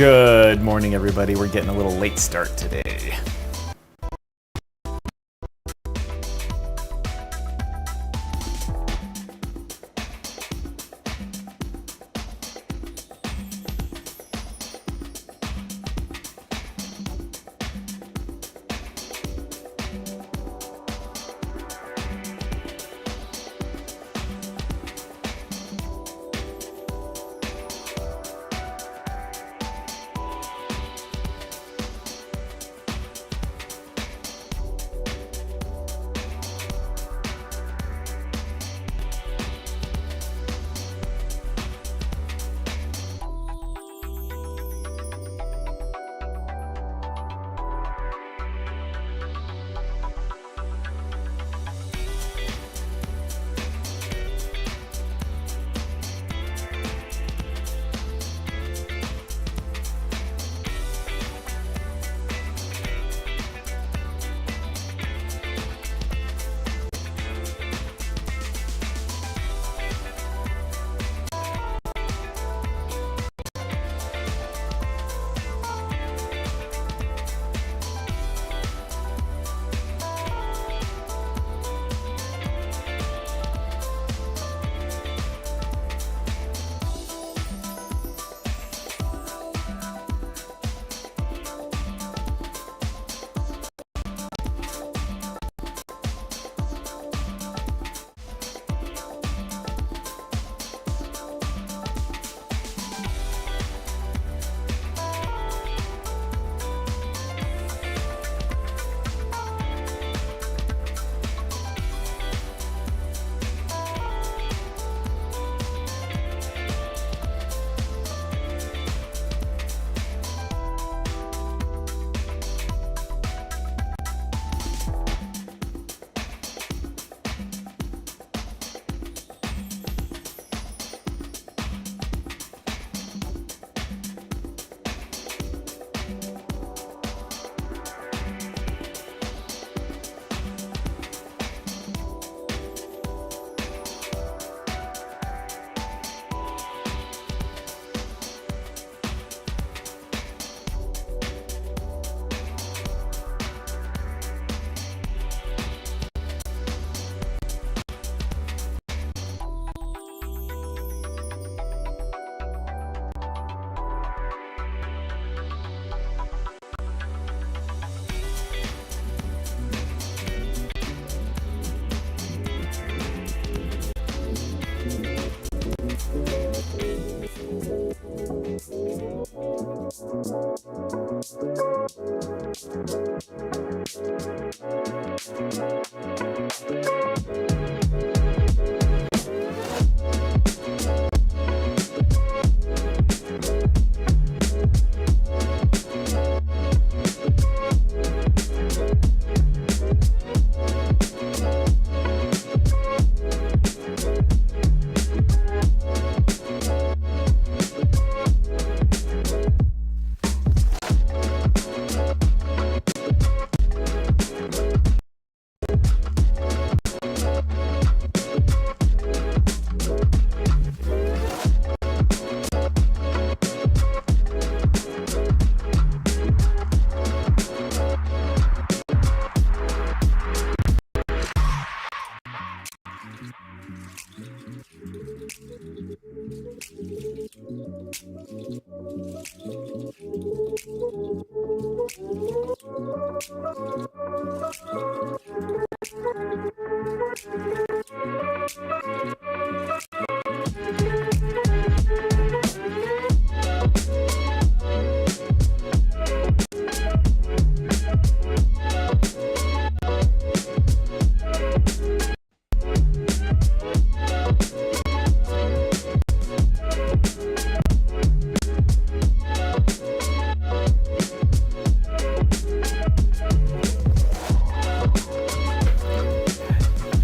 Good morning, everybody. We're getting a little late start today.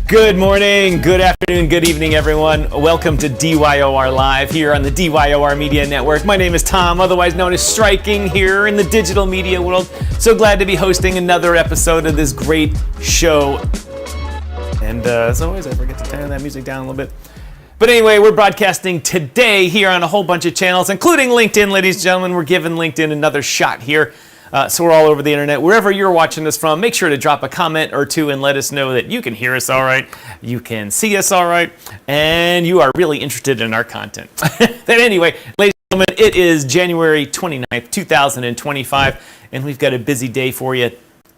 Good morning, good afternoon, good evening, everyone. Welcome to DYOR Live here on the DYOR Media Network. My name is Tom, otherwise known as Striking, here in the digital media world. So glad to be hosting another episode of this great show. And as always, I forget to turn that music down a little bit. But anyway, we're broadcasting today here on a whole bunch of channels, including LinkedIn, ladies and gentlemen. We're giving LinkedIn another shot here. So we're all over the internet. Wherever you're watching this from, make sure to drop a comment or two and let us know that you can hear us all right, you can see us all right, and you are really interested in our content. Then anyway, ladies and gentlemen, it is January 29th, 2025, and we've got a busy day for you.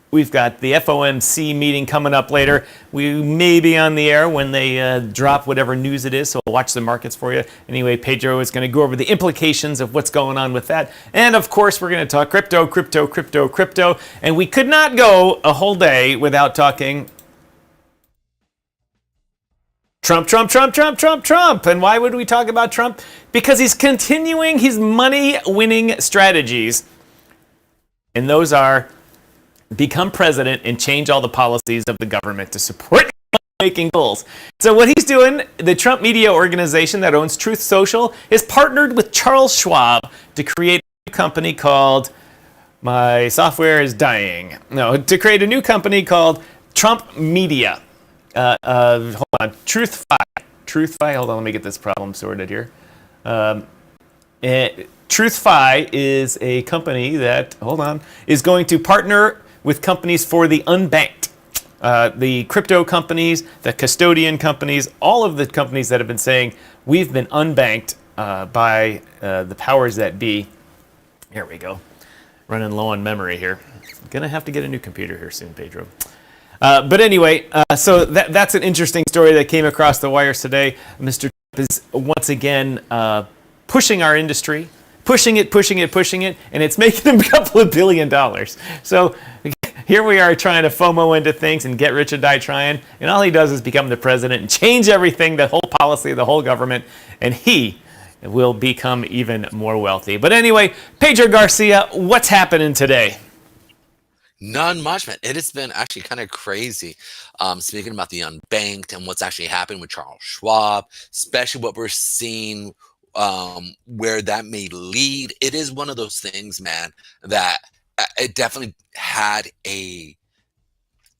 We've got the FOMC meeting coming up later. We may be on the air when they drop whatever news it is, so we'll watch the markets for you. Anyway, Pedro is going to go over the implications of what's going on with that. And of course, we're going to talk crypto. And we could not go a whole day without talking Trump. And why would we talk about Trump? Because he's continuing his money-winning strategies. And those are become president and change all the policies of the government to support making goals. So what he's doing, the Trump media organization that owns Truth Social, is partnered with Charles Schwab to create a company called, my software is dying. No, to create a new company called Trump Media. Hold on, Truth.Fi, hold on, let me get this problem sorted here. Truth.Fi is a company that, is going to partner with companies for the unbanked. The crypto companies, the custodian companies, all of the companies that have been saying, we've been unbanked by the powers that be. Here we go. Running low on memory here. Gonna have to get a new computer here soon, Pedro. But anyway, so that's an interesting story that came across the wires today. Mr. Trump is once again pushing our industry, pushing it, and it's making him a couple of $1 billion. So here we are trying to FOMO into things and get rich or die trying, and all he does is become the president and change everything, the whole policy, the whole government, and he will become even more wealthy. But anyway, Pedro Garcia, what's happening today? None much, man. It has been actually kind of crazy. Speaking about the unbanked and what's actually happened with Charles Schwab, especially what we're seeing where that may lead. It is one of those things, man, that it definitely had a,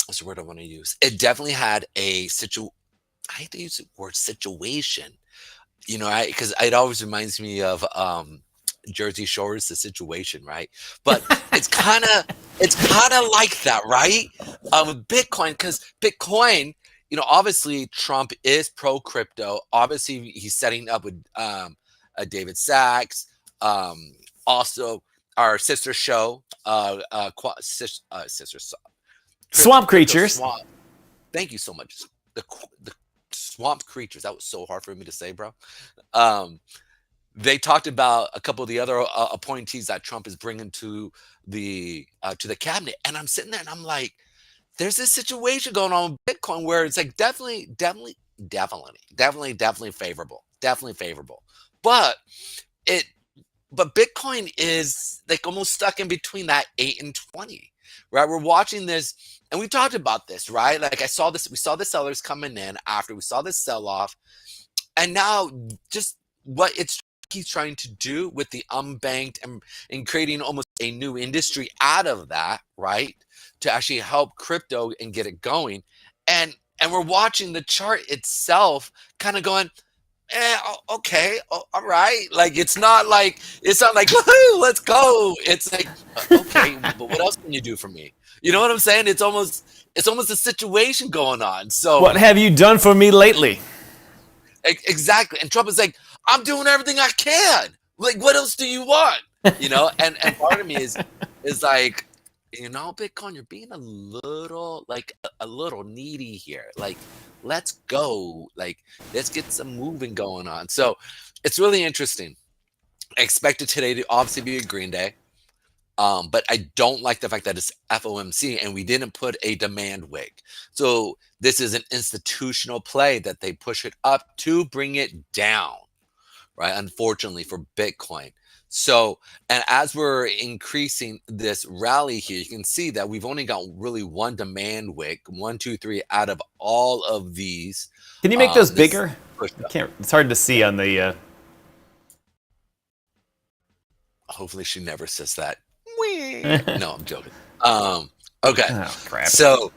what's the word I want to use? It definitely had a I hate to use the word situation, you know, because it always reminds me of Jersey Shore's The Situation, right? But it's kind of like that, right? With Bitcoin, because Bitcoin, you know, obviously Trump is pro crypto. Obviously, he's setting up with David Sachs, also our sister show, Swamp Creatures. Thank you so much. The Swamp Creatures. That was so hard for me to say, bro. They talked about a couple of the other appointees that Trump is bringing to the cabinet, and I'm sitting there and I'm like, there's this situation going on with Bitcoin where it's like definitely favorable, but Bitcoin is like almost stuck in between that 8 and 20, right? We're watching this, and we talked about this, right? Like we saw the sellers coming in after we saw this sell off, and now just what he's trying to do with the unbanked and creating almost a new industry out of that, right? To actually help crypto and get it going. And we're watching the chart itself kind of going, okay, all right. Like it's not like woohoo, let's go. It's like, okay, but what else can you do for me? You know what I'm saying? It's almost a situation going on. So what have you done for me lately? Exactly. And Trump is like, I'm doing everything I can. Like, what else do you want? You know, and part of me is like, you know, Bitcoin, you're being a little needy here. Like, let's go. Like, let's get some moving going on. So it's really interesting. I expected today to obviously be a green day. But I don't like the fact that it's FOMC and we didn't put a demand wig. So this is an institutional play that they push it up to bring it down, right? Unfortunately for Bitcoin. So, and as we're increasing this rally here, you can see that we've only got really one demand wick, 1, 2, 3 out of all of these. Can you make those bigger? I can't. It's hard to see on the. Hopefully, she never says that. No, I'm joking. Okay. Oh, crap. So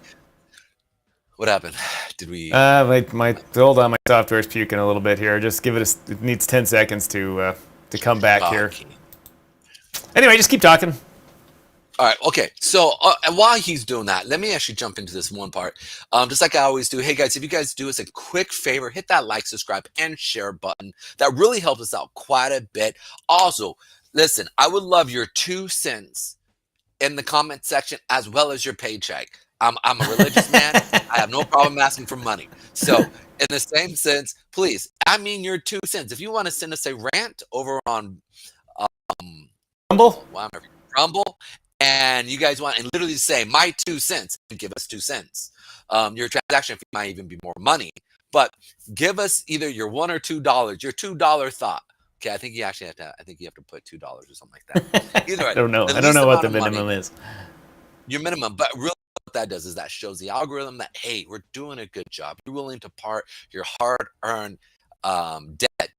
What happened? Did we? Hold on, my software's puking a little bit here. Just give it it needs 10 seconds to come back here. Okay. Anyway, just keep talking. All right. Okay. So while he's doing that, let me actually jump into this one part. Just like I always do. Hey guys, if you guys do us a quick favor, hit that like, subscribe, and share button. That really helps us out quite a bit. Also, listen, I would love your 2 cents in the comment section as well as your paycheck. I'm a religious man. I have no problem asking for money. So in the same sense, please, I mean your 2 cents. If you want to send us a rant over on Rumble, and you guys want and literally say my 2 cents, give us 2 cents. Your transaction fee might even be more money, but give us either your $1 or $2, your $2 thought. Okay, I think you actually have to. I think you have to put $2 or something like that. Either way, I don't know what the minimum is. Your minimum, but really what that does is that shows the algorithm that, hey, we're doing a good job. You're willing to part your hard-earned debt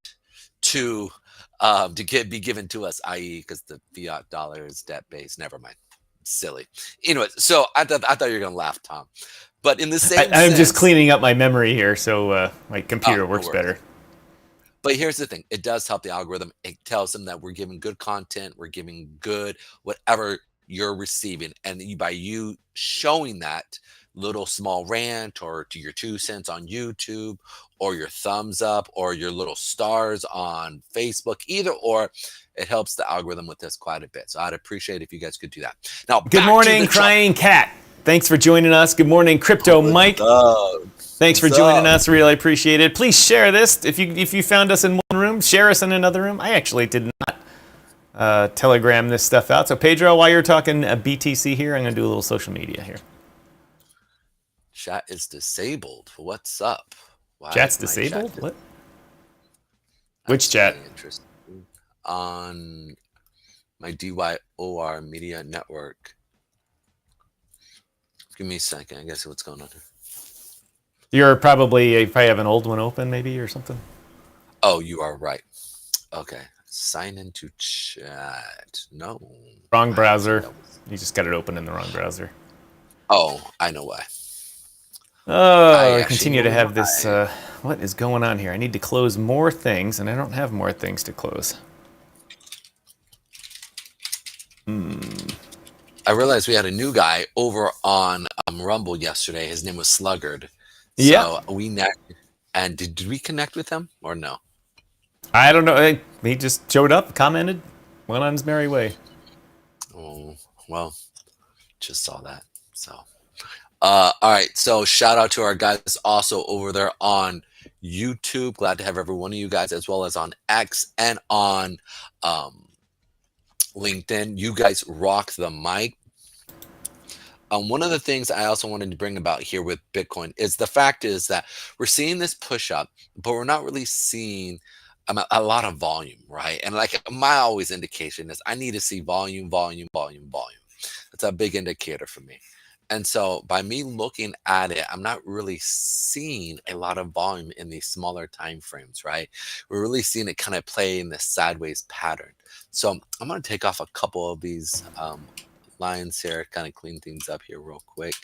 to be given to us, i.e., because the fiat dollar is debt-based. Never mind. Silly. Anyway, so I thought you were going to laugh, Tom. But in the same I'm just cleaning up my memory here so my computer works better. But here's the thing. It does help the algorithm. It tells them that we're giving good content. We're giving good whatever you're receiving. And by you showing that little small rant or to your 2 cents on YouTube or your thumbs up or your little stars on Facebook, either or, it helps the algorithm with this quite a bit. So I'd appreciate if you guys could do that. Now, good morning, Crying Cat. Thanks for joining us. Good morning, Crypto Mike. Thanks for joining us. Really appreciate it. Please share this. If you found us in one room, share us in another room. I actually did not telegram this stuff out. So Pedro, while you're talking BTC here, I'm going to do a little social media here. Chat is disabled. What's up? Chat's disabled? What? Which chat? Really interesting. On my DYOR Media network. Give me a second. I guess what's going on here. You probably have an old one open, maybe, or something. Oh, you are right. Okay, sign into chat. No, wrong browser. You just got it open in the wrong browser. Oh, I know why. Oh, I continue to have this. What is going on here? I need to close more things, and I don't have more things to close. I realized we had a new guy over on Rumble yesterday. His name was Sluggard. Yeah. So and did we connect with him or no? I don't know. He just showed up, commented, went on his merry way. Oh, well, just saw that. So, all right. So shout out to our guys also over there on YouTube. Glad to have every one of you guys, as well as on X and on LinkedIn. You guys rock the mic. One of the things I also wanted to bring about here with Bitcoin is the fact is that we're seeing this push up, but we're not really seeing a lot of volume, right? And like my always indication is I need to see volume. That's a big indicator for me. And so by me looking at it, I'm not really seeing a lot of volume in these smaller time frames, right? We're really seeing it kind of play in this sideways pattern. So I'm going to take off a couple of these lines here, kind of clean things up here real quick.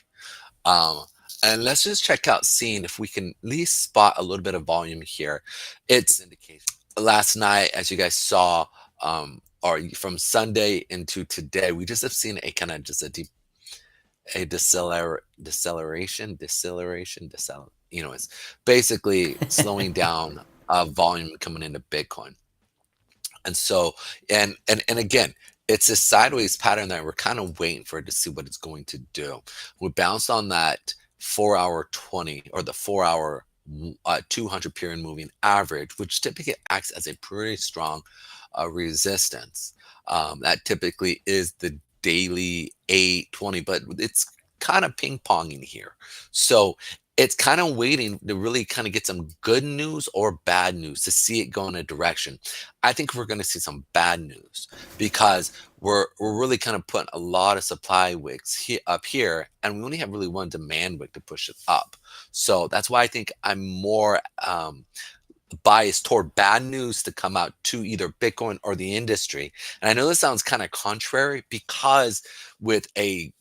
And let's just check out seeing if we can at least spot a little bit of volume here. It's indication. Last night, as you guys saw, or from Sunday into today, we just have seen a kind of just a deceleration. You know, it's basically slowing down volume coming into Bitcoin. And so, and again, it's a sideways pattern that we're kind of waiting for it to see what it's going to do. We bounced on that 4-hour 20 or the 4-hour 200 period moving average, which typically acts as a pretty strong resistance. That typically is the daily 820, but it's kind of ping-ponging here. So it's kind of waiting to really kind of get some good news or bad news to see it go in a direction. I think we're going to see some bad news because we're really kind of putting a lot of supply wicks up here, and we only have really one demand wick to push it up. So that's why I think I'm more biased toward bad news to come out to either Bitcoin or the industry. And I know this sounds kind of contrary because with an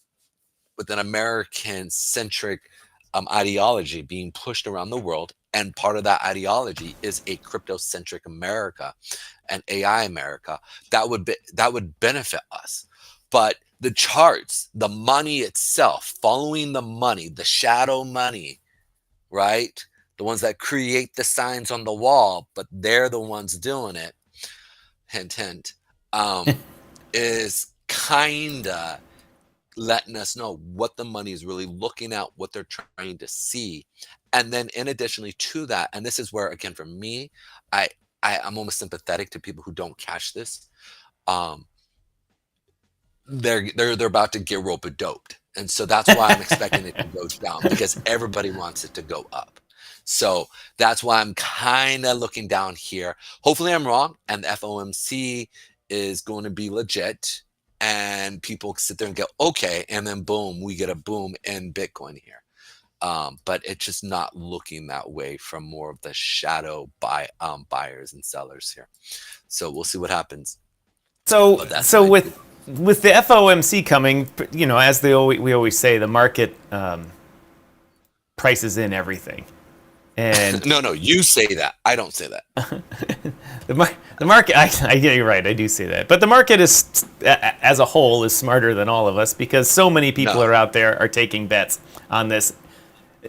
American-centric ideology being pushed around the world, and part of that ideology is a crypto-centric America and AI America that would benefit us. But the charts, the money itself, following the money, the shadow money, right? The ones that create the signs on the wall, but they're the ones doing it. Hint, hint. Is kinda letting us know what the money is really looking at, what they're trying to see. And then in additionally to that, and this is where, again, for me, I'm almost sympathetic to people who don't catch this. Um, they're about to get rope-a-doped. And so that's why I'm expecting it to go down, because everybody wants it to go up. So that's why I'm kind of looking down here. Hopefully I'm wrong, and the FOMC is going to be legit, and people sit there and go, okay, and then boom, we get a boom in Bitcoin here. But it's just not looking that way from more of the shadow buyers and sellers here. So we'll see what happens. So with the FOMC coming, as we always say, the market prices in everything. And no, you say that. I don't say that. the market, I get you right. I do say that. But the market is, as a whole, is smarter than all of us, because so many people are out there are taking bets on this.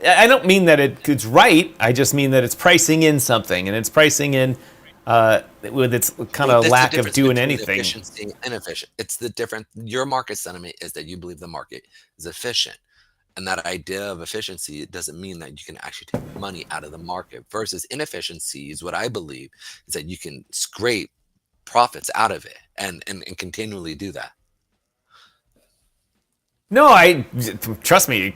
I don't mean that it's right. I just mean that it's pricing in something, and it's pricing in with its kind of lack of doing anything. Efficiency and inefficient. It's the difference. Your market sentiment is that you believe the market is efficient. And that idea of efficiency, it doesn't mean that you can actually take money out of the market, versus inefficiency is what I believe is that you can scrape profits out of it and continually do that. No, trust me,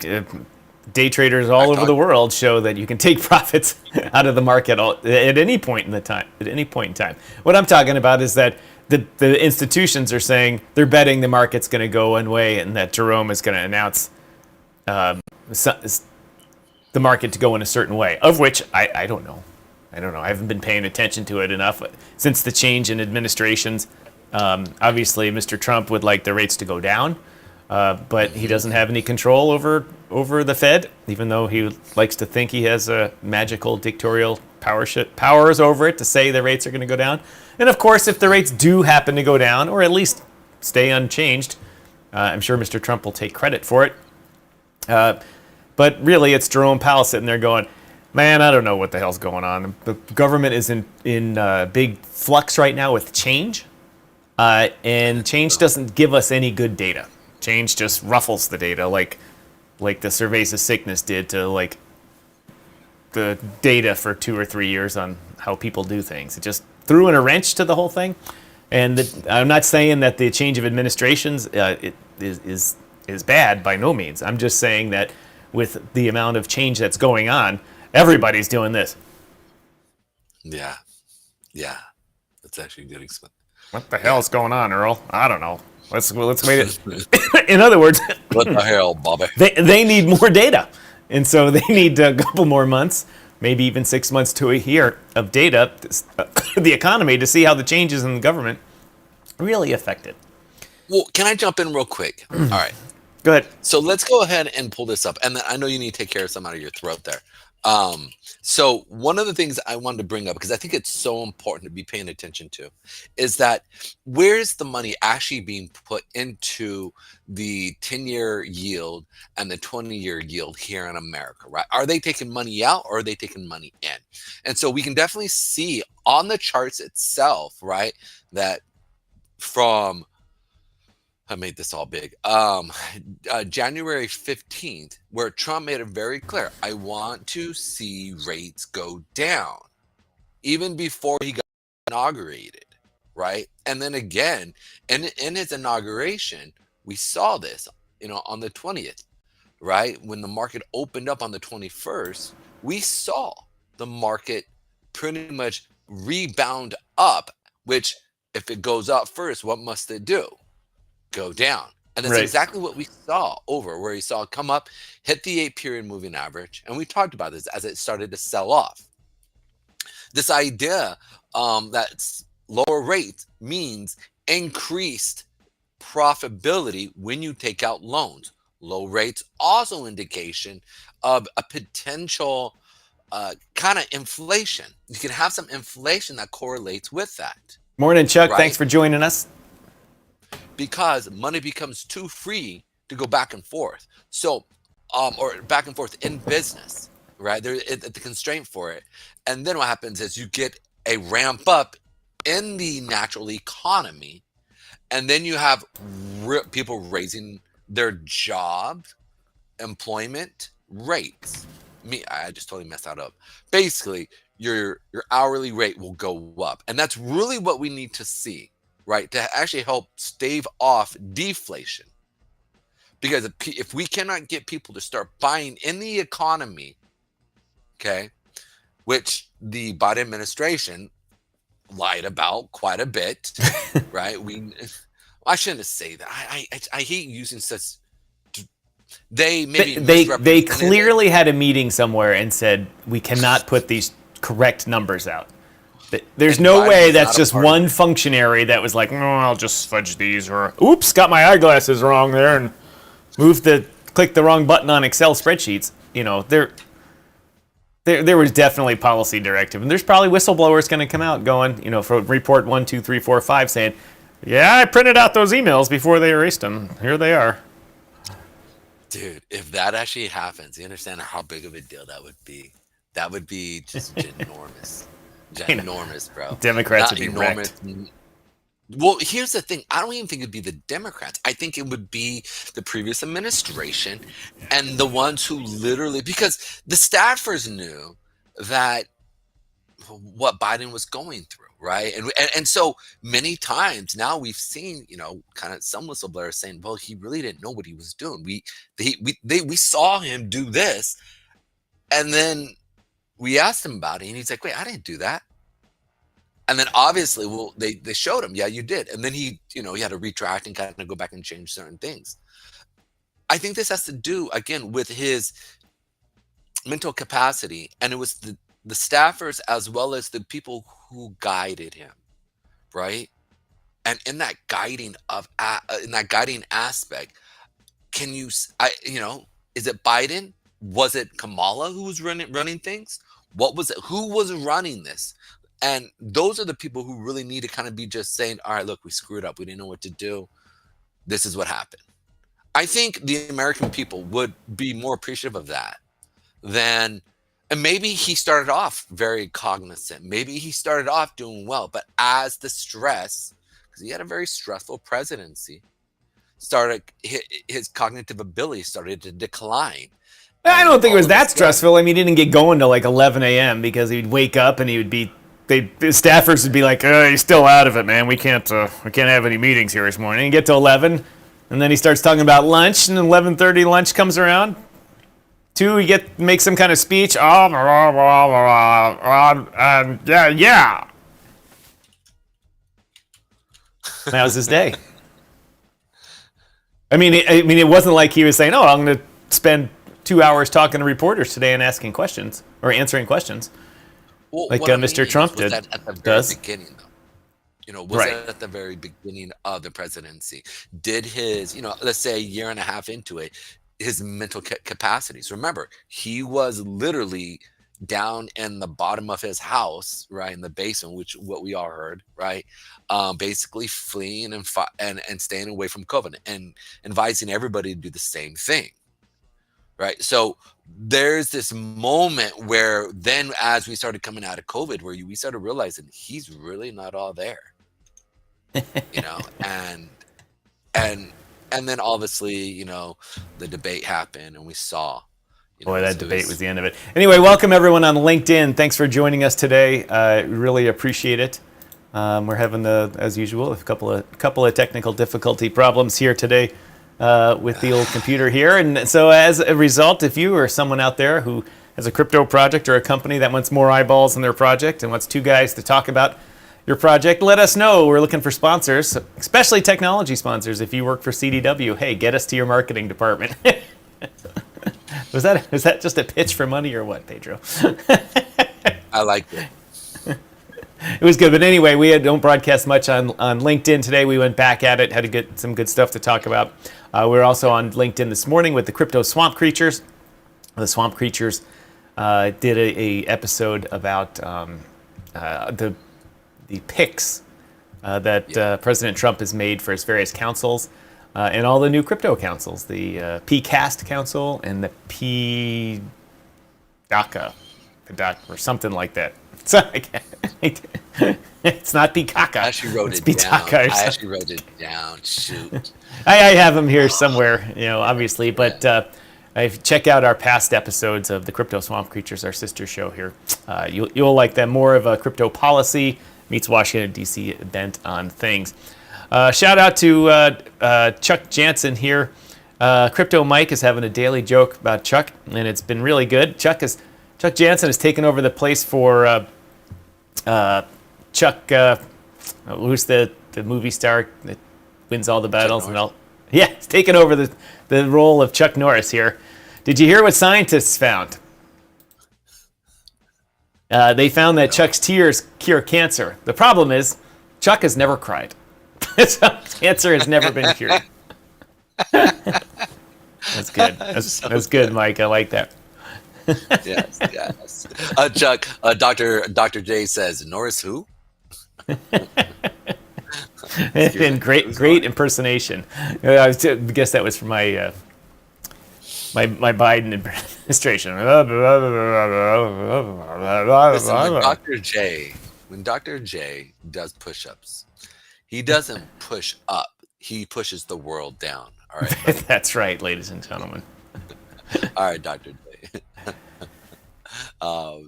day traders all over the world show that you can take profits out of the market at any point in time. What I'm talking about is that the institutions are saying they're betting the market's going to go one way, and that Jerome is going to announce the market to go in a certain way, of which I don't know. I haven't been paying attention to it enough since the change in administrations. Obviously, Mr. Trump would like the rates to go down, but he doesn't have any control over the Fed, even though he likes to think he has a magical dictatorial powers over it to say the rates are going to go down. And of course, if the rates do happen to go down, or at least stay unchanged, I'm sure Mr. Trump will take credit for it. But really, it's Jerome Powell sitting there going, man, I don't know what the hell's going on. The government is in big flux right now with change, and change doesn't give us any good data. Change just ruffles the data, like the surveys of sickness did to like the data for 2 or 3 years on how people do things. It just threw in a wrench to the whole thing. And I'm not saying that the change of administrations is bad, by no means. I'm just saying that with the amount of change that's going on, everybody's doing this. Yeah. That's actually a good explain. What the hell is going on, Earl? I don't know. Let's wait it. In other words, what the hell, Bobby? They need more data, and so they need a couple more months, maybe even 6 months to a year of data, the economy, to see how the changes in the government really affect it. Well, can I jump in real quick? All right. Go ahead. So let's go ahead and pull this up. And then I know you need to take care of some out of your throat there. So one of the things I wanted to bring up, because I think it's so important to be paying attention to, is that where's the money actually being put into the 10-year yield and the 20-year yield here in America, right? Are they taking money out, or are they taking money in? And so we can definitely see on the charts itself, right, that from I made this all big. January 15th, where Trump made it very clear, I want to see rates go down, even before he got inaugurated, right? And then again, in his inauguration, we saw this, on the 20th, right? When the market opened up on the 21st, we saw the market pretty much rebound up, which if it goes up first, what must it do? Go down. And that's exactly what we saw where you saw it come up, hit the 8-period moving average. And we talked about this as it started to sell off. This idea that lower rates means increased profitability when you take out loans. Low rates also indication of a potential kind of inflation. You can have some inflation that correlates with that. Morning, Chuck. Right? Thanks for joining us. Because money becomes too free to go back and forth. So, or back and forth in business, right? There's the constraint for it. And then what happens is you get a ramp up in the natural economy. And then you have people raising their job employment rates. I just totally messed that up. Basically, your hourly rate will go up. And that's really what we need to see, right? To actually help stave off deflation. Because if we cannot get people to start buying in the economy, okay, which the Biden administration lied about quite a bit, right? I shouldn't say that. I hate using such. They clearly had a meeting somewhere and said we cannot put these correct numbers out. There's no way that's just one functionary that was like, no, I'll just fudge these, or oops, got my eyeglasses wrong there and click the wrong button on Excel spreadsheets. You know, there was definitely policy directive, and there's probably whistleblowers going to come out going, you know, from report 1, 2, 3, 4, 5, saying, yeah, I printed out those emails before they erased them. Here they are. Dude, if that actually happens, you understand how big of a deal that would be. That would be just ginormous. Ginormous, bro. Democrats would be wrecked. Well, here's the thing. I don't even think it'd be the Democrats. I think it would be the previous administration and the ones who literally, because the staffers knew that what Biden was going through, right? And so many times now we've seen, you know, kind of some whistleblowers saying, well, he really didn't know what he was doing. We saw him do this, and then we asked him about it, and he's like, wait, I didn't do that. And then obviously, well, they showed him, yeah, you did. And then he had to retract and kind of go back and change certain things. I think this has to do, again, with his mental capacity. And it was the staffers as well as the people who guided him, right? And in that guiding aspect, is it Biden? Was it Kamala who was running things? What was it? Who was running this? And those are the people who really need to kind of be just saying, all right, look, we screwed up. We didn't know what to do. This is what happened. I think the American people would be more appreciative of that than, and maybe he started off very cognizant. Maybe he started off doing well, but as the stress, because he had a very stressful presidency, his cognitive ability started to decline. I don't think it was that stressful. I mean, he didn't get going till like 11 a.m. because he'd wake up and the staffers would be like, "You're still out of it, man. We can't have any meetings here this morning." And get to 11, and then he starts talking about lunch, and 11:30 lunch comes around. 2, he makes some kind of speech. Yeah. That was his day. I mean, it wasn't like he was saying, "Oh, I'm going to spend 2 hours talking to reporters today and asking questions or answering questions." Well, like Mr. Trump did. At the very beginning, though. Was right. that at the very beginning of the presidency? Did his, let's say a year and a half into it, his mental capacities? Remember, he was literally down in the bottom of his house, right, in the basement, which what we all heard, right, basically fleeing and staying away from COVID and advising everybody to do the same thing. Right. So there's this moment where then as we started coming out of COVID, where we started realizing he's really not all there, and then obviously, the debate happened and we saw. Boy, that debate was the end of it. Anyway, welcome everyone on LinkedIn. Thanks for joining us today. Really appreciate it. We're having, as usual, a couple of technical difficulty problems here today. With the old computer here. And so as a result, if you or someone out there who has a crypto project or a company that wants more eyeballs in their project and wants 2 guys to talk about your project, let us know. We're looking for sponsors, especially technology sponsors. If you work for CDW, hey, get us to your marketing department. Was that just a pitch for money or what, Pedro? I liked it. It was good. But anyway, we don't broadcast much on LinkedIn today. We went back at it, had to get some good stuff to talk about. We were also on LinkedIn this morning with the Crypto Swamp Creatures. The Swamp Creatures did a episode about the picks that President Trump has made for his various councils and all the new crypto councils, the PCAST Council and the PDACA, or something like that. So, it's not Picaka. I actually wrote it down. Shoot. I have them here somewhere, obviously. But if you check out our past episodes of the Crypto Swamp Creatures, our sister show here, you'll like them. More of a crypto policy meets Washington, D.C. bent on things. Shout out to Chuck Jansen here. Crypto Mike is having a daily joke about Chuck, and it's been really good. Chuck Jansen has taken over the place for Chuck, who's the movie star that wins all the battles and all. Yeah, he's taken over the role of Chuck Norris here. Did you hear what scientists found? They found that Chuck's tears cure cancer. The problem is, Chuck has never cried. So cancer has never been cured. That's good. That's good, Mike. I like that. Yes. Chuck, Dr. J says, Norris who? And great impersonation. I guess that was from my Biden administration. Listen, when Dr. J does push-ups, he doesn't push up. He pushes the world down. All right. That's right, ladies and gentlemen. All right, Dr. J. I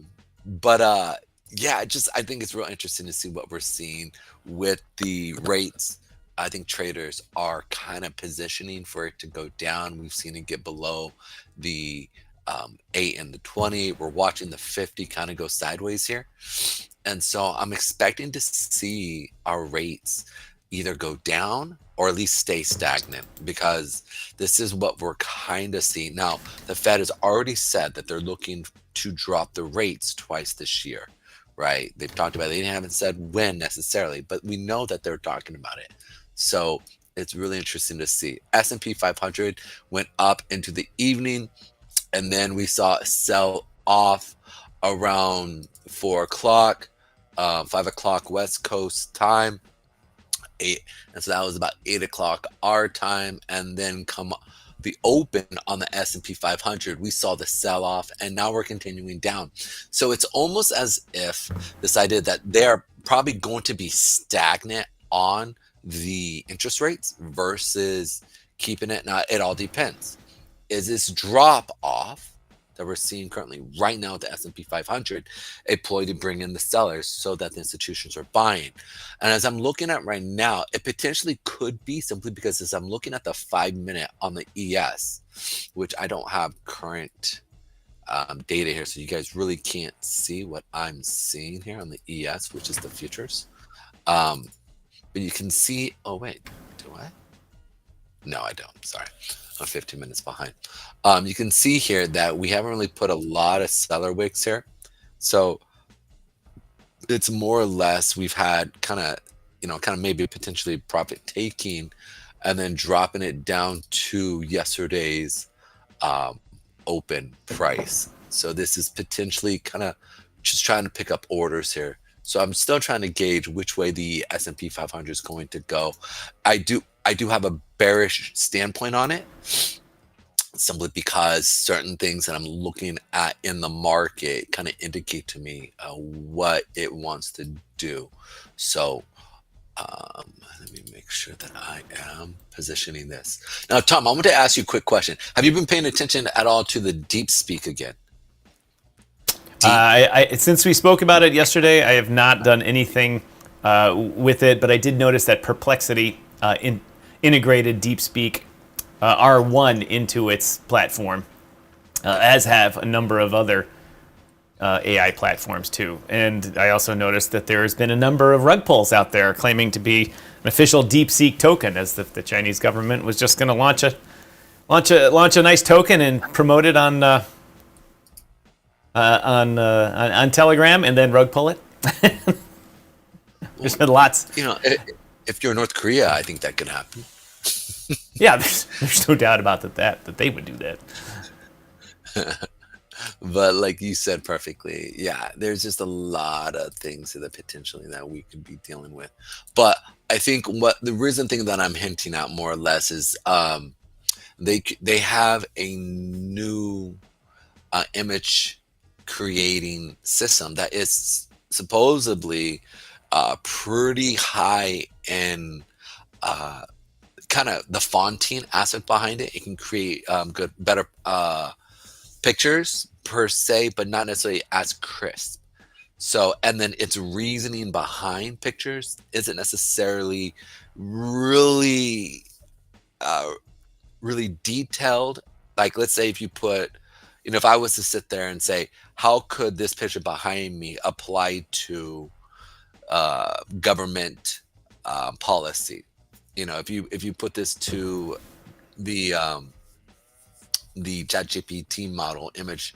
think it's real interesting to see what we're seeing with the rates. I think traders are kind of positioning for it to go down. We've seen it get below the 8 and the 20. We're watching the 50 kind of go sideways here. And so I'm expecting to see our rates either go down or at least stay stagnant, because this is what we're kind of seeing. Now, the Fed has already said that they're looking to drop the rates twice this year, right? They've talked about it. They haven't said when necessarily, but we know that they're talking about it. So it's really interesting to see. S&P 500 went up into the evening, and then we saw a sell off around 4 o'clock, 5 o'clock West Coast time. And so that was about 8 o'clock our time, and then come the open on the S&P 500, we saw the sell-off, and now we're continuing down. So it's almost as if this idea that they're probably going to be stagnant on the interest rates versus keeping it. Now, it all depends. Is this drop off that we're seeing currently right now at the S&P 500 a ploy to bring in the sellers so that the institutions are buying? And as I'm looking at right now, it potentially could be, simply because as I'm looking at the 5-minute on the ES, which I don't have current data here, so you guys really can't see what I'm seeing here on the ES, which is the futures. But you can see, oh wait, do I? No, I don't, sorry. I'm 15 minutes behind. You can see here that we haven't really put a lot of seller wicks here. So it's more or less we've had kind of maybe potentially profit taking and then dropping it down to yesterday's open price. So this is potentially kind of just trying to pick up orders here. So I'm still trying to gauge which way the S&P 500 is going to go. I do have a bearish standpoint on it, simply because certain things that I'm looking at in the market kind of indicate to me what it wants to do. So let me make sure that I am positioning this. Now, Tom, I want to ask you a quick question. Have you been paying attention at all to the DeepSpeak again? Since we spoke about it yesterday, I have not done anything with it, but I did notice that Perplexity integrated DeepSpeak R1 into its platform, as have a number of other AI platforms too. And I also noticed that there has been a number of rug pulls out there claiming to be an official DeepSeek token, as if the Chinese government was just going to launch a nice token and promote it on Telegram and then rug pull it. There's been lots. If you're North Korea, I think that could happen. Yeah, there's no doubt about that they would do that. But like you said perfectly, yeah, there's just a lot of things that potentially that we could be dealing with. But I think what the reason thing that I'm hinting at more or less is they have a new image creating system that is supposedly pretty high in kind of the fonting aspect behind it. It can create better pictures per se, but not necessarily as crisp. So, and then its reasoning behind pictures isn't necessarily really, really detailed. Like, let's say if you put, if I was to sit there and say, how could this picture behind me apply to government policy? If you put this to the ChatGPT model image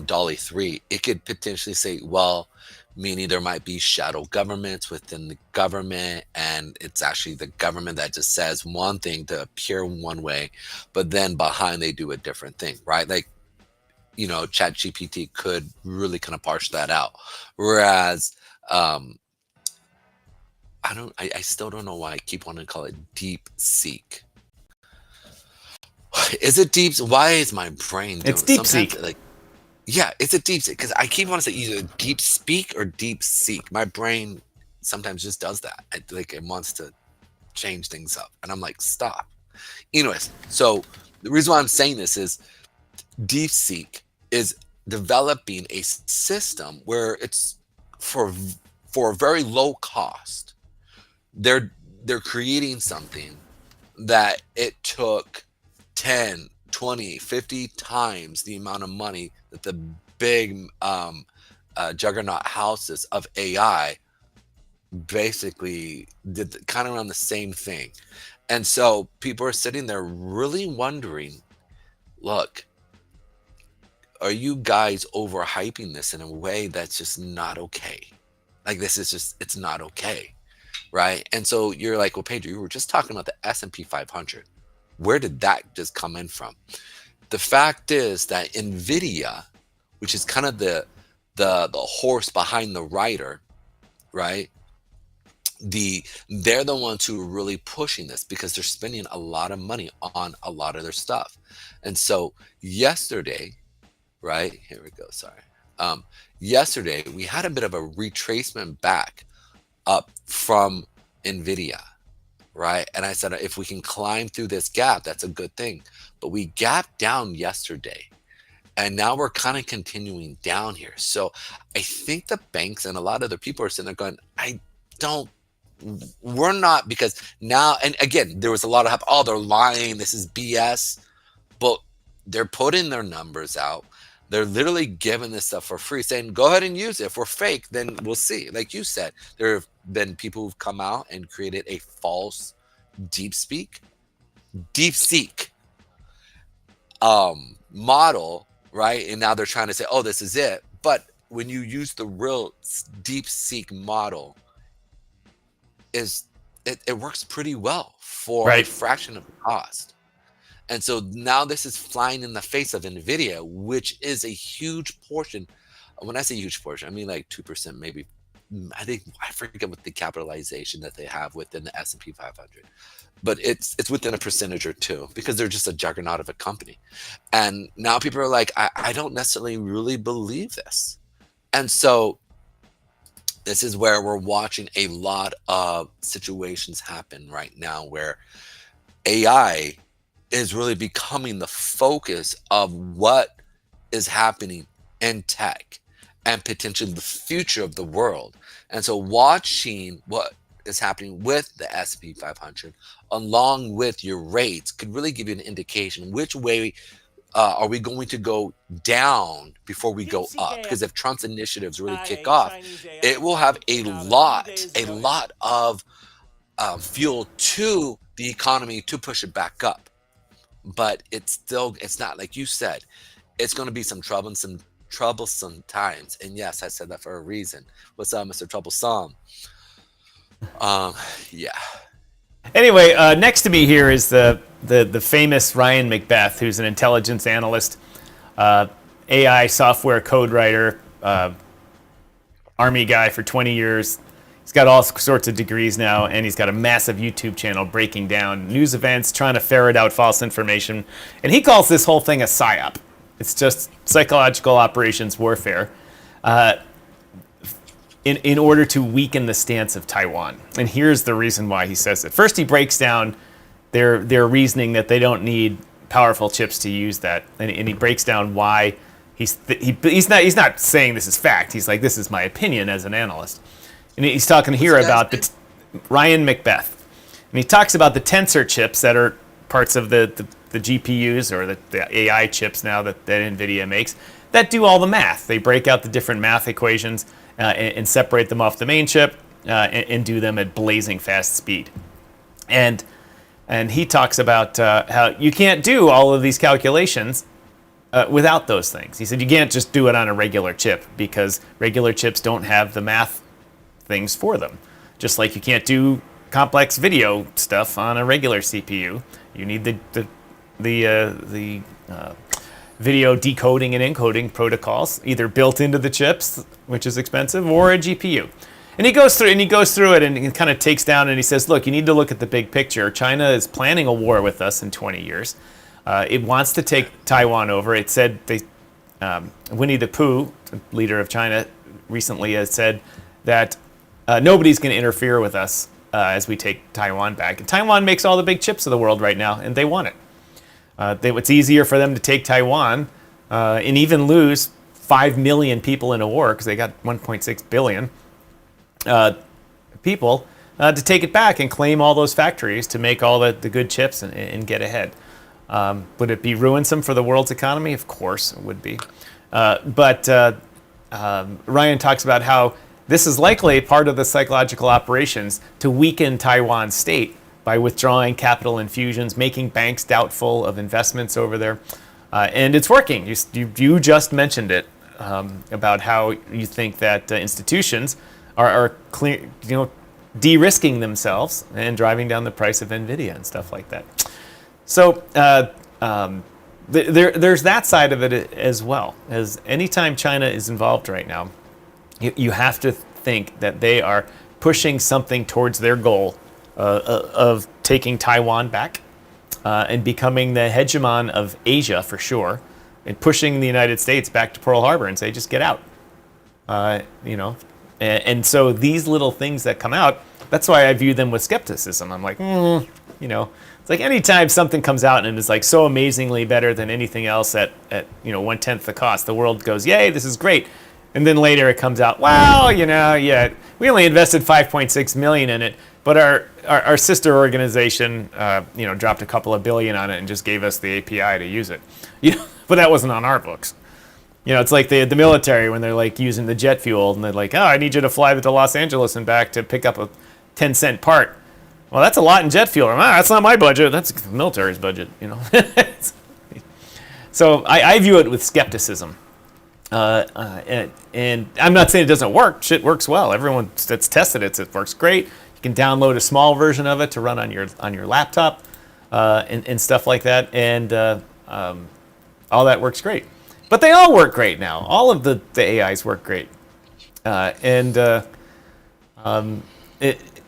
Dolly 3, it could potentially say, well, meaning there might be shadow governments within the government, and it's actually the government that just says one thing to appear one way, but then behind they do a different thing, right? Like, ChatGPT could really kind of parse that out. Whereas I still don't know why I keep wanting to call it deep seek. Is it deep? Why is my brain doing It's deep seek. Yeah, it's a deep seek because I keep wanting to say either deep speak or deep seek. My brain sometimes just does that. It wants to change things up, and I'm like, stop. Anyways, so the reason why I'm saying this is deep seek is developing a system where it's for a very low cost. They're creating something that it took 10, 20, 50 times the amount of money that the big juggernaut houses of AI basically did kind of around the same thing. And so people are sitting there really wondering, look, are you guys overhyping this in a way that's just not okay? Like, this is just, it's not okay, right? And so you're like, well, Pedro, you were just talking about the S&P 500. Where did that just come in from? The fact is that NVIDIA, which is kind of the horse behind the rider, right? They're the ones who are really pushing this because they're spending a lot of money on a lot of their stuff. And so yesterday, right? Here we go. Sorry. Yesterday, we had a bit of a retracement back up from NVIDIA, right? And I said, if we can climb through this gap, that's a good thing. But we gapped down yesterday, and now we're kind of continuing down here. So I think the banks and a lot of other people are sitting there going, we're not, because now, and again, there was a lot of, oh, they're lying, this is BS. But they're putting their numbers out. They're literally giving this stuff for free, saying, go ahead and use it. If we're fake, then we'll see. Like you said, there have been people who've come out and created a false deep seek model, right? And now they're trying to say, oh, this is it. But when you use the real deep seek model, it works pretty well for a fraction of the cost. And so now this is flying in the face of NVIDIA, which is a huge portion. When I say huge portion, I mean like 2%, maybe. I forget what the capitalization that they have within the S&P 500. But it's within a percentage or two because they're just a juggernaut of a company. And now people are like, I don't necessarily really believe this. And so this is where we're watching a lot of situations happen right now where AI is really becoming the focus of what is happening in tech and potentially the future of the world. And so watching what is happening with the S&P 500 along with your rates could really give you an indication which way are we going to go down before we go up. Because if Trump's initiatives really kick off, it will have a lot of fuel to the economy to push it back up. But it's not, like you said, it's going to be some troublesome times. And yes, I said that for a reason. What's up, Mr. Troublesome? Yeah. Anyway, next to me here is the famous Ryan McBeth, who's an intelligence analyst, AI software code writer, Army guy for 20 years. He's got all sorts of degrees now, and he's got a massive YouTube channel breaking down news events, trying to ferret out false information. And he calls this whole thing a psyop. It's just psychological operations warfare in order to weaken the stance of Taiwan. And here's the reason why he says it. First, he breaks down their reasoning that they don't need powerful chips to use that, and he breaks down why he's not saying this is fact. He's like, this is my opinion as an analyst. And he's talking here about Ryan McBeth. And he talks about the tensor chips that are parts of the GPUs or the AI chips now that NVIDIA makes that do all the math. They break out the different math equations and separate them off the main chip and do them at blazing fast speed. And he talks about how you can't do all of these calculations without those things. He said you can't just do it on a regular chip because regular chips don't have the math things for them. Just like you can't do complex video stuff on a regular CPU. You need the video decoding and encoding protocols either built into the chips, which is expensive, or a GPU. And he goes through it and kind of takes down and he says, look, you need to look at the big picture. China is planning a war with us in 20 years. It wants to take Taiwan over. It said Winnie the Pooh, the leader of China, recently has said that nobody's going to interfere with us as we take Taiwan back. And Taiwan makes all the big chips of the world right now, and they want it. It's easier for them to take Taiwan and even lose 5 million people in a war because they got 1.6 billion people to take it back and claim all those factories to make all the good chips and get ahead. Would it be ruinsome for the world's economy? Of course it would be. But Ryan talks about how this is likely part of the psychological operations to weaken Taiwan's state by withdrawing capital infusions, making banks doubtful of investments over there. And it's working. You just mentioned it about how you think that institutions are clear, de-risking themselves and driving down the price of NVIDIA and stuff like that. So there's that side of it as well. As anytime China is involved right now, you have to think that they are pushing something towards their goal of taking Taiwan back and becoming the hegemon of Asia for sure, and pushing the United States back to Pearl Harbor and say, just get out. And so these little things that come out, that's why I view them with skepticism. I'm like, it's like anytime something comes out and is like so amazingly better than anything else at 1/10 the cost, the world goes, yay, this is great. And then later it comes out, well, we only invested 5.6 million in it, but our sister organization, dropped a couple of billion on it and just gave us the API to use it. But that wasn't on our books. It's like the military when they're like using the jet fuel and they're like, oh, I need you to fly to Los Angeles and back to pick up a 10-cent part. Well, that's a lot in jet fuel. That's not my budget. That's the military's budget. So I view it with skepticism. And I'm not saying it doesn't work. Shit works well. Everyone that's tested it works great. You can download a small version of it to run on your laptop and stuff like that. And all that works great. But they all work great now. All of the AIs work great.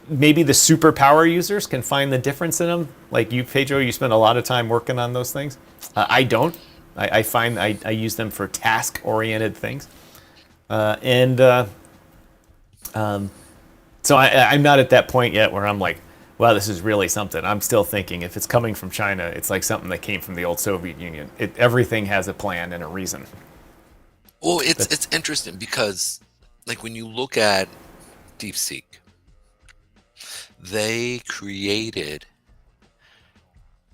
Maybe the superpower users can find the difference in them. Like you, Pedro, you spend a lot of time working on those things. I don't. I find I use them for task-oriented things. So I'm not at that point yet where I'm like, wow, this is really something. I'm still thinking if it's coming from China, it's like something that came from the old Soviet Union. Everything has a plan and a reason. Well, it's interesting because, like, when you look at DeepSeek, they created,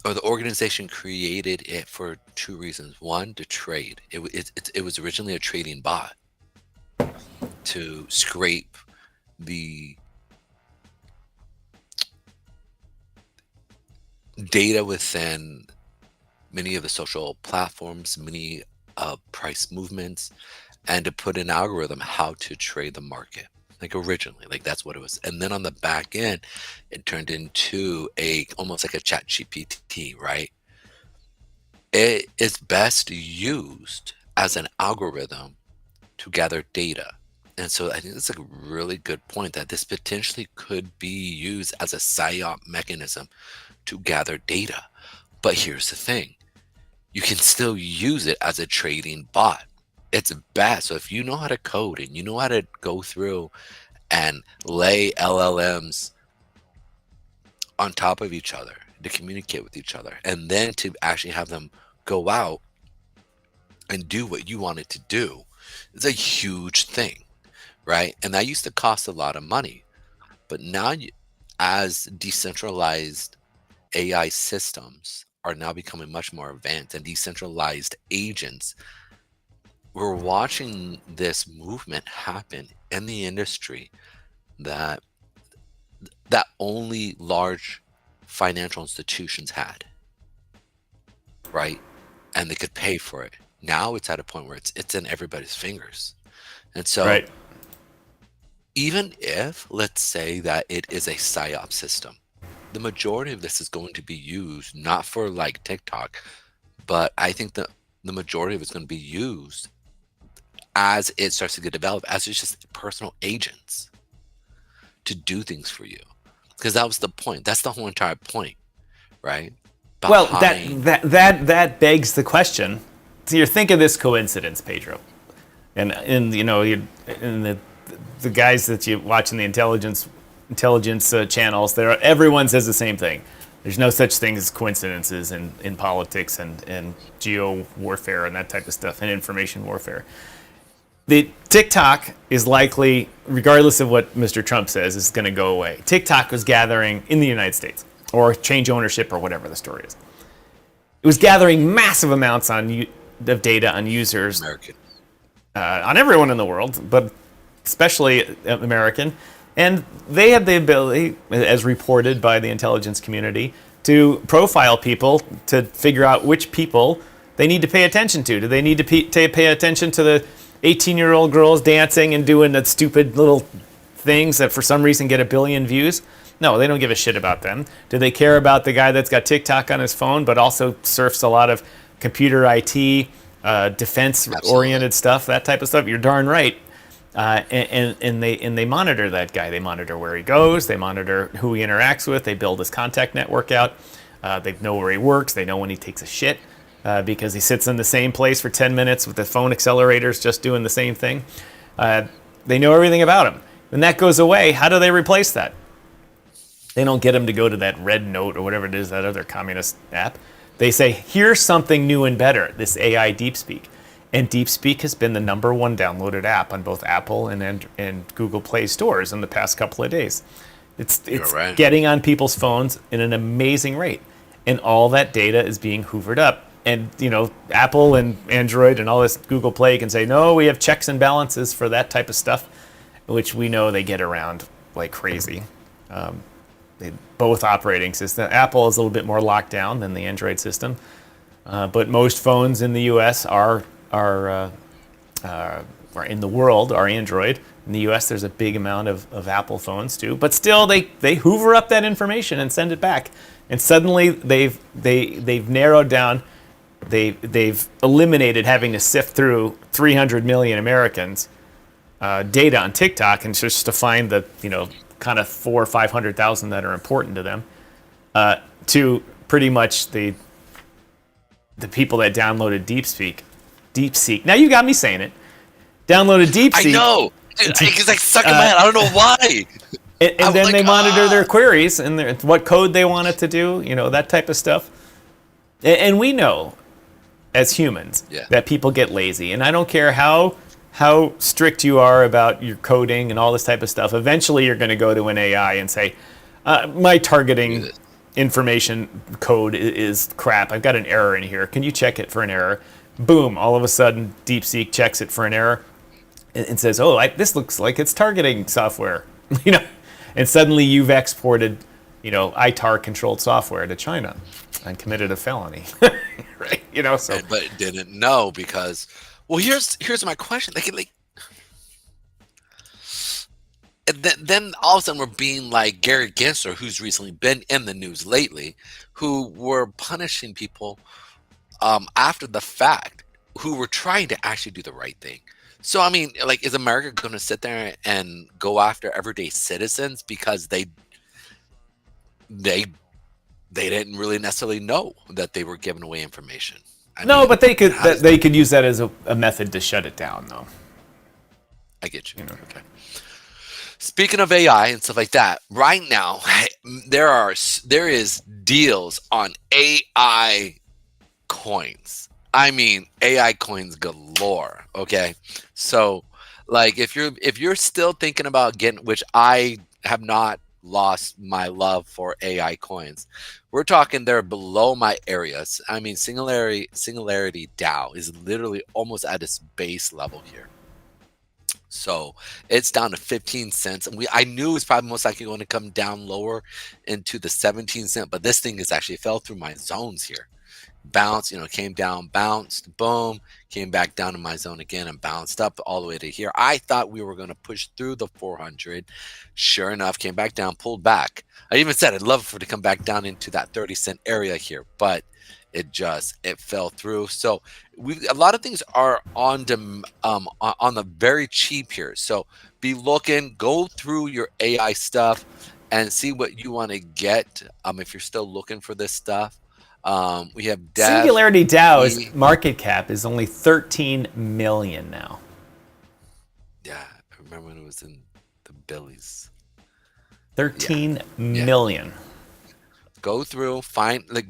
or the organization created it for two reasons. One, to trade. It was originally a trading bot to scrape the data within many of the social platforms, many price movements, and to put an algorithm how to trade the market. like originally, like that's what it was. And then on the back end, it turned into almost like a chat GPT, right? It is best used as an algorithm to gather data. And so I think that's a really good point, that this potentially could be used as a PSYOP mechanism to gather data. But here's the thing. You can still use it as a trading bot. It's bad. So if you know how to code and you know how to go through and lay LLMs on top of each other to communicate with each other, and then to actually have them go out and do what you want it to do, it's a huge thing, right? And that used to cost a lot of money. But now, as decentralized AI systems are now becoming much more advanced and decentralized agents, we're watching this movement happen in the industry that only large financial institutions had, right? And they could pay for it. Now it's at a point where it's in everybody's fingers. And so Right. even if, let's say that it is a PSYOP system, the majority of this is going to be used not for like TikTok, but I think the majority of it's going to be used as it starts to get developed, as it's just personal agents to do things for you. Because that was the point. That's the whole entire point, right? Well, that begs the question. So you think of this coincidence, Pedro, and in the guys that you watch in the intelligence channels, everyone says the same thing. There's no such thing as coincidences in politics and geo warfare and that type of stuff, and information warfare. The TikTok is likely, regardless of what Mr. Trump says, is going to go away. TikTok was gathering in the United States, or change ownership, or whatever the story is. It was gathering massive amounts of data on users, on everyone in the world, but especially American. And they had the ability, as reported by the intelligence community, to profile people to figure out which people they need to pay attention to. Do they need to pay attention to the 18-year-old girls dancing and doing that stupid little things that for some reason get 1 billion views? No, they don't give a shit about them. Do they care about the guy that's got TikTok on his phone but also surfs a lot of computer IT, defense-oriented stuff, that type of stuff? You're darn right. And they monitor that guy. They monitor where he goes. They monitor who he interacts with. They build his contact network out. They know where he works. They know when he takes a shit because he sits in the same place for 10 minutes with the phone accelerators just doing the same thing. They know everything about him. When that goes away, how do they replace that? They don't get him to go to that Red Note or whatever it is, that other communist app. They say, here's something new and better, this AI DeepSpeak. And DeepSpeak has been the #1 downloaded app on both Apple and Google Play stores in the past couple of days. It's right. Getting on people's phones in an amazing rate. And all that data is being hoovered up. And, Apple and Android and all this Google Play can say, no, we have checks and balances for that type of stuff, which we know they get around like crazy. Both operating systems. Apple is a little bit more locked down than the Android system. But most phones in the U.S. or in the world are Android. In the U.S., there's a big amount of Apple phones too. But still, they hoover up that information and send it back. And suddenly, they've narrowed down. They've eliminated having to sift through 300 million Americans' data on TikTok and just to find the kind of 400,000 or 500,000 that are important to them, to pretty much the people that downloaded DeepSeek. Now you got me saying it. Downloaded DeepSeek. I know. It's like stuck in my head. I don't know why. And then they monitor their queries and what code they want it to do, that type of stuff. And we know, as humans, that people get lazy. And I don't care how strict you are about your coding and all this type of stuff. Eventually, you're going to go to an AI and say, my targeting information code is crap. I've got an error in here. Can you check it for an error? Boom. All of a sudden, DeepSeek checks it for an error and says, this looks like it's targeting software. And suddenly you've exported, ITAR-controlled software to China and committed a felony. Right? But didn't know because... Well, here's my question. And then all of a sudden we're being like Gary Gensler, who's recently been in the news lately, who were punishing people after the fact, who were trying to actually do the right thing. So I mean, like, is America going to sit there and go after everyday citizens because they they didn't really necessarily know that they were giving away information? I No, mean, but they could how does they could use that as a method to shut it down, though. I get you? You know. Okay. Speaking of AI and stuff like that, right now there is deals on AI coins. I mean, AI coins galore. Okay, so like if you're still thinking about getting, which I have not lost my love for AI coins. We're talking they're below my areas. I mean, Singularity DAO is literally almost at its base level here. So it's down to 15 cents. And I knew it was probably most likely going to come down lower into the 17 cent, but this thing is actually fell through my zones here. Bounced, came down, bounced, boom, came back down to my zone again and bounced up all the way to here. I thought we were going to push through the 400. Sure enough, came back down, pulled back. I even said I'd love for it to come back down into that 30 cent area here, but it fell through. So a lot of things are on the very cheap here. So be looking, go through your AI stuff and see what you want to get. If you're still looking for this stuff. We have Singularity DAO's Defi. market cap is only 13 million now. Yeah, I remember when it was in the billies. 13 Yeah. million. Go through,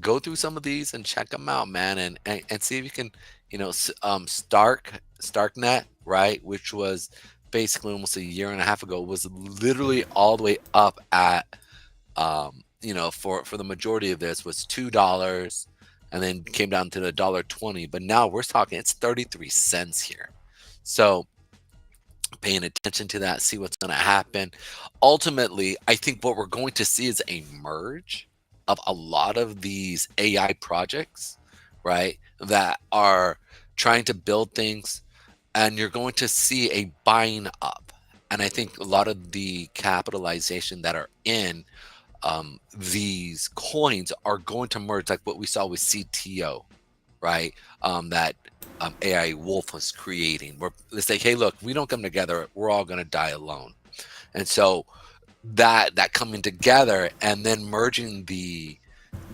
go through some of these and check them out, man, and see if you can, Starknet, right, which was basically almost a year and a half ago, was literally all the way up at, for the majority of this was $2, and then came down to the $1.20, but now we're talking it's 33 cents here. So paying attention to that, see what's going to happen. Ultimately, I think what we're going to see is a merge of a lot of these AI projects, right, that are trying to build things, and you're going to see a buying up. And I think a lot of the capitalization that are in these coins are going to merge, like what we saw with CTO, right? That AI Wolf was creating, where they say, hey, look, we don't come together, we're all going to die alone. And so that coming together and then merging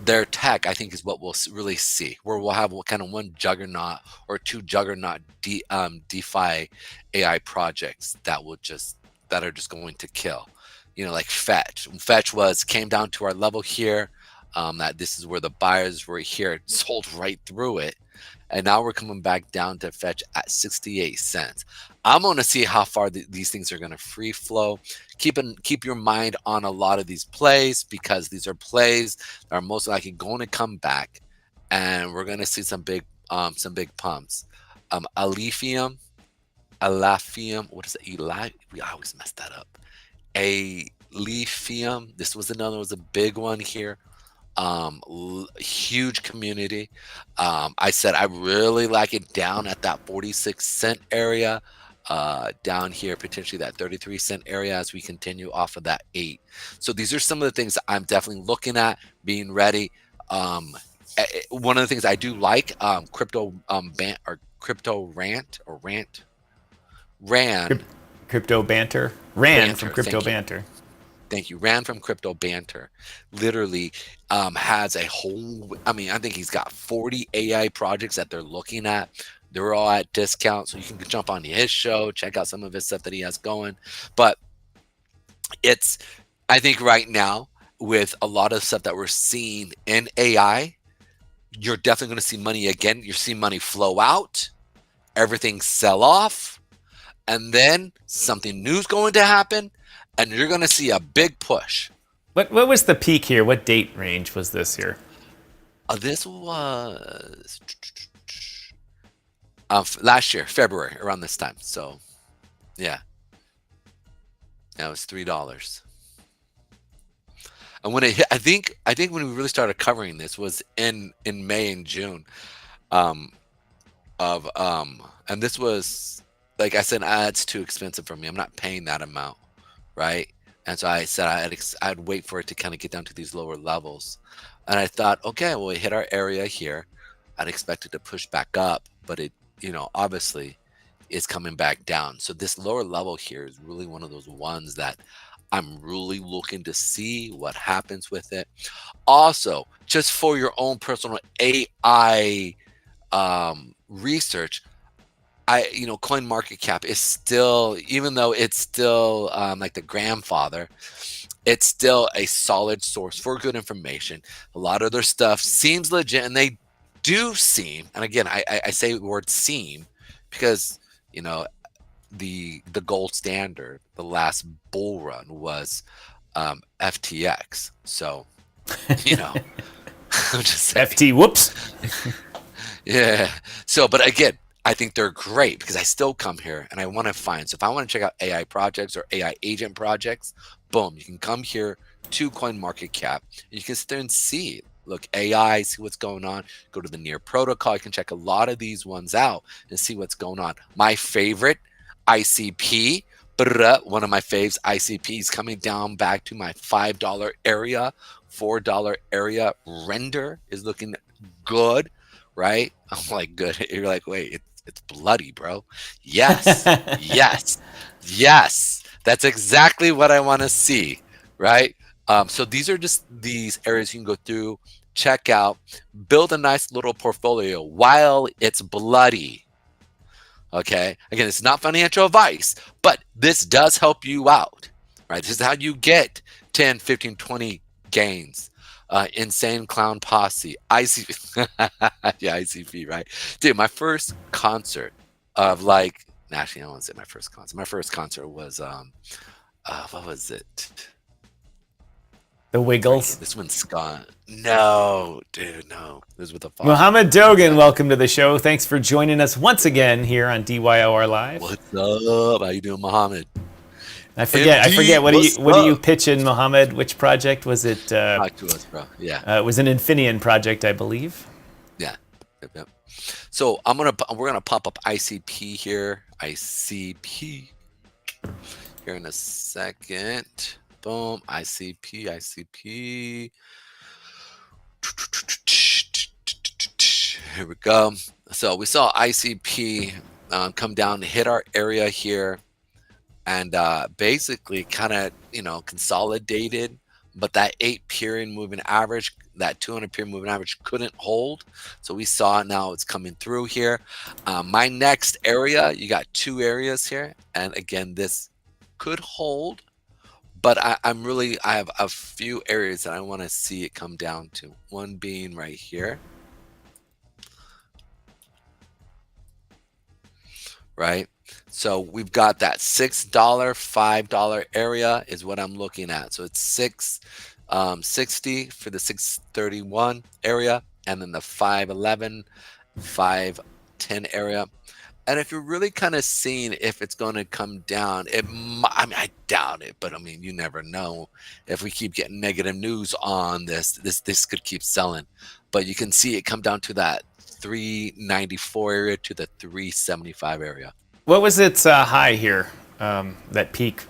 their tech, I think, is what we'll really see, where we'll have kind of one juggernaut or two juggernaut DeFi AI projects that are just going to kill. Like Fetch. Fetch came down to our level here. That this is where the buyers were here, sold right through it, and now we're coming back down to Fetch at 68 cents. I'm going to see how far these things are going to free flow. Keep your mind on a lot of these plays, because these are plays that are most likely going to come back, and we're going to see some big pumps. Alephium, what is it? We always mess that up. Alephium. This was a big one here. Huge community. I said I really like it down at that 46 cent area, down here potentially that 33 cent area as we continue off of that 8. So these are some of the things I'm definitely looking at, being ready. One of the things I do like, crypto crypto rant or rant ran Crypto Banter. Ran from banter. Crypto Banter. Thank you. Ran from Crypto Banter. Literally has a whole, I think he's got 40 AI projects that they're looking at. They're all at discount, so you can jump onto his show, check out some of his stuff that he has going. But I think right now, with a lot of stuff that we're seeing in AI, you're definitely going to see money again. You're seeing money flow out, everything sell off, and then something new is going to happen, and you're going to see a big push. What was the peak here? What date range was this here? This was last year, February, around this time. So, yeah, it was $3. And when it hit, I think when we really started covering this was in May and June, and this was, like I said, it's too expensive for me. I'm not paying that amount. right? And so I said I'd wait for it to kind of get down to these lower levels. And I thought, okay, well, we hit our area here. I'd expect it to push back up, but it, obviously is coming back down. So this lower level here is really one of those ones that I'm really looking to see what happens with it. Also, just for your own personal AI research, coin market cap is still, even though it's still like the grandfather, it's still a solid source for good information. A lot of their stuff seems legit, and they do seem, and again, I say the word seem because, the gold standard, the last bull run was FTX. So, I'm just saying. FT, whoops. Yeah. So, but again, I think they're great because I still come here and I want to find. So if I want to check out AI projects or AI agent projects, boom, you can come here to CoinMarketCap. You can sit there and see. Look, AI, see what's going on. Go to the Near protocol. You can check a lot of these ones out and see what's going on. My favorite, ICP. One of my faves, ICPs, coming down back to my $5 area, $4 area. Render is looking good, right? I'm like, good. You're like, wait, it's bloody, bro. Yes, yes. That's exactly what I want to see, right? So these are just these areas you can go through, check out, build a nice little portfolio while it's bloody. Okay. Again, it's not financial advice, but this does help you out, right? This is how you get 10, 15, 20 gains. Insane Clown Posse, ICP, yeah, ICP, right? Dude, my first concert of actually, I don't want to say my first concert. My first concert was, what was it? The Wiggles. This one's gone. No, dude, no. This was with the Fox. Mohammed Dogan, welcome to the show. Thanks for joining us once again here on DYOR Live. What's up? How you doing, Mohammed? I forget. What are you pitching, Mohammed? Which project was it? Talk to us, bro. Yeah. It was an Infineon project, I believe. Yeah. Yep. So we're gonna pop up ICP here. ICP here in a second. Boom. ICP. Here we go. So we saw ICP come down, hit our area here, and basically kind of consolidated. But that 8 period moving average, that 200 period moving average couldn't hold. So we saw now it's coming through here. My next area, you got 2 areas here, and again, this could hold. But I have a few areas that I want to see it come down to. One being right here. Right? So we've got that $6, $5 area is what I'm looking at. So it's 660 for the 631 area, and then the 511, 510 area. And if you're really kind of seeing if it's going to come down, I doubt it, but I mean, you never know. If we keep getting negative news on this could keep selling. But you can see it come down to that 394 area to the 375 area. What was its high here? That peak,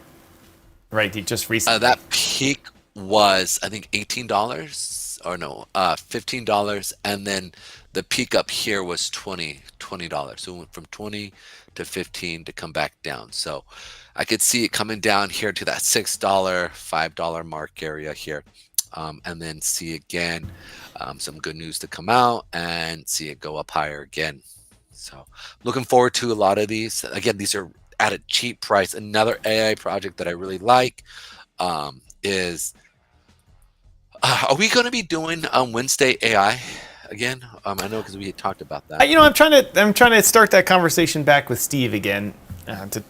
right? Just recently. That peak was, I think, $18 or no, $15, and then the peak up here was $20. So it went from 20 to 15 to come back down. So I could see it coming down here to that $6, $5 mark area here, and then see again some good news to come out and see it go up higher again. So looking forward to a lot of these. Again, these are at a cheap price. Another AI project that I really like is, are we going to be doing Wednesday AI again? I know because we had talked about that. I'm trying to start that conversation back with Steve again to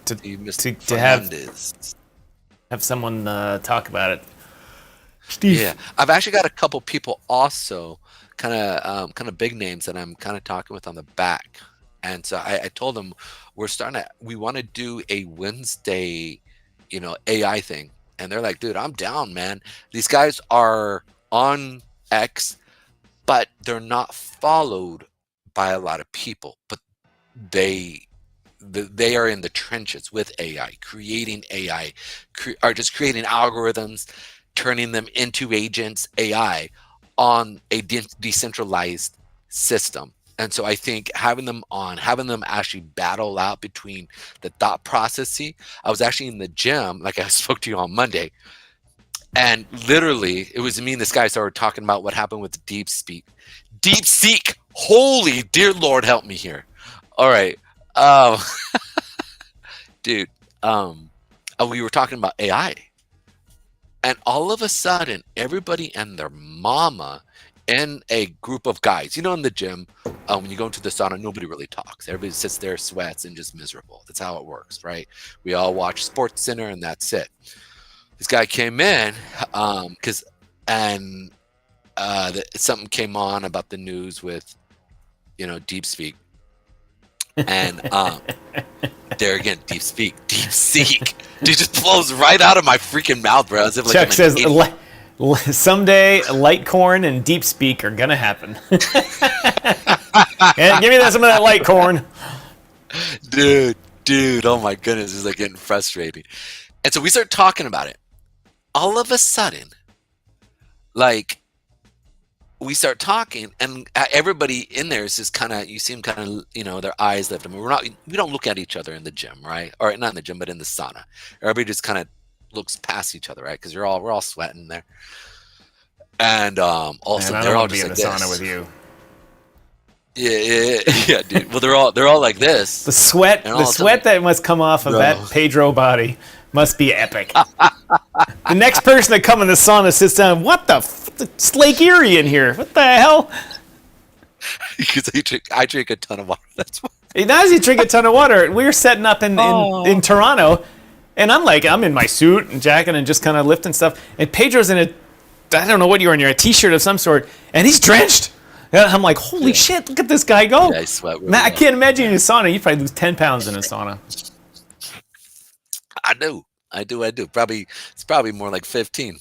have someone talk about it. Steve. Yeah, I've actually got a couple people also kind of big names that I'm kind of talking with on the back. And so I told them we want to do a Wednesday, AI thing. And they're like, dude, I'm down, man. These guys are on X, but they're not followed by a lot of people. But they they are in the trenches with AI, creating AI, are just creating algorithms, turning them into agents, AI, on a decentralized system. And so I think having them actually battle out between the thought processing. I was actually in the gym, like I spoke to you on Monday, and literally it was me and this guy started talking about what happened with DeepSeek. Holy dear Lord, help me here. All right. Um, dude, we were talking about AI. And all of a sudden, everybody and their mama in a group of guys, in the gym, when you go into the sauna, nobody really talks. Everybody sits there, sweats, and just miserable. That's how it works, right? We all watch Sports Center, and that's it. This guy came in something came on about the news with, DeepSeek. And there again, DeepSeek. Dude, just flows right out of my freaking mouth, bro. As if like Chuck says, someday Litecoin and DeepSeek are gonna happen. Yeah, give me some of that Litecoin. Dude, oh my goodness, it's like getting frustrating. And so we start talking about it. All of a sudden, like, we start talking, and everybody in there is just kind of, you see them kind of, their eyes lift. I mean, we don't look at each other in the gym, right? Or not in the gym, but in the sauna. Everybody just kind of looks past each other, right? Because we're all sweating there. And also Man, they're all just like in this. the sauna with you. Yeah, dude. Well, they're all like this. The sweat that must come off of that Pedro body must be epic. The next person that come in the sauna sits down. What it's Lake Erie in here. What the hell? Because I drink a ton of water. That's why. He does. He drink a ton of water. We were setting up in Toronto, and I'm in my suit and jacket and just kind of lifting stuff. And Pedro's in I don't know what you're in. You're a t-shirt of some sort, and he's drenched. And I'm like, holy shit! Look at this guy go. Yeah, I sweat really I can't imagine in a sauna. You probably lose 10 pounds in a sauna. I do. Probably it's probably more like 15.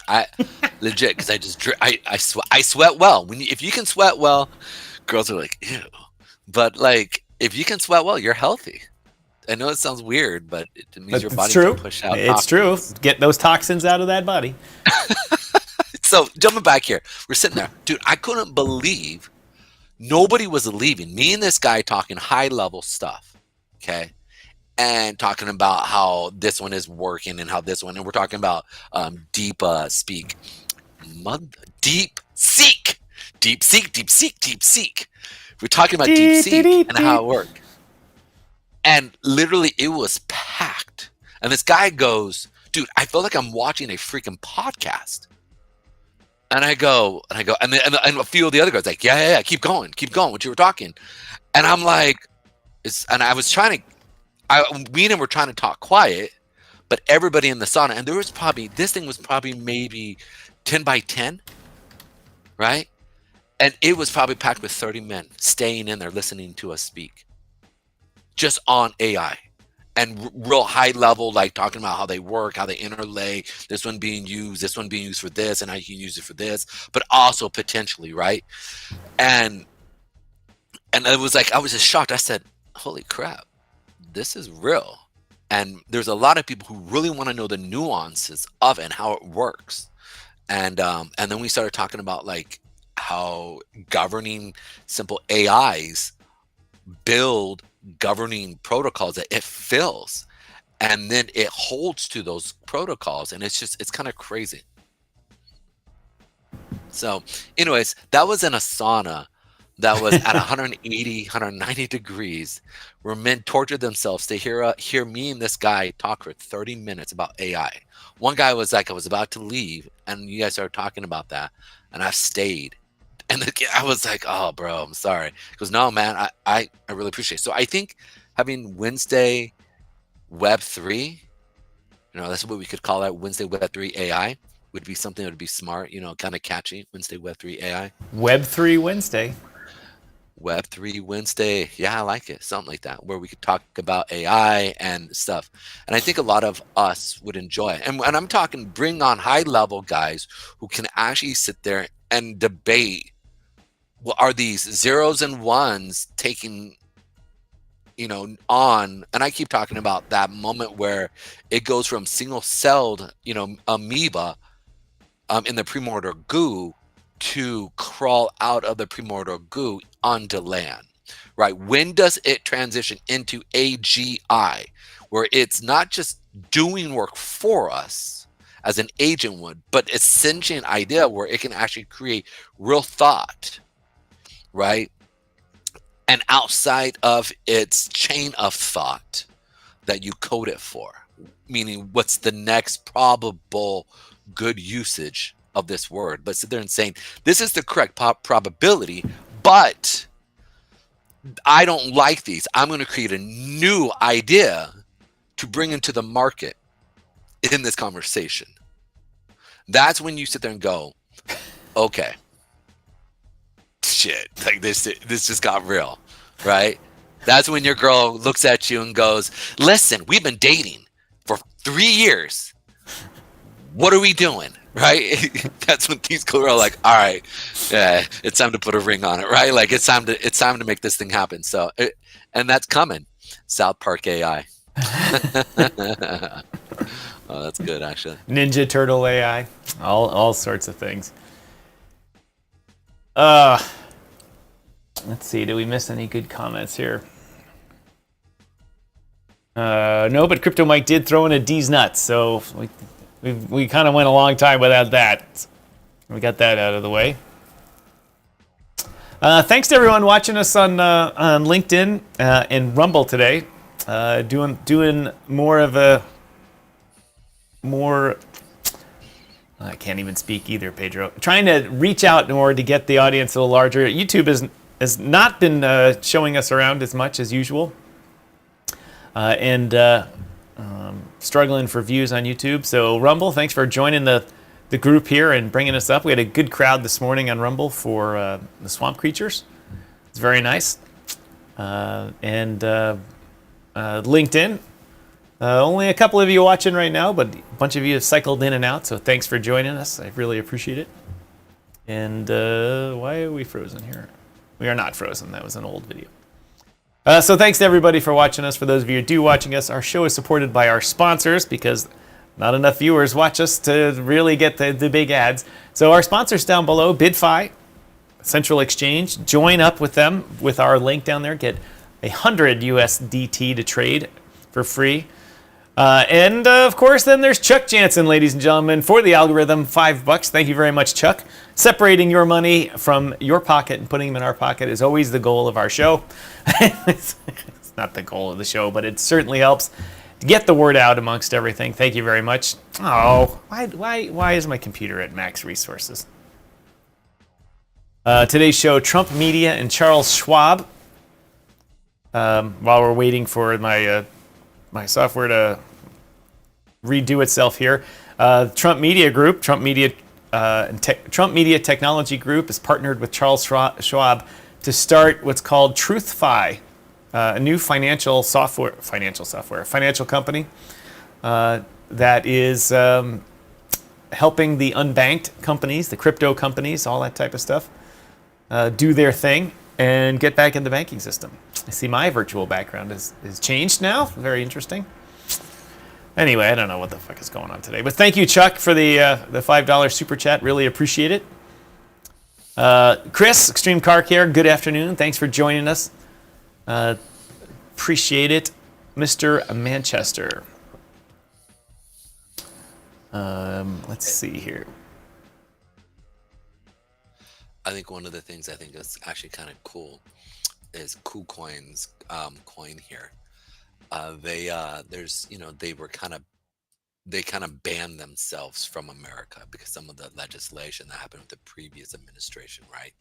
I legit, because I sweat well. If you can sweat well, girls are like, ew. But like, if you can sweat well, you're healthy. I know it sounds weird, but it means your body can push out. It's true. Get those toxins out of that body. So jumping back here, we're sitting there, dude. I couldn't believe nobody was leaving. Me and this guy talking high level stuff, okay, and talking about how this one is working and how this one, and we're talking about DeepSeek. We're talking about DeepSeek and how it worked. And literally, it was packed. And this guy goes, dude, I feel like I'm watching a freaking podcast. And I go, and a few of the other guys like, yeah, keep going, what you were talking. And I'm like, I was trying to, we and him were trying to talk quiet, but everybody in the sauna, and this thing was probably maybe 10 by 10, right? And it was probably packed with 30 men staying in there listening to us speak. Just on AI. And real high level, like talking about how they work, how they interlay, this one being used for this, and how you can use it for this, but also potentially, right? And it was like, I was just shocked. I said, holy crap, this is real. And there's a lot of people who really want to know the nuances of it and how it works. And then we started talking about like how governing simple AIs build governing protocols that it fills, and then it holds to those protocols, and it's kind of crazy. So anyways, that was in a sauna that was at 180 190 degrees, where men tortured themselves to hear me and this guy talk for 30 minutes about AI. One guy was like, I was about to leave, and you guys started talking about that, and I've stayed. And I was like, oh, bro, I'm sorry. He goes, no, man, I really appreciate it. So I think having Wednesday Web3, that's what we could call that, Wednesday Web3 AI, would be something that would be smart, kind of catchy, Wednesday Web3 AI. Web3 Wednesday. Web3 Wednesday. Yeah, I like it. Something like that, where we could talk about AI and stuff. And I think a lot of us would enjoy it. And I'm talking, bring on high-level guys who can actually sit there and debate, well, are these zeros and ones taking on, and I keep talking about that moment where it goes from single-celled, amoeba in the primordial goo to crawl out of the primordial goo onto land, right? When does it transition into AGI, where it's not just doing work for us as an agent would, but a sentient idea where it can actually create real thought, right? And outside of its chain of thought that you code it for, meaning what's the next probable good usage of this word, but sit there and saying this is the correct probability, but I don't like these. I'm going to create a new idea to bring into the market in this conversation. That's when you sit there and go, okay, shit, like this just got real, right? That's when your girl looks at you and goes, listen, we've been dating for 3 years. What are we doing? Right? That's when these girls are like, all right, yeah, it's time to put a ring on it, right? Like it's time to make this thing happen. So, and that's coming. South Park AI. Oh, that's good, actually. Ninja Turtle AI, all sorts of things. Let's see, did we miss any good comments here? No, but Crypto Mike did throw in a D's nuts, so we kind of went a long time without that. We got that out of the way. Thanks to everyone watching us on LinkedIn and Rumble today. Doing more of a I can't even speak either, Pedro. Trying to reach out in order to get the audience a little larger. YouTube has not been showing us around as much as usual. And struggling for views on YouTube. So Rumble, thanks for joining the group here and bringing us up. We had a good crowd this morning on Rumble for the Swamp Creatures. It's very nice. And LinkedIn, only a couple of you watching right now, but a bunch of you have cycled in and out, so thanks for joining us. I really appreciate it. And why are we frozen here? We are not frozen. That was an old video. So thanks to everybody for watching us. For those of you who do watching us, our show is supported by our sponsors because not enough viewers watch us to really get the big ads. So our sponsors down below, BidFi, Central Exchange, join up with them with our link down there. Get 100 USDT to trade for free. And of course, then there's Chuck Jansen, ladies and gentlemen, for the algorithm, $5. Thank you very much, Chuck. Separating your money from your pocket and putting them in our pocket is always the goal of our show. It's not the goal of the show, but it certainly helps to get the word out amongst everything. Thank you very much. Oh, why is my computer at max resources? Today's show, Trump Media and Charles Schwab. While we're waiting for my software to redo itself here, Trump Media Group, Trump Media Technology Group is partnered with Charles Schwab to start what's called Truth.Fi, a new financial company that is helping the unbanked companies, the crypto companies, all that type of stuff, do their thing and get back in the banking system. I see my virtual background is changed now. Very interesting. Anyway, I don't know what the fuck is going on today. But thank you, Chuck, for the $5 super chat. Really appreciate it. Chris, Extreme Car Care, good afternoon. Thanks for joining us. Appreciate it. Mr. Manchester. Let's see here. I think one of the things I think is actually kind of cool is KuCoin's coin here. They kind of banned themselves from America because some of the legislation that happened with the previous administration, right?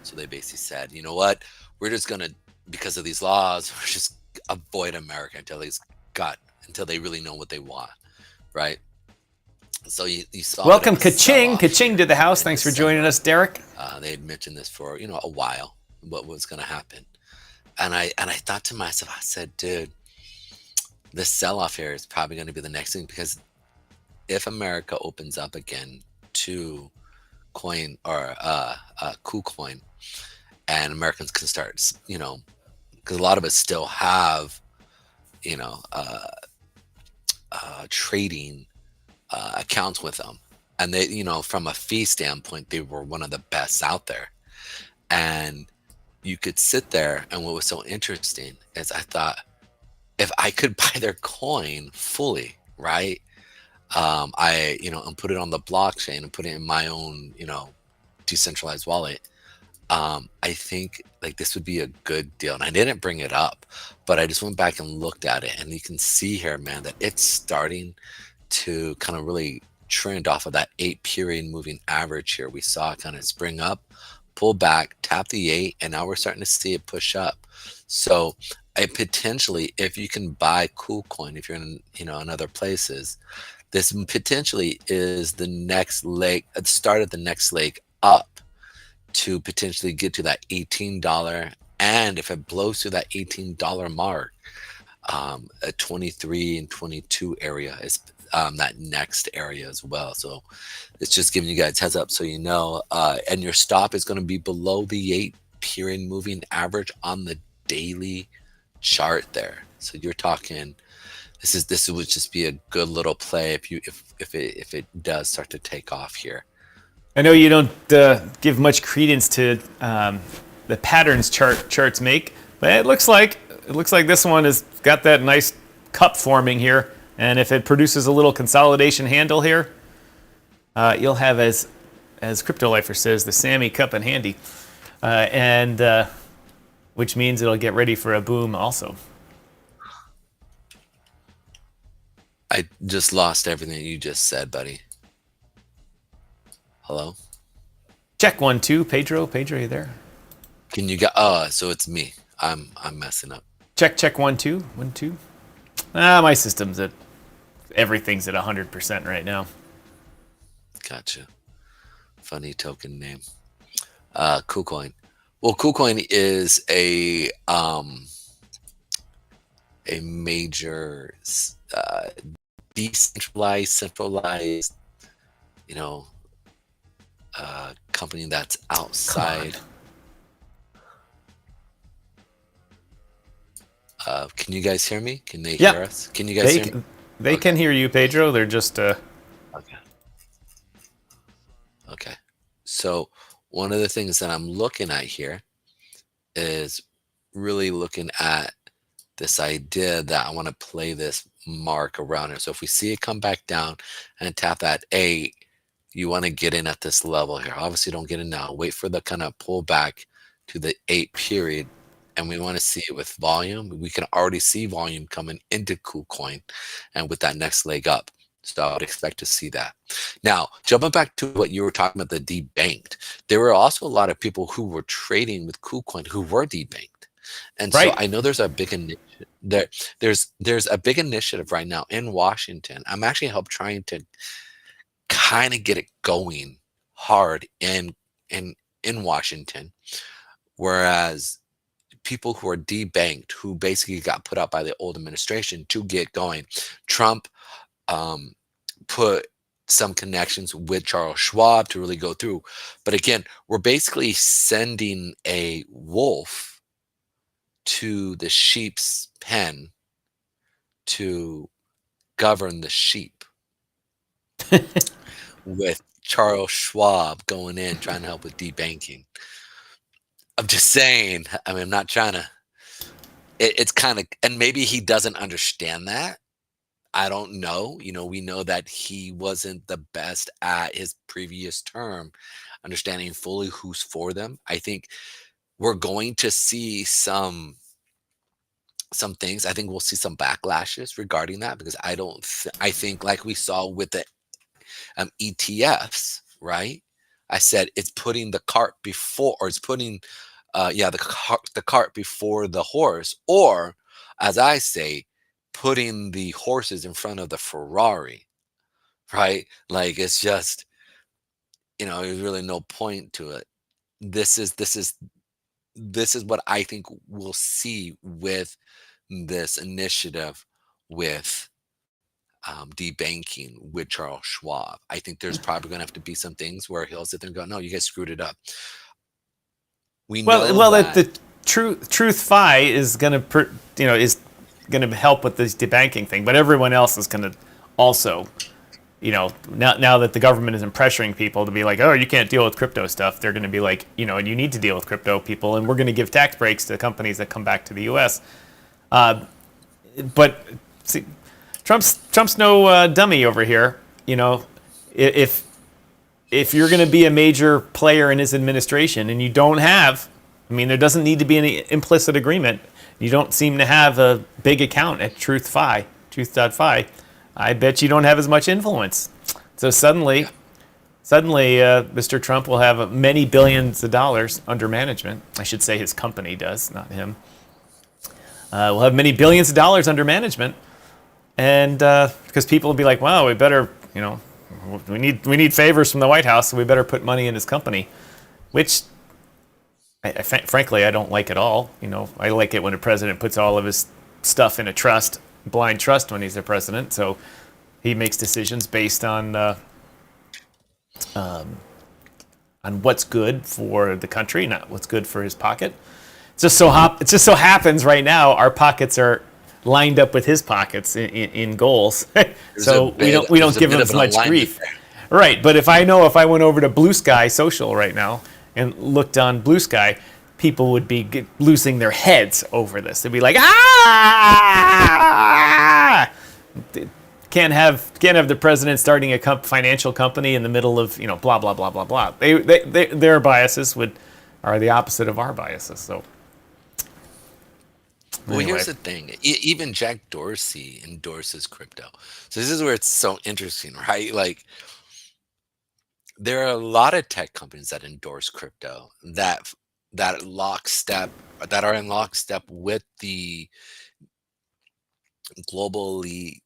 So they basically said, you know what, we're just gonna, because of these laws, we're just avoid America until they really know what they want, right? So you saw. Welcome, Kaching to the house. Thanks for joining us, Derek. They had mentioned this for a while, what was going to happen, and I thought to myself, I said, dude, this sell-off here is probably going to be the next thing, because if America opens up again to coin or KuCoin, and Americans can start because a lot of us still have, you know, trading accounts with them, and they, from a fee standpoint, they were one of the best out there. And you could sit there, and what was so interesting is I thought, if I could buy their coin fully, right? And put it on the blockchain and put it in my own, decentralized wallet. I think like this would be a good deal. And I didn't bring it up, but I just went back and looked at it, and you can see here, man, that it's starting to kind of really trend off of that 8-period moving average here. We saw it kind of spring up, pull back, tap the 8, and now we're starting to see it push up. So potentially, if you can buy KuCoin, if you're in other places, this potentially is the next leg, the start of the next leg up to potentially get to that $18. And if it blows through that $18 mark, a 23 and 22 area is that next area as well. So it's just giving you guys heads up, so and your stop is going to be below the 8-period moving average on the daily chart there. So you're talking, this would just be a good little play if it does start to take off here. I know you don't give much credence to the patterns charts make, but it looks like this one has got that nice cup forming here, and if it produces a little consolidation handle here, you'll have, as Crypto Lifer says, the Sammy cup in handy, and which means it'll get ready for a boom also. I just lost everything you just said, buddy. Hello? Check 1 2, Pedro, you there? Can you get? So it's me. I'm messing up. Check 1 2 1 2. My system's everything's at 100% right now. Gotcha. Funny token name. KuCoin. Well, KuCoin is a major decentralized, centralized, company that's outside. Can you guys hear me? Can they hear us? Can you guys hear me? They can hear you, Pedro. They're just Okay. So one of the things that I'm looking at here is really looking at this idea that I want to play this mark around it. So if we see it come back down and tap that 8, you want to get in at this level here. Obviously, don't get in now. Wait for the kind of pull back to the 8-period. And we want to see it with volume. We can already see volume coming into KuCoin and with that next leg up. So I would expect to see that. Now, jumping back to what you were talking about, the debanked, there were also a lot of people who were trading with KuCoin who were debanked. And right. So I know there's a big initiative there's a big initiative right now in Washington. I'm actually trying to kind of get it going hard in Washington, whereas people who are debanked, who basically got put out by the old administration to get going. Trump put some connections with Charles Schwab to really go through. But again, we're basically sending a wolf to the sheep's pen to govern the sheep with Charles Schwab going in, trying to help with debanking. I'm just saying, I mean, I'm not trying to, it's kind of, and maybe he doesn't understand that. I don't know. We know that he wasn't the best at his previous term, understanding fully who's for them. I think we're going to see some things. I think we'll see some backlashes regarding that, because I think like we saw with the ETFs, right? I said it's putting the cart before, or it's putting, the cart before the horse, or as I say, putting the horses in front of the Ferrari, right? Like it's just, there's really no point to it. This is what I think we'll see with this initiative with debanking with Charles Schwab. I think there's probably going to have to be some things where he'll sit there and go, "No, you guys screwed it up." We know that Truth.Fi is going to, is going to help with this debanking thing, but everyone else is going to also, now that the government isn't pressuring people to be like, oh, you can't deal with crypto stuff, they're going to be like, and you need to deal with crypto people, and we're going to give tax breaks to companies that come back to the U.S. But see, Trump's no dummy over here. If you're going to be a major player in his administration and you don't have, there doesn't need to be any implicit agreement. You don't seem to have a big account at Truth.Fi. I bet you don't have as much influence. So suddenly, Mr. Trump will have many billions of dollars under management. I should say his company does, not him. We'll have many billions of dollars under management, and because people will be like, "Wow, we better, we need favors from the White House, so we better put money in his company," which, frankly, I don't like at all. I like it when a president puts all of his stuff in a trust, blind trust, when he's the president, so he makes decisions based on what's good for the country, not what's good for his pocket. It just so happens right now our pockets are lined up with his pockets in goals, so we don't give him as much grief. Right, but if I went over to Blue Sky Social right now and looked on Blue Sky, people would be losing their heads over this. They'd be like, ah! Can't have the president starting a financial company in the middle of blah blah blah blah blah. Their biases are the opposite of our biases. So. Well, Anyway. Here's the thing. Even Jack Dorsey endorses crypto. So this is where it's so interesting, right? Like, there are a lot of tech companies that endorse crypto that are in lockstep with the global elite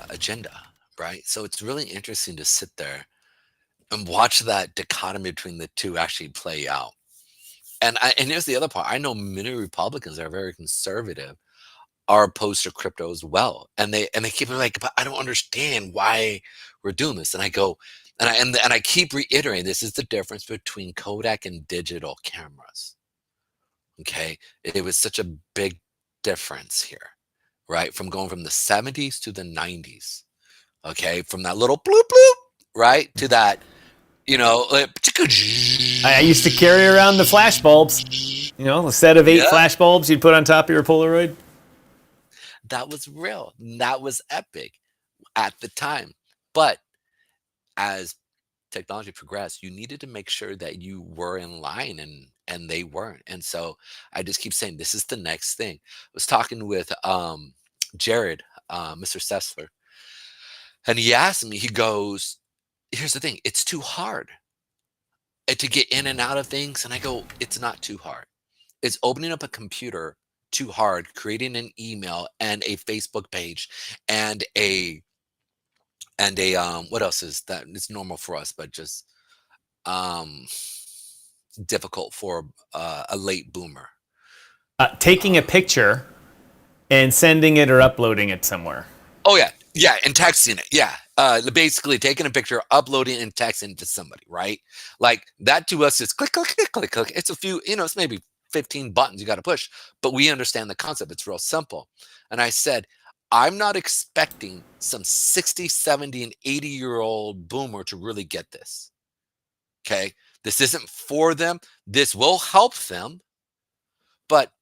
agenda, right? So it's really interesting to sit there and watch that dichotomy between the two actually play out. And here's the other part. I know many Republicans that are very conservative are opposed to crypto as well, and they keep like, but I don't understand why we're doing this. And I go, and I keep reiterating, this is the difference between Kodak and digital cameras. Okay, it was such a big difference here, right? From going from the 70s to the 90s. Okay, from that little bloop bloop, right, to that, I used to carry around the flash bulbs. A set of 8 flash bulbs you'd put on top of your Polaroid. That was real. That was epic at the time. But as technology progressed, you needed to make sure that you were in line, and they weren't. And so I just keep saying, this is the next thing. I was talking with Jared, Mr. Sessler, and he asked me, he goes, here's the thing, it's too hard to get in and out of things. And I go, it's not too hard. It's opening up a computer too hard, creating an email and a Facebook page and a what else is that? It's normal for us, but just difficult for a late boomer. Taking a picture and sending it or uploading it somewhere. Oh yeah, and texting it. Yeah, basically taking a picture, uploading, and texting it to somebody, right? Like that to us is click, click, click, click, click. It's a few, it's maybe 15 buttons you got to push, but we understand the concept. It's real simple. And I said, I'm not expecting some 60, 70, and 80-year-old boomer to really get this. Okay, this isn't for them. This will help them, but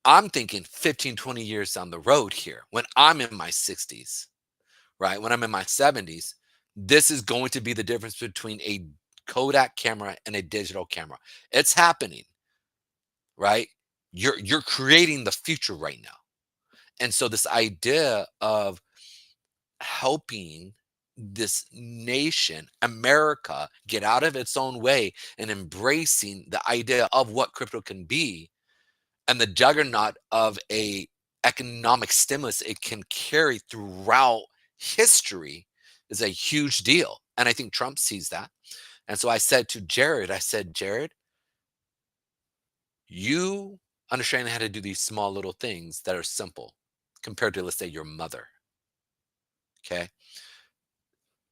I'm thinking 15, 20 years down the road here, when I'm in my 60s, right? When I'm in my 70s, this is going to be the difference between a Kodak camera and a digital camera. It's happening, right? You're creating the future right now. And so this idea of helping this nation, America, get out of its own way and embracing the idea of what crypto can be, and the juggernaut of a economic stimulus it can carry throughout history, is a huge deal. And I think Trump sees that. And so I said to Jared, Jared, you understand how to do these small little things that are simple compared to, let's say, your mother. Okay.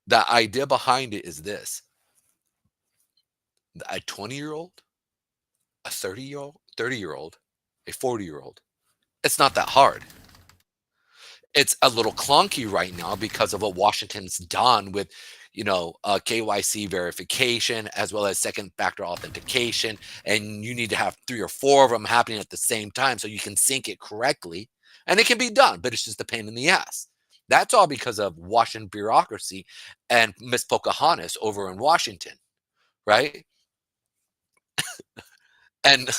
The idea behind it is this: a 20-year-old, a 30-year-old, a 40-year-old. It's not that hard. It's a little clunky right now because of what Washington's done with, KYC verification as well as second factor authentication. And you need to have 3 or 4 of them happening at the same time so you can sync it correctly. And it can be done, but it's just a pain in the ass. That's all because of Washington bureaucracy and Miss Pocahontas over in Washington, right? And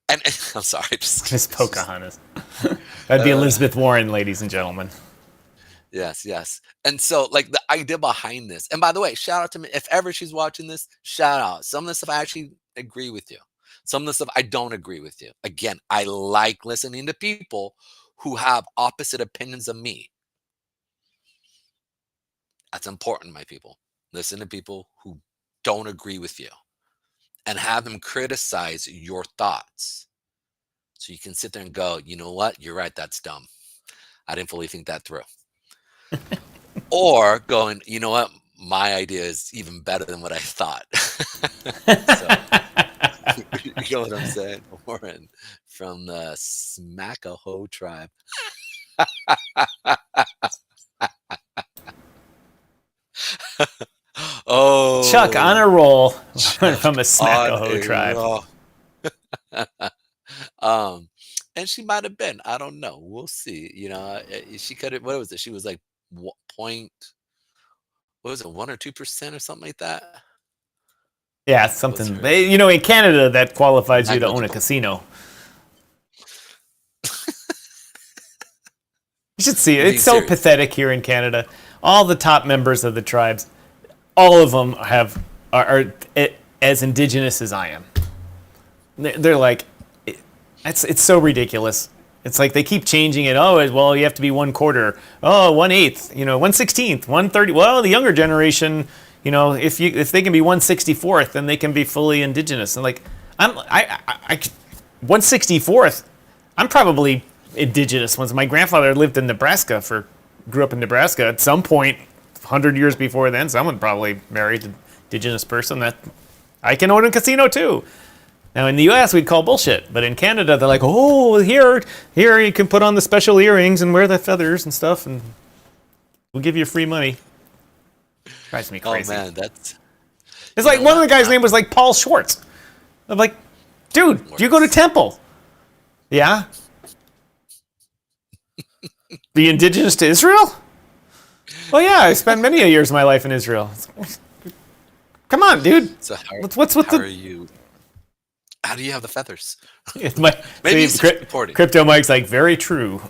I'm sorry, Miss Pocahontas. That'd be Elizabeth Warren, ladies and gentlemen. Yes. And so, like, the idea behind this, and by the way, shout out to me if ever she's watching this. Shout out. Some of the stuff I actually agree with you. Some of the stuff I don't agree with you. Again, I like listening to people who have opposite opinions of me. That's important, my people. Listen to people who don't agree with you and have them criticize your thoughts. So you can sit there and go, you know what? You're right. That's dumb. I didn't fully think that through. Or going, you know what? My idea is even better than what I thought. So, you know what I'm saying? Warren from the Smackahoe tribe. Oh, Chuck on a roll from a Smackahoe tribe. And she might have been. I don't know. We'll see. She could have. What was it? She was like point. What was it? 1 or 2% or something like that. Yeah, something. In Canada, that qualifies you to own a casino. You should see it. It's so pathetic here in Canada. All the top members of the tribes, all of them are as indigenous as I am. They're like, it's so ridiculous. It's like they keep changing it. Oh, well, you have to be 1/4. Oh, 1/8. 1/16, 1/30. Well, the younger generation, if they can be 1/64th, then they can be fully indigenous. And like, I 1/64th. I'm probably indigenous. Once my grandfather lived in Nebraska grew up in Nebraska. At some point, 100 years before then, someone probably married an indigenous person that I can own a casino too. Now, in the U.S., we'd call bullshit. But in Canada, they're like, oh, here you can put on the special earrings and wear the feathers and stuff, and we'll give you free money. Drives me crazy. Oh, man, it's like one of the guys' name was like Paul Schwartz. I'm like, dude, do you go to Temple? Yeah. The indigenous to Israel? Well, yeah, I spent many years of my life in Israel. Come on, dude. So how do you have the feathers? Maybe Crypto Mike's like, very true.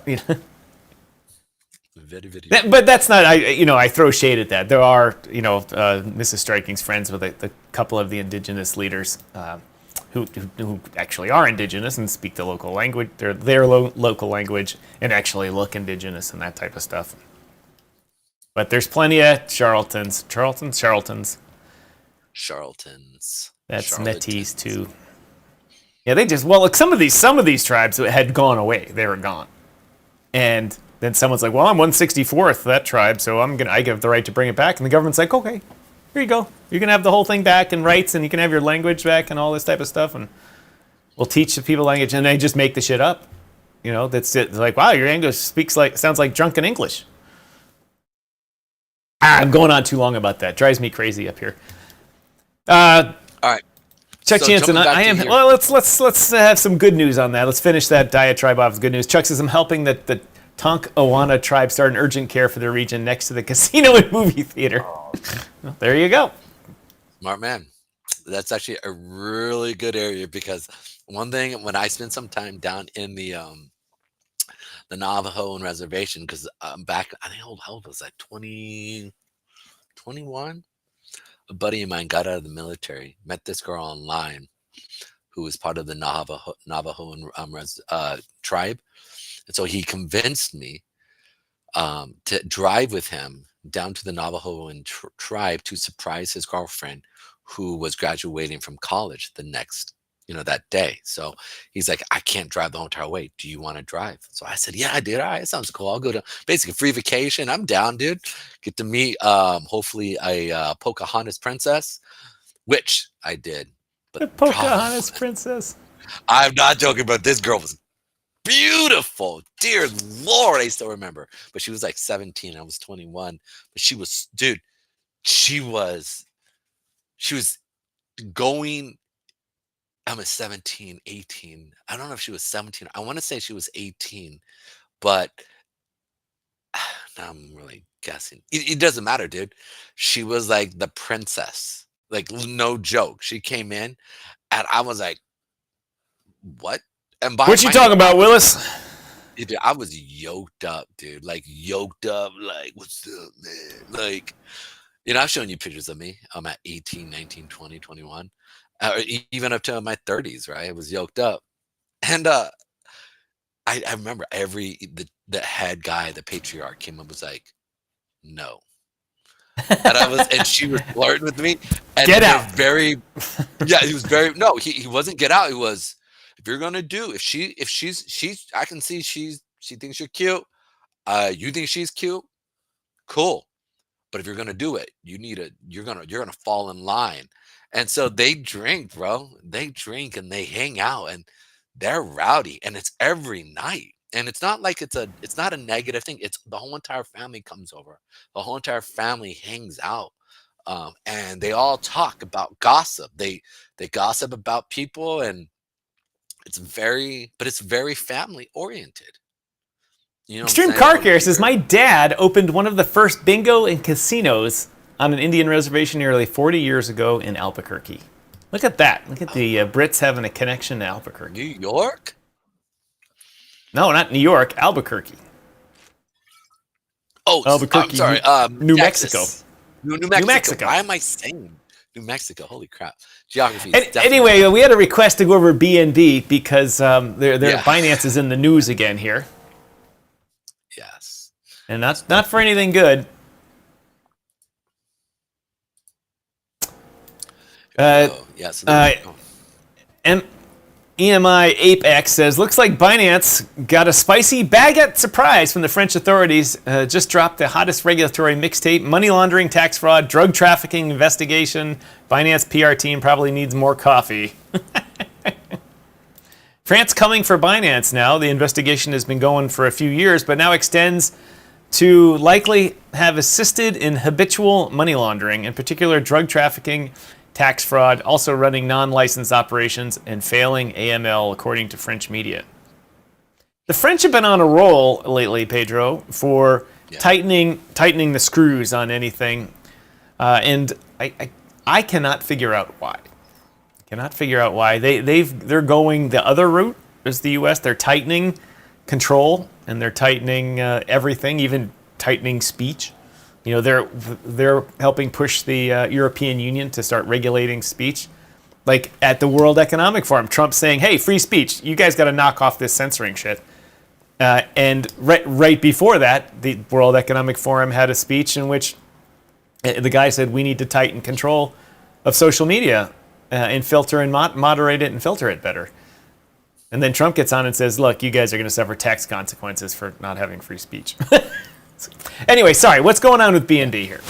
Very, very. But that's not. I throw shade at that. There are, Mrs. Striking's friends with a couple of the indigenous leaders who actually are indigenous and speak the local language, their local language, and actually look indigenous and that type of stuff. But there's plenty of charlatans. That's Métis too. Yeah, they just some of these tribes had gone away. They were gone, and then someone's like, "Well, I'm 1/64th that tribe, so I have the right to bring it back." And the government's like, "Okay, here you go. You can have the whole thing back and rights, and you can have your language back and all this type of stuff, and we'll teach the people language." And they just make the shit up. That's it. It's like, wow, your English sounds like drunken English. I'm going on too long about that. Drives me crazy up here. All right. Chuck Jansen, I am. Well, let's have some good news on that. Let's finish that diatribe off with good news. Chuck says, I'm helping the Tonkawana tribe start an urgent care for their region next to the casino and movie theater. Well, there you go. Smart man. That's actually a really good area because one thing, when I spent some time down in the Navajo reservation, because back, I think how old was that? 21? A buddy of mine got out of the military, met this girl online who was part of the Navajo tribe. And so he convinced me to drive with him down to the Navajo tribe to surprise his girlfriend who was graduating from college the next, that day. So he's like, I can't drive the whole entire way. Do you want to drive? So I said, yeah, dude. All right, it sounds cool. I'll go to basically free vacation. I'm down, dude. Get to meet hopefully a Pocahontas princess, which I did. The Pocahontas princess. I'm not joking, but this girl was beautiful. Dear Lord, I still remember. But she was like 17. I was 21. But she was, dude, she was going, I'm a 17, 18. I don't know if she was 17. I want to say she was 18, but now I'm really guessing. It doesn't matter, dude. She was like the princess. Like, no joke. She came in and I was like, what? And What you talking about, Willis? Dude, I was yoked up, dude. Like, yoked up. Like, what's up, man? Like, I've shown you pictures of me. I'm at 18, 19, 20, 21. Even up to my 30s, right? I was yoked up. And I remember the head guy, the patriarch, came up and was like, no. And she was flirting with me. And Get out. He was very, no, he wasn't get out. It was, if you're gonna do, if she's, I can see she thinks you're cute. You think she's cute, cool. But if you're gonna do it, you're gonna fall in line. And so they drink, bro. They drink and they hang out and they're rowdy, and it's every night. And it's not like it's not a negative thing. It's the whole entire family comes over. The whole entire family hangs out. And they all talk about gossip. They gossip about people, and it's very family oriented. Extreme Car Care says, my dad opened one of the first bingo and casinos on an Indian reservation nearly 40 years ago in Albuquerque. Look at that. Look at the Brits having a connection to Albuquerque. New York? No, not New York. Albuquerque. Oh, Albuquerque. I'm sorry. New Mexico. New Mexico. Why am I saying New Mexico? Holy crap. Geography. Anyway, we had a request to go over BNB because their Binance is in the news again here. Yes. And that's not for anything good. EMI Apex says, looks like Binance got a spicy baguette surprise from the French authorities. Just dropped the hottest regulatory mixtape, money laundering, tax fraud, drug trafficking investigation. Binance PR team probably needs more coffee. France coming for Binance now. The investigation has been going for a few years, but now extends to likely have assisted in habitual money laundering, in particular drug trafficking, tax fraud, also running non-licensed operations, and failing AML, according to French media. The French have been on a roll lately, Pedro, for tightening the screws on anything, and I cannot figure out why. They're going the other route as the U.S. They're tightening control, and they're tightening everything, even tightening speech. They're helping push the European Union to start regulating speech. Like at the World Economic Forum, Trump saying, hey, free speech, you guys got to knock off this censoring shit. And right before that, the World Economic Forum had a speech in which the guy said, we need to tighten control of social media and filter and moderate it and filter it better. And then Trump gets on and says, look, you guys are going to suffer tax consequences for not having free speech. Anyway, sorry, what's going on with BNB here?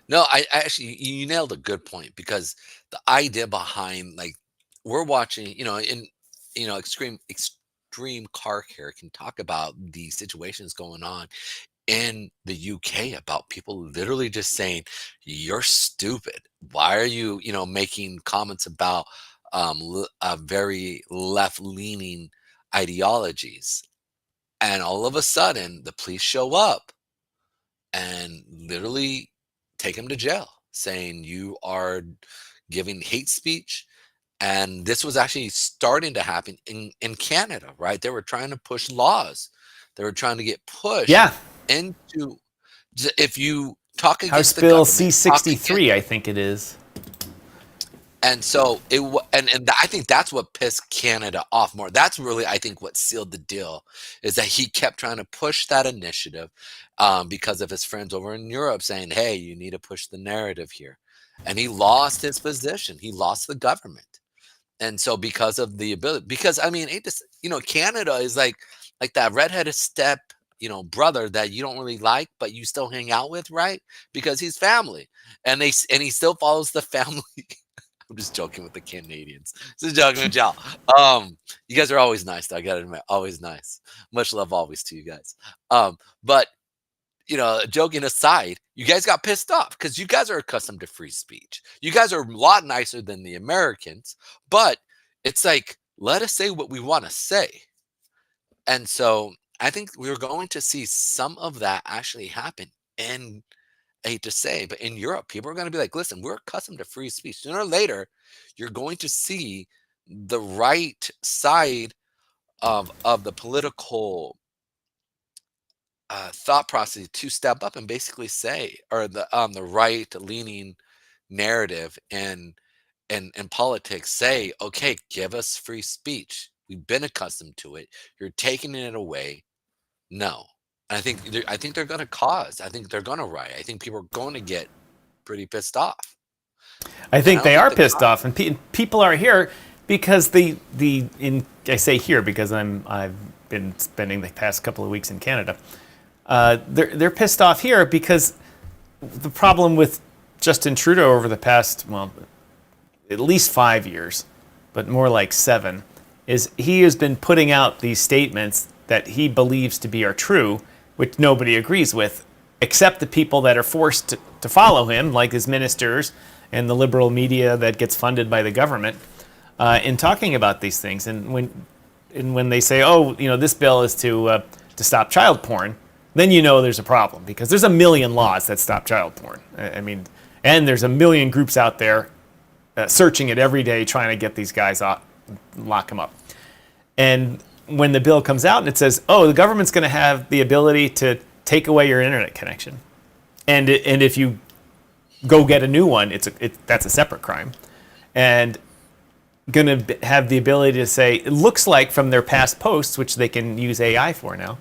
No, I actually, you nailed a good point, because the idea behind, like, we're watching, Extreme Car Care can talk about the situations going on in the UK about people literally just saying, you're stupid. Why are you, making comments about very left-leaning ideologies? And all of a sudden, the police show up and literally take him to jail, saying you are giving hate speech. And this was actually starting to happen in Canada, right? They were trying to push laws. They were trying to get pushed into, if you talk against House Bill C-63, I think it is. And so I think that's what pissed Canada off more. That's really, I think, what sealed the deal, is that he kept trying to push that initiative because of his friends over in Europe saying, hey, you need to push the narrative here. And he lost his position. He lost the government. And so because of the ability, because I mean, Canada is like that redheaded step, brother that you don't really like, but you still hang out with, right? Because he's family, and he still follows the family I'm just joking with the Canadians. Just joking with y'all. You guys are always nice, though, I gotta admit, always nice. Much love always to you guys. But joking aside, you guys got pissed off because you guys are accustomed to free speech. You guys are a lot nicer than the Americans, but it's like, let us say what we want to say. And so I think we're going to see some of that actually happen. And I hate to say, but in Europe, people are going to be like, listen, we're accustomed to free speech. Sooner or later, you're going to see the right side of the political thought process to step up and basically say, or the right leaning narrative and politics say, okay, give us free speech. We've been accustomed to it. You're taking it away. No. And I think they're going to cause. I think they're going to riot. I think people are going to get pretty pissed off. I think they are pissed off, and people are here because I say here because I've been spending the past couple of weeks in Canada. They're pissed off here because the problem with Justin Trudeau over the past, at least 5 years, but more like 7, is he has been putting out these statements that he believes to be are true, which nobody agrees with, except the people that are forced to follow him, like his ministers and the liberal media that gets funded by the government, in talking about these things. And when they say, this bill is to stop child porn, then there's a problem, because there's a million laws that stop child porn. And there's a million groups out there searching it every day, trying to get these guys off, lock them up. And when the bill comes out and it says, the government's going to have the ability to take away your internet connection, and if you go get a new one, that's a separate crime, and going to have the ability to say, it looks like from their past posts, which they can use AI for now,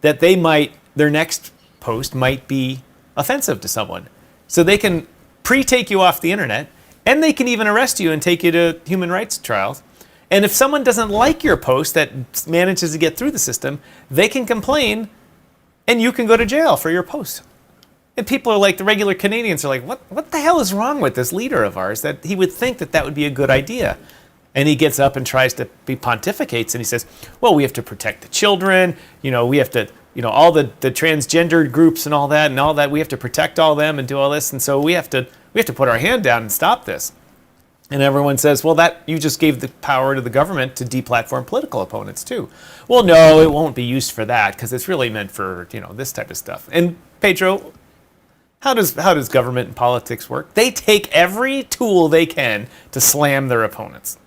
that their next post might be offensive to someone. So they can take you off the internet, and they can even arrest you and take you to human rights trials. And if someone doesn't like your post that manages to get through the system, they can complain, and you can go to jail for your post. And people are like, the regular Canadians are like, what the hell is wrong with this leader of ours that he would think that would be a good idea? And he gets up and tries to pontificates, and he says, well, we have to protect the children. We have to, all the transgender groups and all that, we have to protect all them and do all this. And so we have to put our hand down and stop this. And everyone says, well, that you just gave the power to the government to deplatform political opponents too. Well, no, it won't be used for that, because it's really meant for, this type of stuff. And Pedro, how does government and politics work? They take every tool they can to slam their opponents.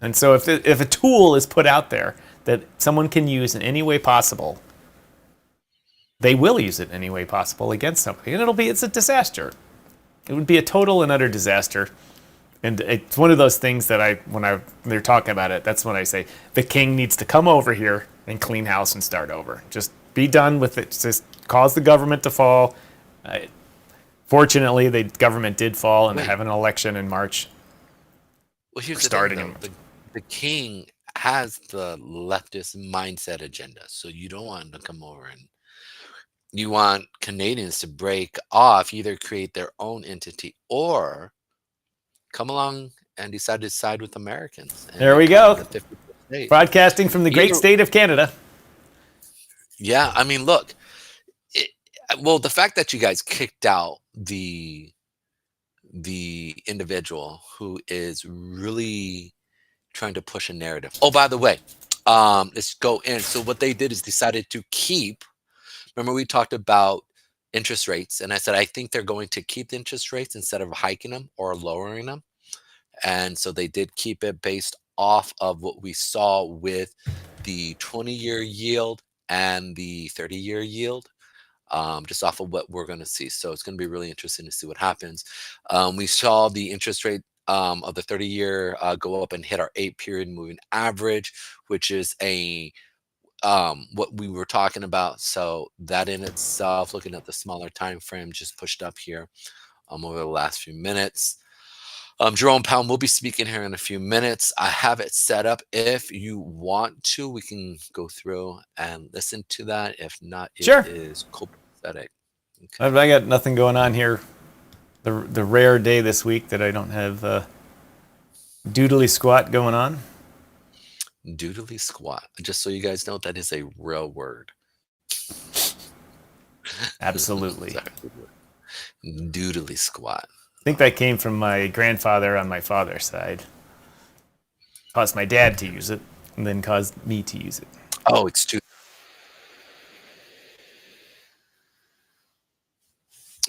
And so if a tool is put out there that someone can use in any way possible, they will use it in any way possible against somebody. And it's a disaster. It would be a total and utter disaster. And it's one of those things that when they're talking about it, that's when I say, the king needs to come over here and clean house and start over. Just be done with it. Just cause the government to fall. Fortunately, the government did fall, and they have an election in March. Well, here's the thing, the king has the leftist mindset agenda, so you don't want him to come over, and you want Canadians to break off, either create their own entity or come along and decide to side with Americans. There we go. Broadcasting from the great state of Canada. Yeah, look, the fact that you guys kicked out the individual who is really trying to push a narrative. Oh, by the way, let's go in. So what they did is decided to keep, remember we talked about interest rates, and I said I think they're going to keep the interest rates instead of hiking them or lowering them. And so they did keep it based off of what we saw with the 20-year yield and the 30-year yield, just off of what we're going to see. So it's going to be really interesting to see what happens. We saw the interest rate of the 30-year go up and hit our 8-period moving average, which is what we were talking about. So that in itself, looking at the smaller time frame, just pushed up here over the last few minutes. Jerome Powell will be speaking here in a few minutes. I have it set up. If you want to, we can go through and listen to that. If not, it is copacetic. Okay. I got nothing going on here. The rare day this week that I don't have Doodly squat going on. Doodly squat. Just so you guys know, that is a real word. Absolutely. Doodly squat. I think that came from my grandfather on my father's side. Caused my dad to use it, and then caused me to use it. Oh, it's too.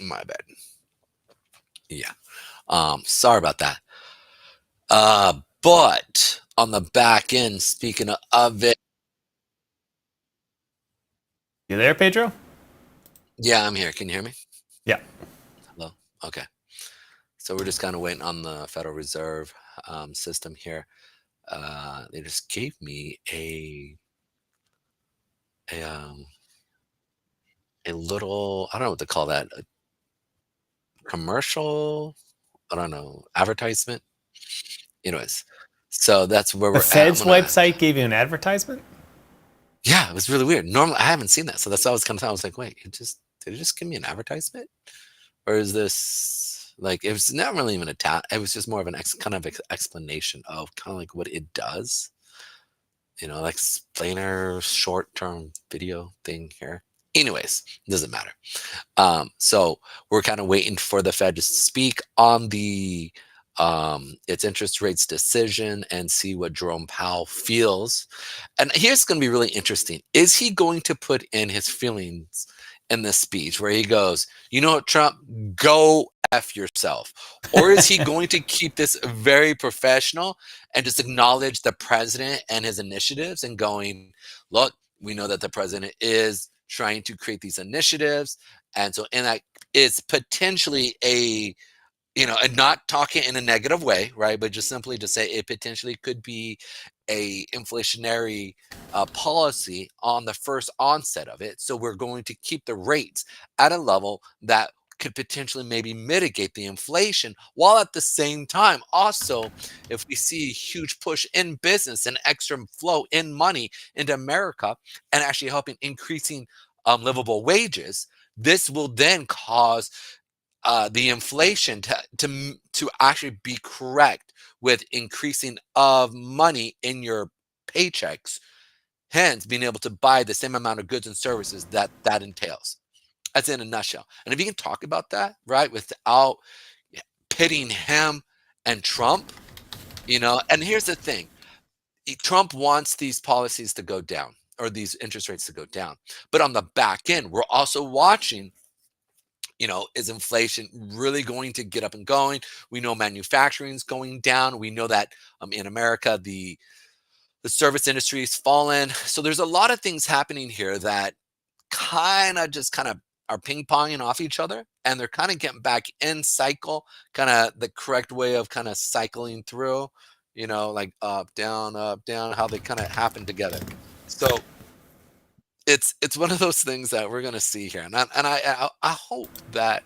My bad. Yeah. Sorry about that. But on the back end, speaking of it. You there, Pedro? Yeah, I'm here. Can you hear me? Yeah. Hello? Okay. So we're just kind of waiting on the Federal Reserve system here. They just gave me a little, I don't know what to call that, a commercial, I don't know, advertisement. Anyways, so that's where The we're at. Fed's website gave you an advertisement? Yeah, it was really weird. Normally, I haven't seen that, so that's why I was kind of. I was like, wait, did it just give me an advertisement, or is this like it was not really even a it was just more of an explanation of kind of like what it does. Like explainer short-term video thing here. Anyways, doesn't matter. So we're kind of waiting for the Fed to speak on the its interest rates decision and see what Jerome Powell feels. And here's going to be really interesting. Is he going to put in his feelings in this speech where he goes, you know what, Trump, go F yourself? Or is he going to keep this very professional and just acknowledge the president and his initiatives and going, look, we know that the president is trying to create these initiatives. And so, and that is potentially and not talking in a negative way, right? But just simply to say it potentially could be a inflationary policy on the first onset of it. So we're going to keep the rates at a level that could potentially maybe mitigate the inflation, while at the same time, also, if we see a huge push in business and extra flow in money into America and actually helping increasing livable wages, this will then cause the inflation to actually be correct with increasing of money in your paychecks, hence being able to buy the same amount of goods and services that entails. That's in a nutshell. And if you can talk about that, right, without pitting him and Trump, and here's the thing. Trump wants these policies to go down, or these interest rates to go down. But on the back end, we're also watching, is inflation really going to get up and going? We know manufacturing is going down. We know that in America, the service industry is fallen. So there's a lot of things happening here that kind of are ping-ponging off each other, and they're kind of getting back in cycle, kind of the correct way of kind of cycling through, like up, down, how they kind of happen together. So it's one of those things that we're going to see here. And I hope that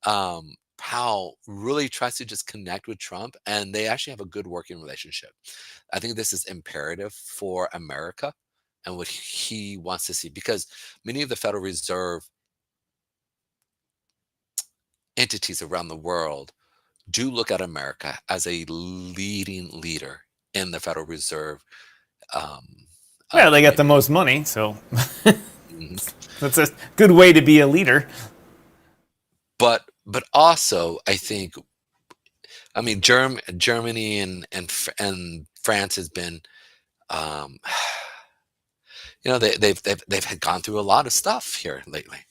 Powell really tries to just connect with Trump and they actually have a good working relationship. I think this is imperative for America and what he wants to see, because many of the Federal Reserve entities around the world do look at America as a leading leader in the Federal Reserve. Well, they got the most money, so Mhm. that's a good way to be a leader. But also, I think, I mean, Germany and France has been, they've had gone through a lot of stuff here lately,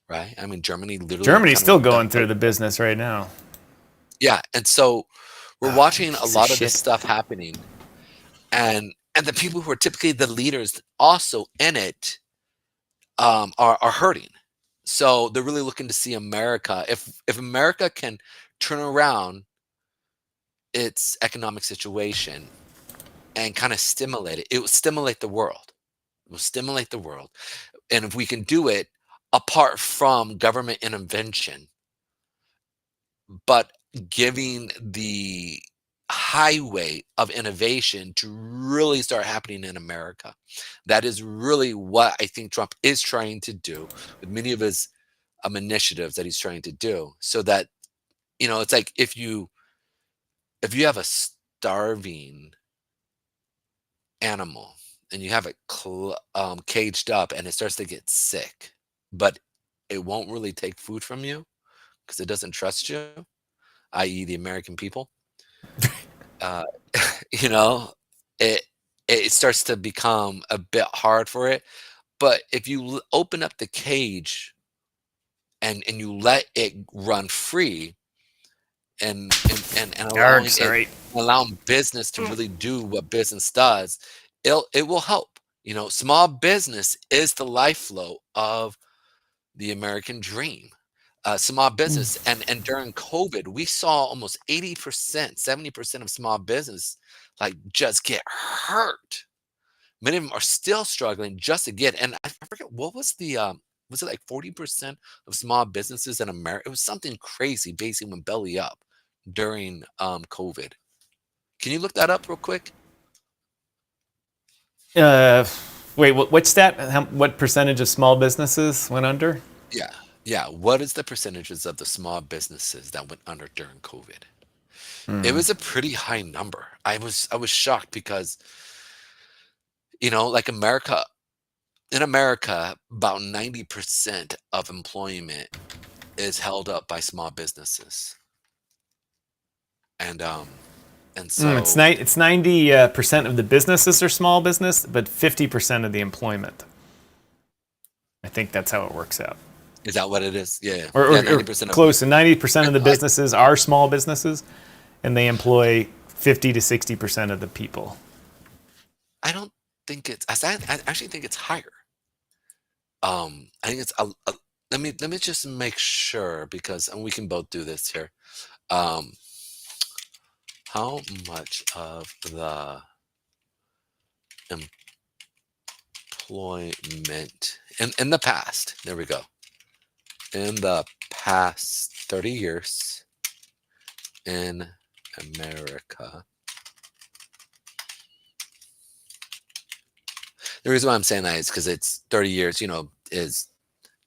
right? I mean, Germany's Germany's still going through the business right now. Yeah, and so we're watching a piece of lot of this shit. stuff happening, and the people who are typically the leaders also in it are hurting. So they're really looking to see America. If America can turn around its economic situation and kind of stimulate it, it will stimulate the world. It will stimulate the world. And if we can do it apart from government intervention, but giving the highway of innovation to really start happening in America. That is really what I think Trump is trying to do with many of his initiatives that he's trying to do. So that, it's like if you have a starving animal and you have it caged up and it starts to get sick, but it won't really take food from you because it doesn't trust you, i.e., the American people, uh, you know, it it starts to become a bit hard for it. But if you open up the cage and you let it run free and Arg, allowing it sorry. allowing business to really do what business does, it will help. You know, small business is the life flow of the American dream. Small business and during COVID, we saw almost 80%, 70% of small business like just get hurt. Many of them are still struggling just to get. And I forget what was it like 40% of small businesses in America? It was something crazy. Basically, went belly up during COVID. Can you look that up real quick? Wait, what's that? What percentage of small businesses went under? Yeah, yeah. What is the percentages of the small businesses that went under during COVID? It was a pretty high number. I was shocked because like in America, about 90% of employment is held up by small businesses. And It's so 90% of the businesses are small business, but 50% of the employment. I think that's how it works out. is that what it is? Yeah, yeah. Or, Yeah, or 90% of close to 90% of the I businesses are small businesses, and they employ 50 to 60% of the people. I don't think I actually think it's higher. I think it's let me just make sure because and we can both do this here. Um, how much of the employment in the past, there we go, in the past 30 years in America. The reason why I'm saying that is because it's 30 years, is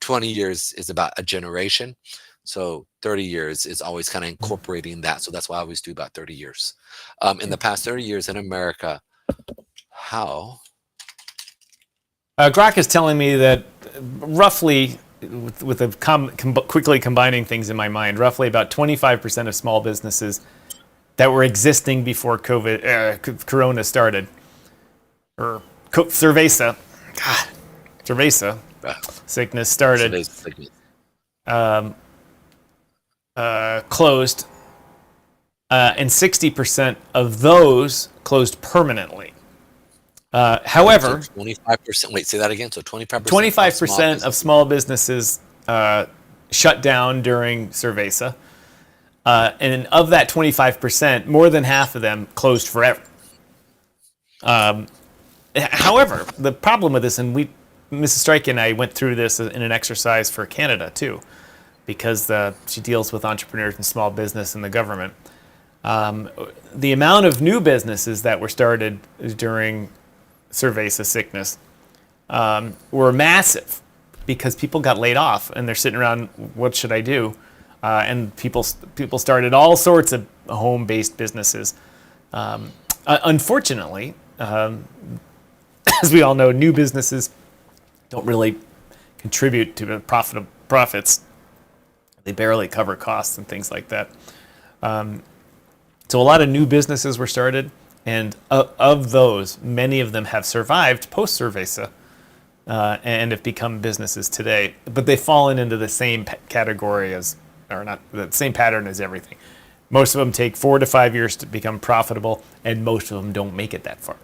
20 years is about a generation. So 30 years is always kind of incorporating that. So that's why I always do about 30 years. In the past 30 years in America, how? Grok is telling me that roughly, with quickly combining things in my mind, roughly about 25% of small businesses that were existing before Corona started, or Cerveza, God, Cerveza sickness started, closed, and 60% of those closed permanently. However, So 25%. Wait, say that again. So 25%. 25% of small businesses shut down during Cerveza. And of that 25%, more than half of them closed forever. However, the problem with this, and Mrs. Strike and I went through this in an exercise for Canada too, because she deals with entrepreneurs and small business and the government. The amount of new businesses that were started during Cerveza sickness were massive because people got laid off and they're sitting around, what should I do? And people started all sorts of home-based businesses. Unfortunately, as we all know, new businesses don't really contribute to the profits. They barely cover costs and things like that. So a lot of new businesses were started, and of those, many of them have survived post-Cerveza and have become businesses today. But they've fallen into the same category or not the same pattern as everything. Most of them take 4 to 5 years to become profitable, and most of them don't make it that far.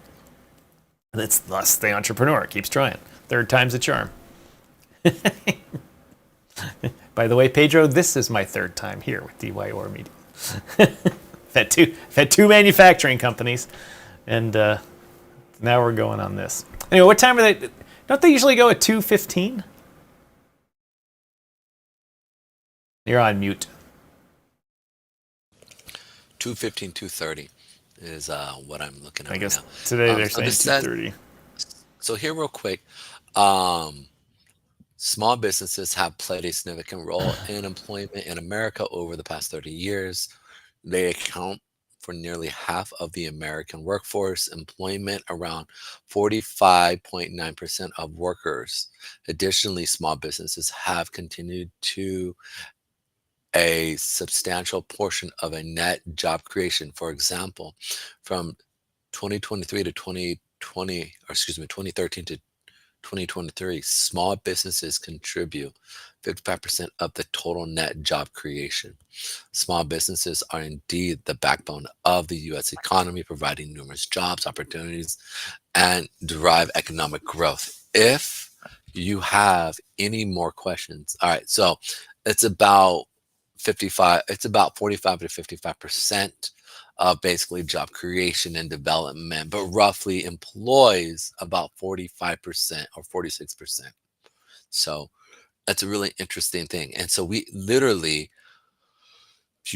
That's thus the entrepreneur keeps trying. Third time's a charm. By the way, Pedro, this is my third time here with DYOR Media. I've had two manufacturing companies, and now we're going on this. Anyway, what time are they? Don't they usually go at 2:15? You're on mute. 2:15, 2:30 is what I'm looking at. I guess right now. today they're So saying this says- 2:30. So here, real quick, small businesses have played a significant role in employment in America over the past 30 years. They account for nearly half of the American workforce, employment around 45.9% of workers. Additionally, small businesses have continued to a substantial portion of a net job creation. For example, from 2023 to 2020, or excuse me, 2013 to 2023, small businesses contribute 55% of the total net job creation. Small businesses are indeed the backbone of the U.S. economy, providing numerous jobs, opportunities, and derive economic growth. If you have any more questions, all right, so it's about 45, it's about 45 to 55% of basically job creation and development, but roughly employs about 45% or 46%. So that's a really interesting thing. And so we literally, if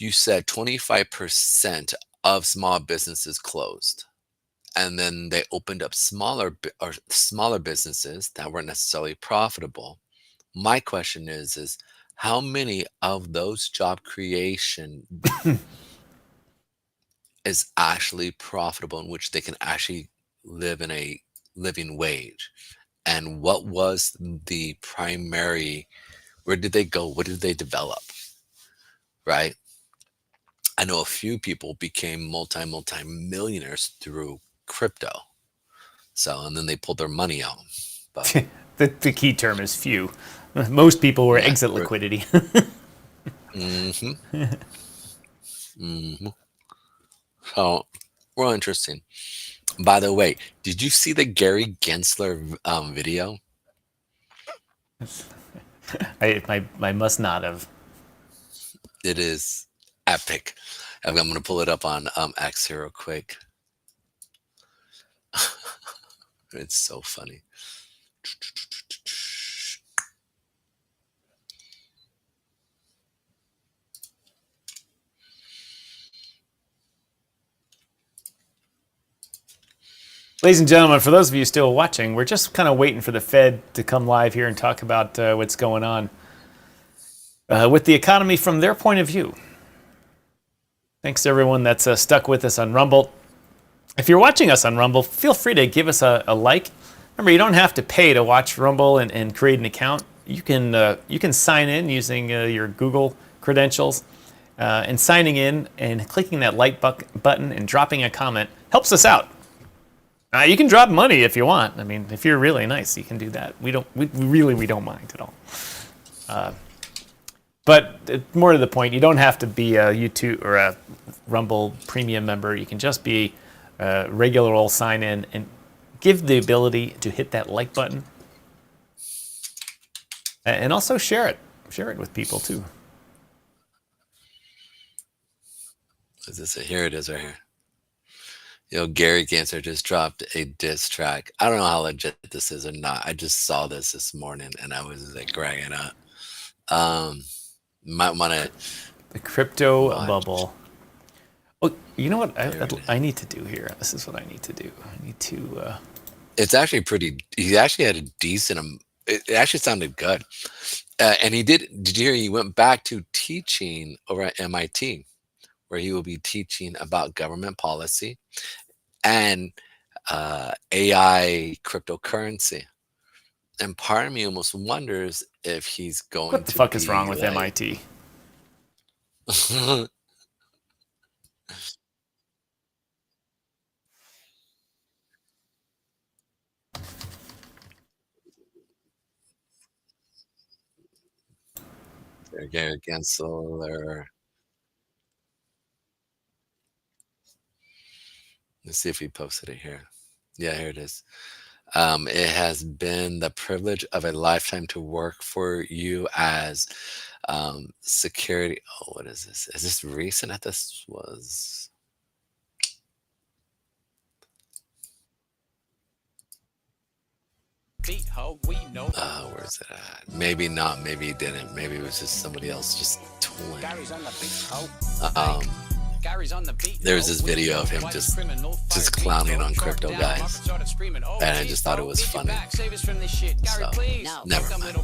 you said 25% of small businesses closed, and then they opened up smaller businesses that weren't necessarily profitable. My question is how many of those job creation is actually profitable, in which they can actually live in a living wage? And what was the primary, where did they go? What did they develop? Right? I know a few people became multi-millionaires through crypto. So, and then they pulled their money out. But the key term is few. Most people were yeah, exit liquidity. mm-hmm. Mm-hmm. So, real interesting. By the way, did you see the Gary Gensler video? I must not have. It is epic. I'm going to pull it up on X here real quick. It's so funny. Ladies and gentlemen, for those of you still watching, we're just kind of waiting for the Fed to come live here and talk about what's going on with the economy from their point of view. Thanks to everyone that's stuck with us on Rumble. If you're watching us on Rumble, feel free to give us a like. Remember, you don't have to pay to watch Rumble and create an account. You can sign in using your Google credentials, and signing in and clicking that like button and dropping a comment helps us out. You can drop money if you want. I mean, if you're really nice, you can do that. We don't mind at all. But more to the point, you don't have to be a YouTube or a Rumble premium member. You can just be a regular old sign in and give the ability to hit that like button, and also share it with people too. Here it is right here. Gary Gensler just dropped a diss track. I don't know how legit this is or not. I just saw this morning and I was like cracking up. Might want to. The crypto bubble. Oh, you know what I need to do here? This is what I need to do. I need to. It's actually pretty. He actually had a decent. It actually sounded good, and he did. Did you hear? He went back to teaching over at MIT, where he will be teaching about government policy and AI cryptocurrency. And part of me almost wonders if he's going to. What the fuck is wrong with MIT? Gary Gensler. Let's see if he posted it here. Yeah, here it is. It has been the privilege of a lifetime to work for you as security. Oh, what is this? Is this recent? This was. Where's it at? Maybe not. Maybe he didn't. Maybe it was just somebody else just tooling. There's this video of him just clowning on crypto guys, and I just thought it was funny. So never mind.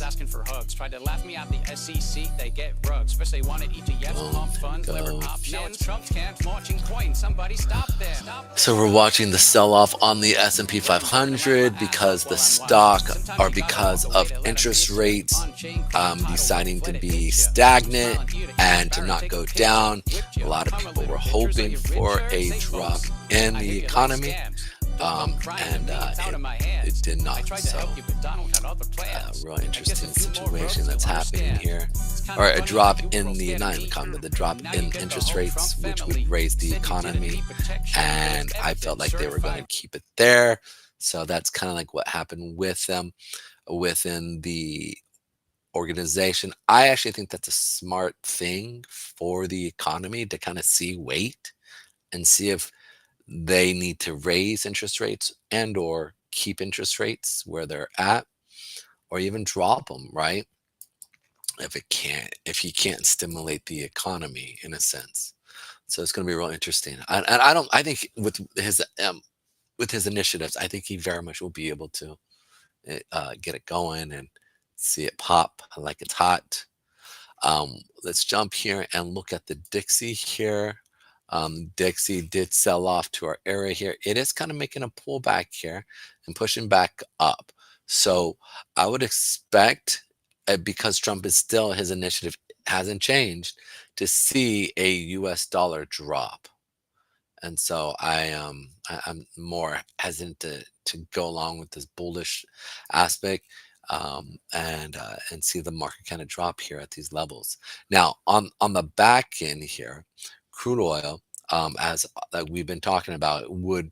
Asking for hugs. Tried to laugh me at the SEC. They get rugs. Especially wanted ETFs, pump funds, levered options. Trump camps launching coins. Somebody stop them. So we're watching the sell-off on the S&P 500 because the stock, or because of interest rates deciding to be stagnant and to not go down. A lot of people were hoping for a drop in the economy, and it did not. So real interesting situation that's happening here, or a drop in the not in the economy, the drop in interest rates, which would raise the economy, and I felt like they were going to keep it there. So that's kind of like what happened with them within the organization. I actually think that's a smart thing for the economy to kind of wait and see if they need to raise interest rates and or keep interest rates where they're at, or even drop them, right? If you can't stimulate the economy in a sense. So it's going to be real interesting. And I think with his initiatives, I think he very much will be able to get it going and see it pop like it's hot. Let's jump here and look at the Dixie here. Dixie did sell off to our area here. It is kind of making a pullback here and pushing back up. So I would expect, because Trump is still, his initiative hasn't changed, to see a US dollar drop. And so I'm more hesitant to go along with this bullish aspect, and see the market kind of drop here at these levels. Now on the back end here, crude oil, as we've been talking about, would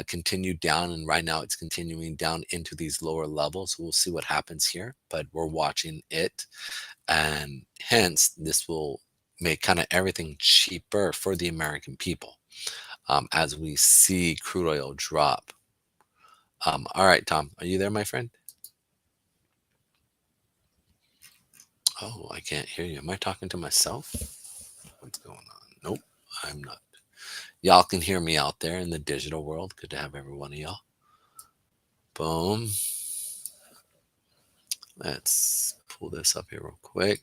continue down, and right now it's continuing down into these lower levels. We'll see what happens here, but we're watching it, and hence this will make kind of everything cheaper for the American people, as we see crude oil drop. All right, Tom, are you there, my friend? Oh, I can't hear you. Am I talking to myself? What's going on? Nope, I'm not. Y'all can hear me out there in the digital world. Good to have every one of y'all. Boom. Let's pull this up here real quick.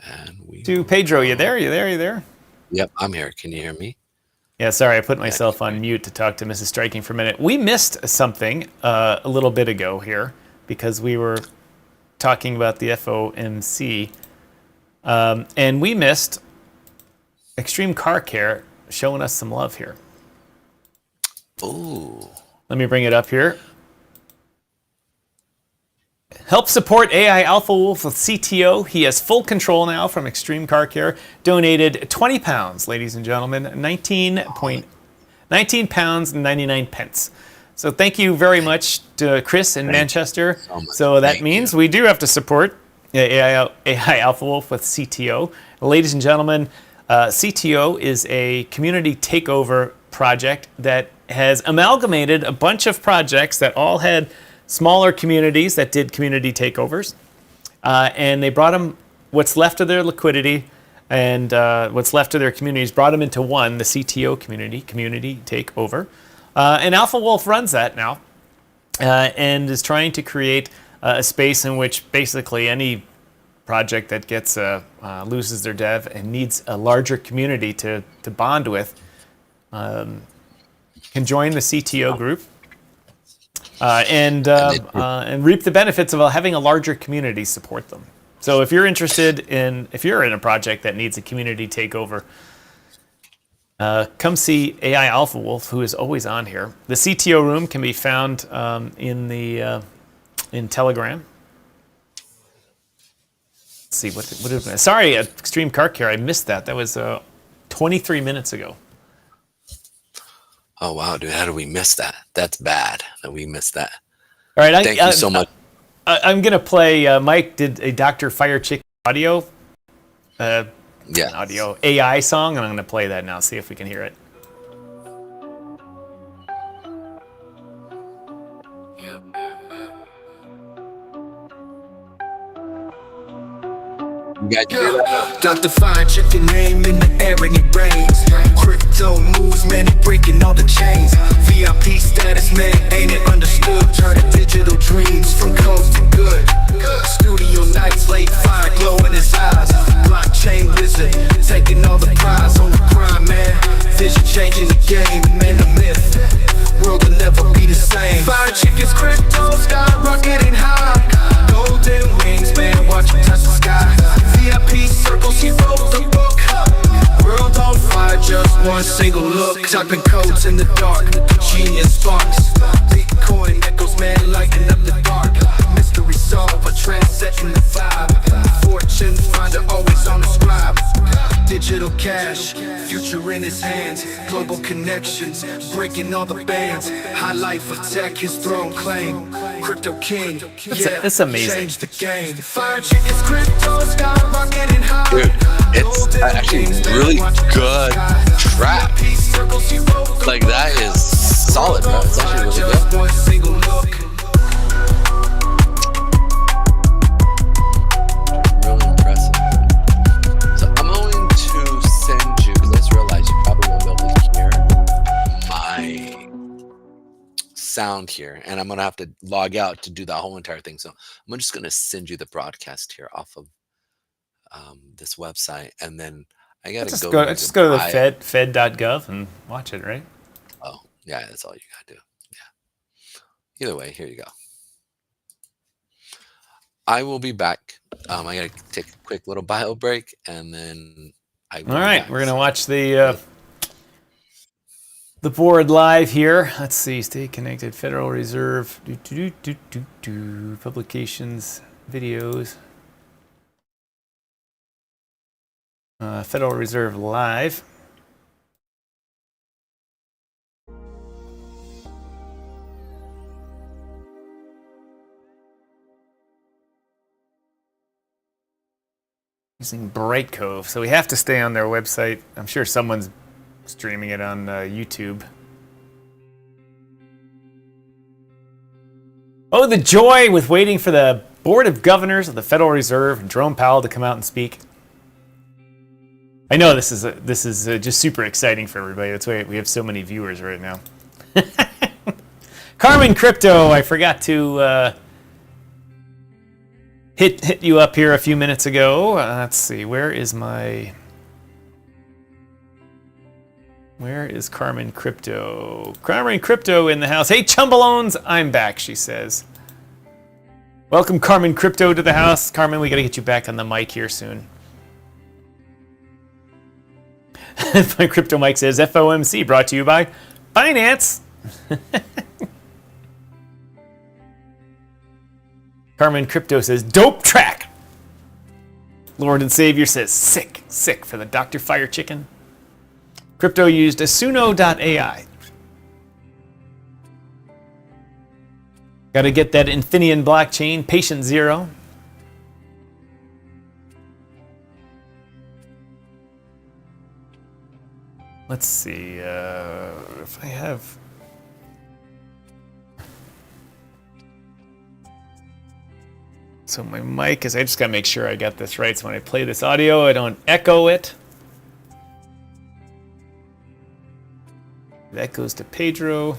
And Pedro, you there? Yep, I'm here. Can you hear me? Yeah, sorry, I put myself on mute to talk to Mrs. Striking for a minute. We missed something a little bit ago here because we were talking about the FOMC, and we missed Extreme Car Care showing us some love here. Ooh. Let me bring it up here. Help support AI Alpha Wolf with CTO. He has full control now from Extreme Car Care. Donated 20 pounds, ladies and gentlemen. 19 pounds and 99 pence. So thank you very much to Chris in Manchester. So that means we do have to support AI Alpha Wolf with CTO. Ladies and gentlemen, CTO is a community takeover project that has amalgamated a bunch of projects that all had smaller communities that did community takeovers, and they brought them, what's left of their liquidity and what's left of their communities, brought them into one, the CTO community takeover. And Alpha Wolf runs that now, and is trying to create a space in which basically any project that gets loses their dev and needs a larger community to bond with can join the CTO group. And reap the benefits of having a larger community support them. So if you're if you're in a project that needs a community takeover, come see AI Alpha Wolf, who is always on here. The CTO room can be found in Telegram. Let's see what sorry, Extreme Car Care, I missed that. That was 23 minutes ago. Oh, wow, dude, how did we miss that? That's bad that we missed that. All right, thank you so much. I'm going to play, Mike did a Dr. Fire Chick audio, audio AI song, and I'm going to play that now, see if we can hear it. You guys hear that? Dr.Fi, check your name in the air and it rains. Crypto moves, man, it breaking all the chains. VIP status, man, ain't it understood? Turning digital dreams from coast to good. Studio nights, late fire, glow in his eyes. Blockchain wizard, taking all the prize on the grind, man. Vision changing the game, man, the myth. World will never be the same. Fire chickens, crypto, skyrocketing high. Golden wings, man, watch him touch the sky. VIP circles, he wrote the book. World on fire, just one single look. Typing codes in the dark, genius sparks. Bitcoin echoes, man, lighting up the dark. Mystery solved, a trend setting the vibe. Fortune finder, always on the scribe. Digital cash, future in his hands. Global connections, breaking all the bands. High life of tech, his throne claim. Crypto king, It's amazing. Change the game. Fire chickens, crypto, skyrocketing high. Dude, it's actually really good trap. Like, that is solid, bro. It's actually really good. Really impressive. So I'm going to send you, because I just realized you probably won't be able to hear my sound here, and I'm gonna have to log out to do that whole entire thing. So I'm just gonna send you the broadcast here off of this website, and then I gotta Just go. go to the fed.gov and watch it, right? Oh, yeah, that's all you gotta do. Yeah. Either way, here you go. I will be back. I gotta take a quick little bio break, and then I will All be right, back. we're gonna watch the board live here. Let's see. Stay connected. Federal Reserve. Publications. Videos. Federal Reserve live. Using Brightcove, so we have to stay on their website. I'm sure someone's streaming it on YouTube. Oh, the joy with waiting for the Board of Governors of the Federal Reserve and Jerome Powell to come out and speak. I know this is just super exciting for everybody. That's why we have so many viewers right now. Carmen Crypto, I forgot to hit you up here a few minutes ago. Let's see, where is Carmen Crypto? Carmen Crypto in the house. Hey, Chumbalones, I'm back, she says. Welcome, Carmen Crypto, to the house. Carmen, we got to get you back on the mic here soon. My Crypto Mike says, FOMC brought to you by Finance. Carmen Crypto says, dope track. Lord and Savior says, sick for the Dr. Fire Chicken. Crypto used Asuno.ai. Got to get that Infineon blockchain, patient zero. Let's see if I have. So my mic is, I just gotta make sure I got this right. So when I play this audio, I don't echo it. That goes to Pedro.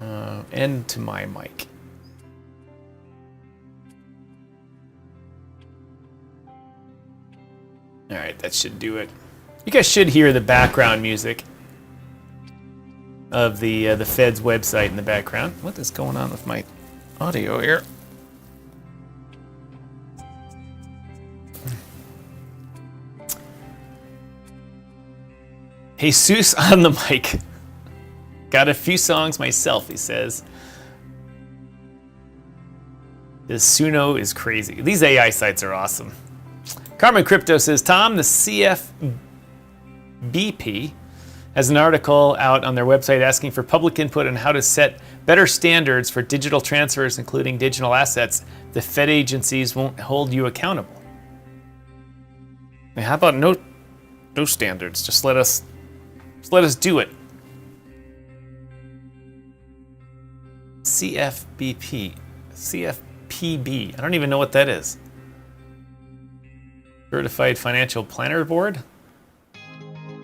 And to my mic. All right, that should do it. You guys should hear the background music of the Fed's website in the background. What is going on with my audio here? Jesus on the mic. Got a few songs myself, he says. This Suno is crazy. These AI sites are awesome. Carmen Crypto says, Tom, the CFBP has an article out on their website asking for public input on how to set better standards for digital transfers, including digital assets. The Fed agencies won't hold you accountable. I mean, how about no standards? Just let us do it. CFBP. CFPB. I don't even know what that is. Certified Financial Planner Board?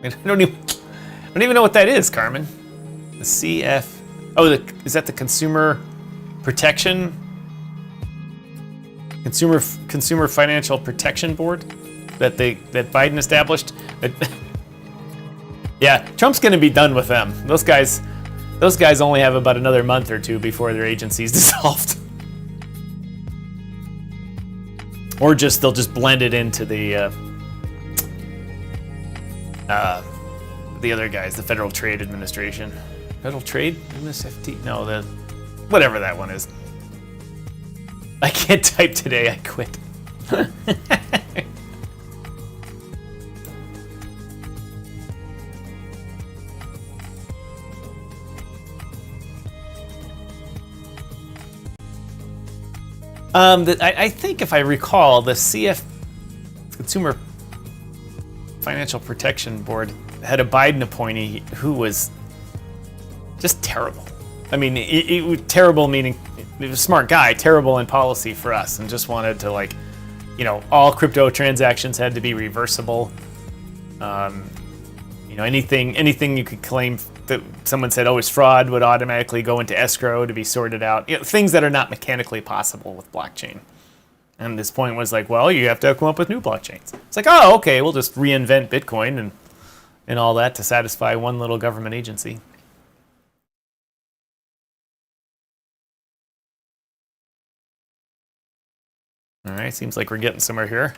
I don't even know what that is, Carmen. The CF. Oh, is that the Consumer Protection? Consumer Financial Protection Board that Biden established? Yeah, Trump's going to be done with them. Those guys only have about another month or two before their agency's dissolved. Or they'll just blend it into the other guys, the Federal Trade Administration. Federal Trade? MSFT? No, whatever that one is. I can't type today, I quit. I think if I recall, the CF Consumer Financial Protection Board had a Biden appointee who was just terrible. I mean, it was terrible meaning he was a smart guy, terrible in policy for us, and just wanted to all crypto transactions had to be reversible. Anything you could claim that someone said, it's fraud, would automatically go into escrow to be sorted out. Things that are not mechanically possible with blockchain. And this point was you have to come up with new blockchains. It's okay, we'll just reinvent Bitcoin and all that to satisfy one little government agency. All right, seems like we're getting somewhere here.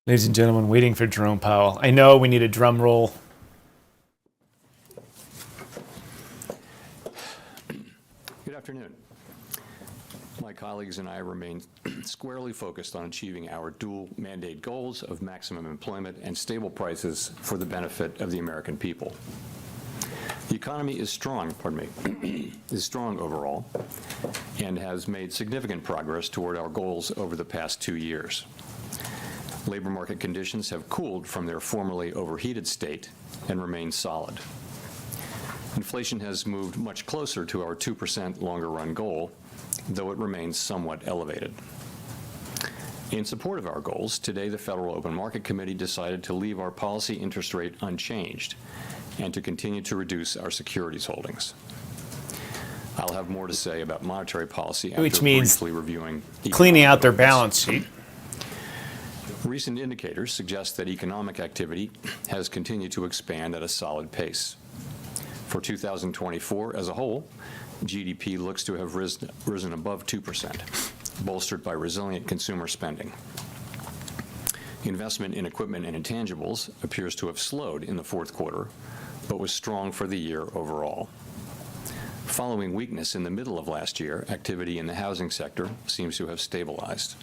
Ladies and gentlemen, waiting for Jerome Powell. I know we need a drum roll. Good afternoon. My colleagues and I remain squarely focused on achieving our dual mandate goals of maximum employment and stable prices for the benefit of the American people. The economy is strong, is strong overall, and has made significant progress toward our goals over the past 2 years. Labor market conditions have cooled from their formerly overheated state and remain solid. Inflation has moved much closer to our 2% longer-run goal, though it remains somewhat elevated. In support of our goals, today the Federal Open Market Committee decided to leave our policy interest rate unchanged and to continue to reduce our securities holdings. I'll have more to say about monetary policy after briefly reviewing cleaning out their balance sheet. Recent indicators suggest that economic activity has continued to expand at a solid pace. For 2024 as a whole, GDP looks to have risen above 2%, bolstered by resilient consumer spending. Investment in equipment and intangibles appears to have slowed in the fourth quarter, but was strong for the year overall. Following weakness in the middle of last year, activity in the housing sector seems to have stabilized.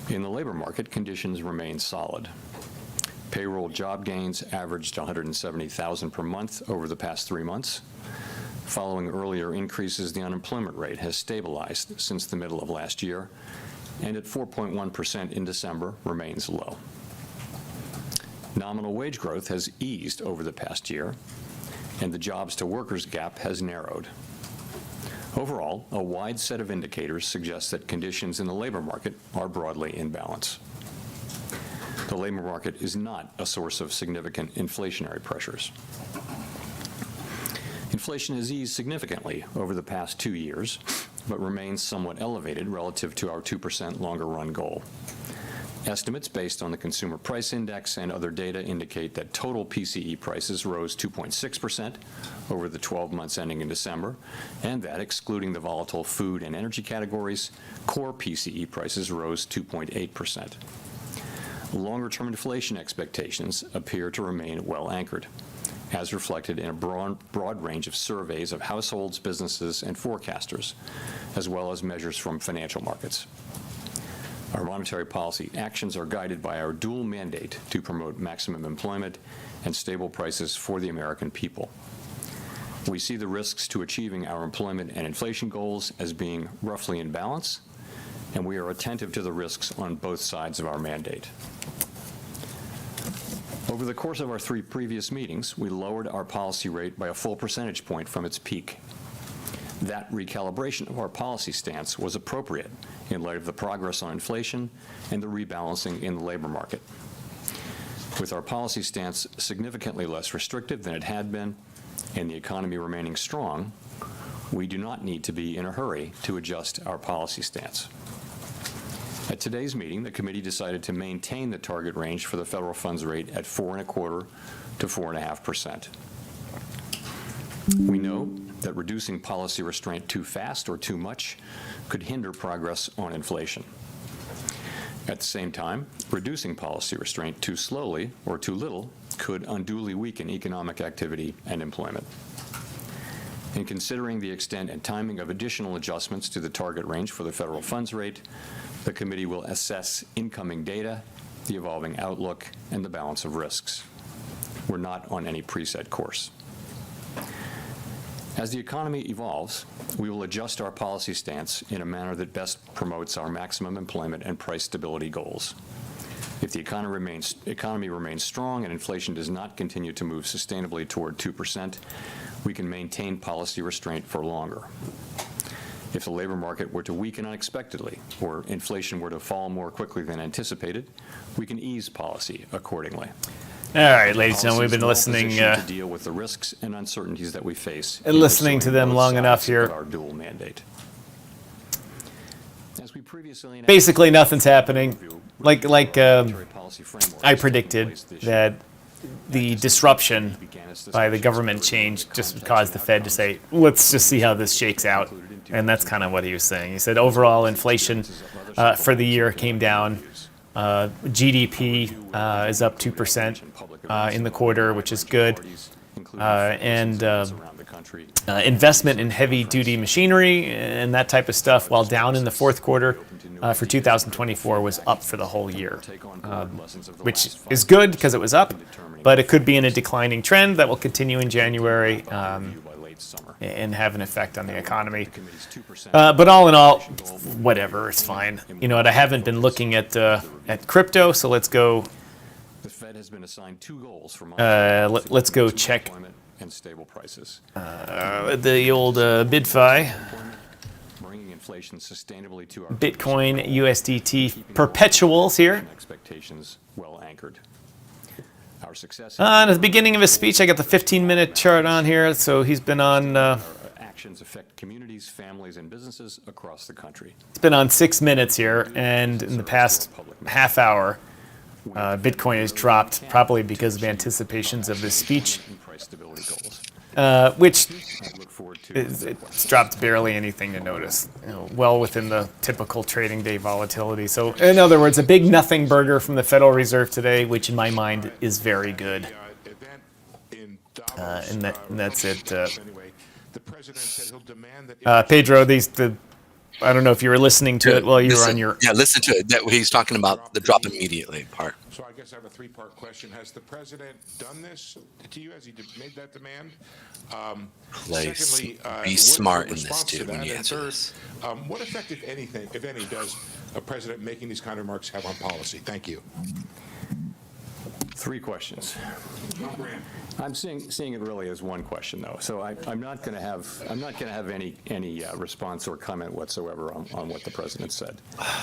In the labor market, conditions remain solid. Payroll job gains averaged 170,000 per month over the past 3 months. Following earlier increases, the unemployment rate has stabilized since the middle of last year, and at 4.1% in December remains low. Nominal wage growth has eased over the past year, and the jobs to workers gap has narrowed. Overall, a wide set of indicators suggests that conditions in the labor market are broadly in balance. The labor market is not a source of significant inflationary pressures. Inflation has eased significantly over the past 2 years, but remains somewhat elevated relative to our 2% longer-run goal. Estimates based on the Consumer Price Index and other data indicate that total PCE prices rose 2.6% over the 12 months ending in December, and that, excluding the volatile food and energy categories, core PCE prices rose 2.8%. Longer-term inflation expectations appear to remain well anchored, as reflected in a broad range of surveys of households, businesses, and forecasters, as well as measures from financial markets. Our monetary policy actions are guided by our dual mandate to promote maximum employment and stable prices for the American people. We see the risks to achieving our employment and inflation goals as being roughly in balance, and we are attentive to the risks on both sides of our mandate. Over the course of our 3 previous meetings, we lowered our policy rate by a full percentage point from its peak. That recalibration of our policy stance was appropriate in light of the progress on inflation and the rebalancing in the labor market. With our policy stance significantly less restrictive than it had been and the economy remaining strong, we do not need to be in a hurry to adjust our policy stance. At today's meeting, the committee decided to maintain the target range for the federal funds rate at 4.25% to 4.5%. We know that reducing policy restraint too fast or too much could hinder progress on inflation. At the same time, reducing policy restraint too slowly or too little could unduly weaken economic activity and employment. In considering the extent and timing of additional adjustments to the target range for the federal funds rate, the committee will assess incoming data, the evolving outlook, and the balance of risks. We're not on any preset course. As the economy evolves, we will adjust our policy stance in a manner that best promotes our maximum employment and price stability goals. If the economy remains strong and inflation does not continue to move sustainably toward 2%, we can maintain policy restraint for longer. If the labor market were to weaken unexpectedly or inflation were to fall more quickly than anticipated, we can ease policy accordingly. All right, ladies and gentlemen, we've been listening to deal with the risks and uncertainties that we face and listening to them long enough here. Our dual mandate. As we previously announced, Basically, nothing's happening. Like I predicted that the disruption by the government change just caused the Fed to say, let's just see how this shakes out. And that's kind of what he was saying. He said overall inflation for the year came down. GDP is up 2% in the quarter, which is good. And investment in heavy-duty machinery and that type of stuff, while down in the fourth quarter for 2024, was up for the whole year, which is good because it was up, but it could be in a declining trend that will continue in January and have an effect on the economy. But all in all, whatever, it's fine. You know what? I haven't been looking at crypto, so let's go. The Fed has been assigned 2 goals for let's go check and stable prices. The old BidFi, Bringing inflation sustainably to our Bitcoin USDT perpetuals here. Expectations well anchored. Our success At the beginning of his speech, I got the 15-minute chart on here, so he's been on. Actions affect communities, families, and businesses across the country. It's been on 6 minutes here, and in the past half hour, Bitcoin has dropped, probably because of anticipations of this speech, which it's dropped barely anything to notice, well within the typical trading day volatility. So, in other words, a big nothing burger from the Federal Reserve today, which in my mind is very good. And that's it. Pedro, I don't know if you were listening to it while you were on your... Yeah, listen to it. That he's talking about the drop immediately part. So I guess I have a 3-part question. Has the president done this to you? Has he made that demand? Please secondly, be smart in this, too, when you And answer third, this. what effect, if anything, if any, does a president making these kind of remarks have on policy? Thank you. 3 questions. I'm seeing it really as one question, though. So I'm not going to have any response or comment whatsoever on what the president said.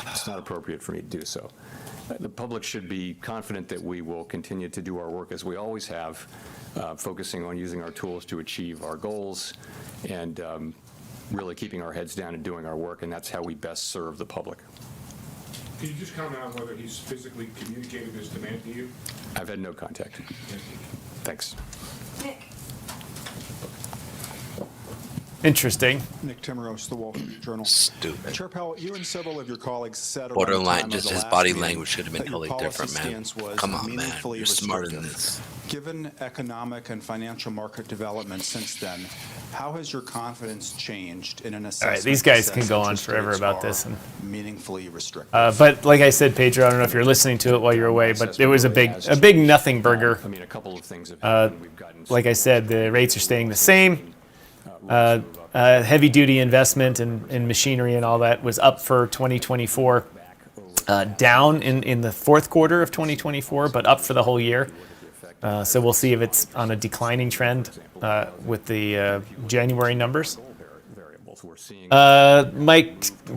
It's not appropriate for me to do so. The public should be confident that we will continue to do our work as we always have, focusing on using our tools to achieve our goals and really keeping our heads down and doing our work, and that's how we best serve the public. Can you just comment on whether he's physically communicated this demand to you? I've had no contact. Thanks. Nick. Interesting. Nick Timmeros, The Wall Street Journal. Stupid. Chair Powell, you and several of your colleagues said around Borderline, the time just of the his last body meeting language should have been that your totally different, policy man. stance was Come on, man. meaningfully You're smarter than restrictive. this. Given economic and financial market developments since then, how has your confidence changed in an assessment? All right, these guys that can says go on interest forever rates about are this. meaningfully restrictive. But like I said, Pedro, I don't know if you're listening to it while you're away, but it was a big nothing burger. I mean, a couple of things have happened. We've gotten Like I said, the rates are staying the same. heavy-duty investment in machinery and all that was up for 2024, down in the fourth quarter of 2024, but up for the whole year. So we'll see if it's on a declining trend with the January numbers.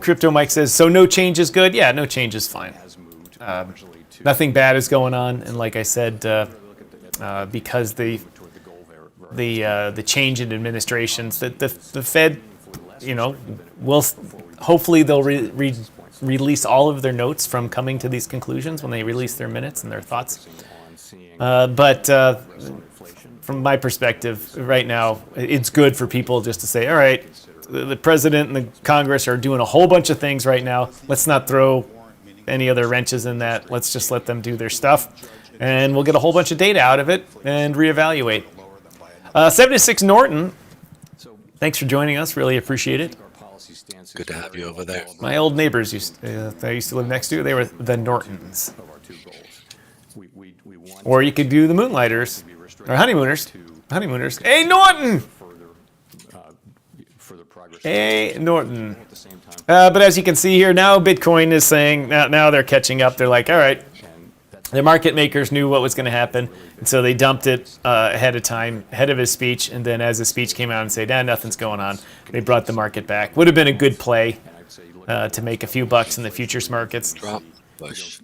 Crypto Mike says, so no change is good? Yeah, no change is fine. Nothing bad is going on, and like I said, because the change in administrations, the Fed, will hopefully they'll release all of their notes from coming to these conclusions when they release their minutes and their thoughts. But from my perspective, right now, it's good for people just to say, all right, the president and the Congress are doing a whole bunch of things right now. Let's not throw any other wrenches in that. Let's just let them do their stuff, and we'll get a whole bunch of data out of it and reevaluate. 76 Norton, thanks for joining us. Really appreciate it. Good to have you over there. My old neighbors I used to live next to, they were the Nortons. Or you could do the Moonlighters, or Honeymooners. Honeymooners. Hey, Norton! Hey, Norton. But as you can see here, now Bitcoin is saying, now they're catching up. They're like, all right, the market makers knew what was going to happen, and so they dumped it ahead of time, ahead of his speech, and then as his speech came out and said, nothing's going on, they brought the market back. Would have been a good play to make a few bucks in the futures markets. Drop, push.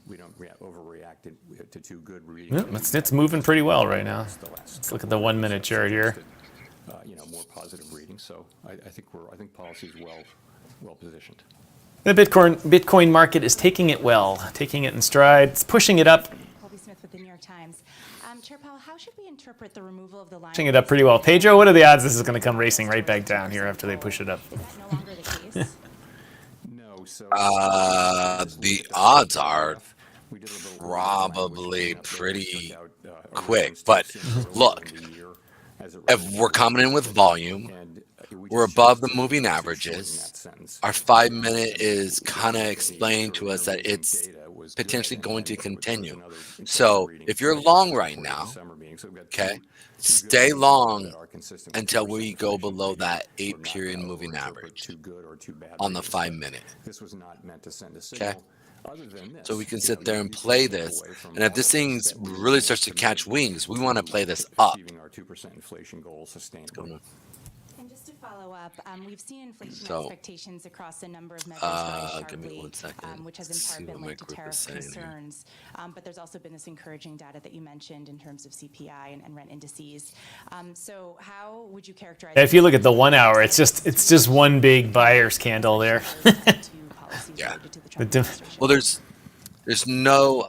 It's moving pretty well right now. Let's look at the 1 minute chart here. More positive reading. So I think policy is well positioned. The Bitcoin market is taking it well, taking it in stride. It's pushing it up. Colby Smith with the New York Times. Chair Powell, how should we interpret the removal of the line? Pushing it up pretty well. Pedro, what are the odds this is going to come racing right back down here after they push it up? Is that no longer the case? No. So the odds are probably pretty quick, but look, if we're coming in with volume, we're above the moving averages. Our 5 minute is kind of explaining to us that it's potentially going to continue. So if you're long right now, okay, stay long until we go below that 8-period moving average on the 5 minute. Okay. So we can sit there and play this, and if this thing really starts to catch wings, we want to play this up. And just to follow up, we've seen inflation So, expectations across a number of measures rise give me sharply, 1 second. which has in Let's part see been what my linked to group tariff is saying here. concerns. But there's also been this encouraging data that you mentioned in terms of CPI and rent indices. So how would you characterize? If you look at the 1 hour, it's just one big buyer's candle there. Yeah. The Well, there's no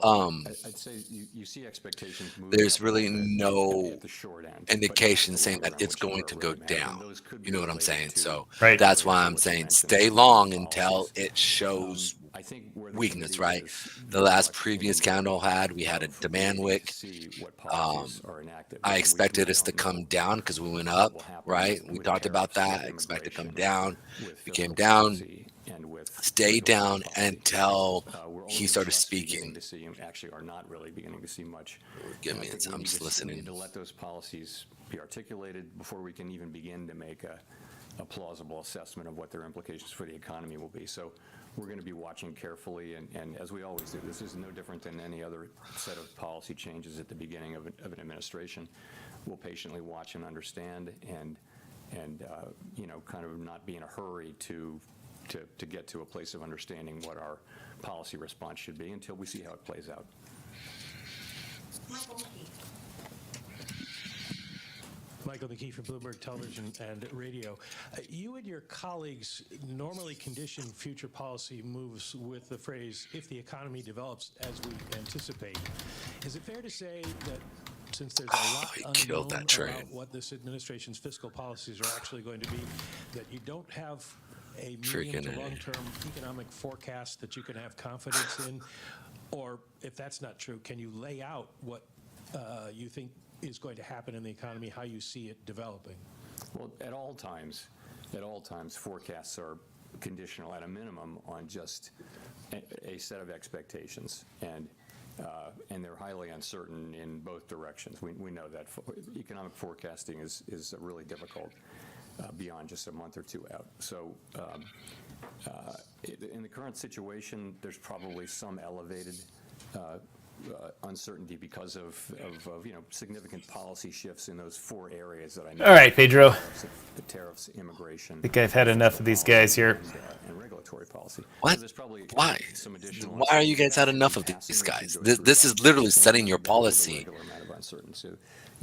I'd say you see expectations moving there's up really a little bit no at the short end, indication but saying not that the it's longer going to run, go where it may happen. down. Those could be You know what I'm saying? related to- So Right. that's why I'm what you saying mentioned, stay some long policies. until it shows I think where the weakness, committee right? is The last much previous more candle we had a of demand waiting wick. to see what policies are enacted. I We expected us to don't know come down because we went what up, will happen right? We with talked about tariffs, that. with I expect to come immigration, down. with We came fiscal down, policy, and with stay fiscal down policy. until We're he only started just beginning speaking. to see, actually are not really beginning to see much. Give I me, think we I'm need just to- listening. We need to let those policies be articulated before we can even begin to make a plausible assessment of what their implications for the economy will be. So we're going to be watching carefully, and as we always do, this is no different than any other set of policy changes at the beginning of an administration. We'll patiently watch and understand, and kind of not be in a hurry to get to a place of understanding what our policy response should be until we see how it plays out. Michael McKee from Bloomberg Television and Radio. You and your colleagues normally condition future policy moves with the phrase, if the economy develops as we anticipate. Is it fair to say that since there's a lot he unknown killed that train. about what this administration's fiscal policies are actually going to be, that you don't have a medium Freaking to A. long-term economic forecast that you can have confidence in? Or if that's not true, can you lay out what you think is going to happen in the economy, how you see it developing? Well, at all times, forecasts are conditional at a minimum on just a set of expectations, and they're highly uncertain in both directions. We know that economic forecasting is really difficult. beyond just a month or two out. So in the current situation, there's probably some elevated uncertainty because of significant policy shifts in those 4 areas that I mentioned. All right, Pedro. The tariffs, immigration. I think I've had enough of these guys here. And regulatory policy. What? So there's probably Why? some additional Why are you guys had enough of these guys? This is literally setting your policy.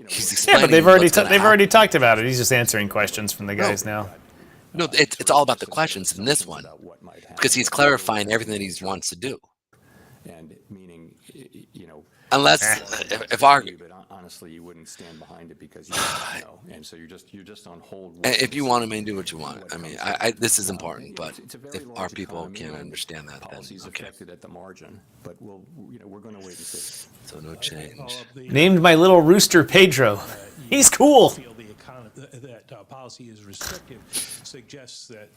He's explaining Yeah, but what's gonna they've already happen. talked about it. He's just answering questions from the guys now. No, it's all about the questions in this one, because he's clarifying everything that he wants to do. And meaning, Unless if our but honestly, you wouldn't stand behind it because you don't know, and so you're just on hold. if you want to do what you want. I mean, this is important, but if our people can't understand that, then Policies okay. affected at the margin, but we're going to wait and see. So no change. Named my little rooster Pedro. He's cool. Feel that policy is restrictive suggests that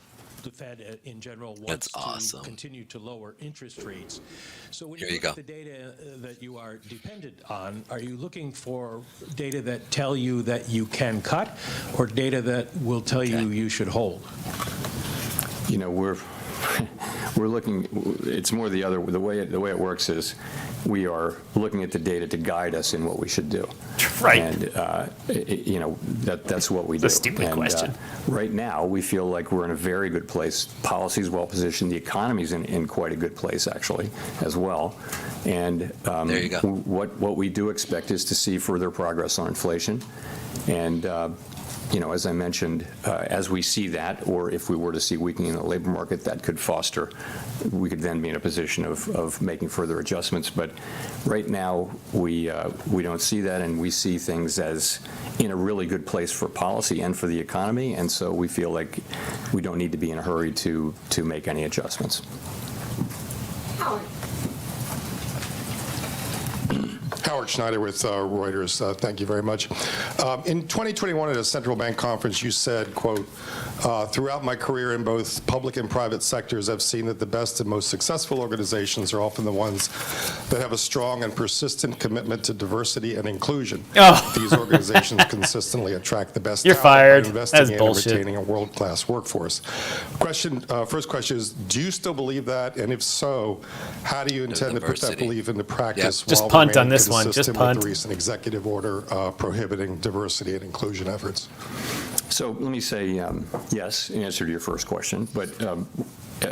the Fed in general wants That's awesome. to continue to lower interest rates. So when Here you you look go. at the data that you are dependent on, are you looking for data that tell you that you can cut, or data that will tell you you should hold? We're looking. It's more the other. The way it works is we are looking at the data to guide us in what we should do. Right. And that's what we do. It's a stupid question. Right now, we feel like we're in a very good place. Policy's well positioned. The economy's in quite a good place actually, as well. And There you go. What we do expect is to see further progress on inflation, and. As I mentioned, as we see that, or if we were to see weakening in the labor market, that could foster, we could then be in a position of making further adjustments. But right now, we don't see that, and we see things as in a really good place for policy and for the economy, and so we feel like we don't need to be in a hurry to make any adjustments. Howard Schneider with Reuters. Thank you very much. In 2021 at a central bank conference, you said, quote, throughout my career in both public and private sectors, I've seen that the best and most successful organizations are often the ones that have a strong and persistent commitment to diversity and inclusion. Oh. These organizations consistently attract the best You're talent by fired. investing That's in bullshit. and retaining a world-class workforce. First question is, do you still believe that? And if so, how do you intend to put that diversity. belief into practice? Just while punt on remaining this one. Just consistent punt. with the recent executive order prohibiting diversity and inclusion efforts? So let me say yes in answer to your first question, but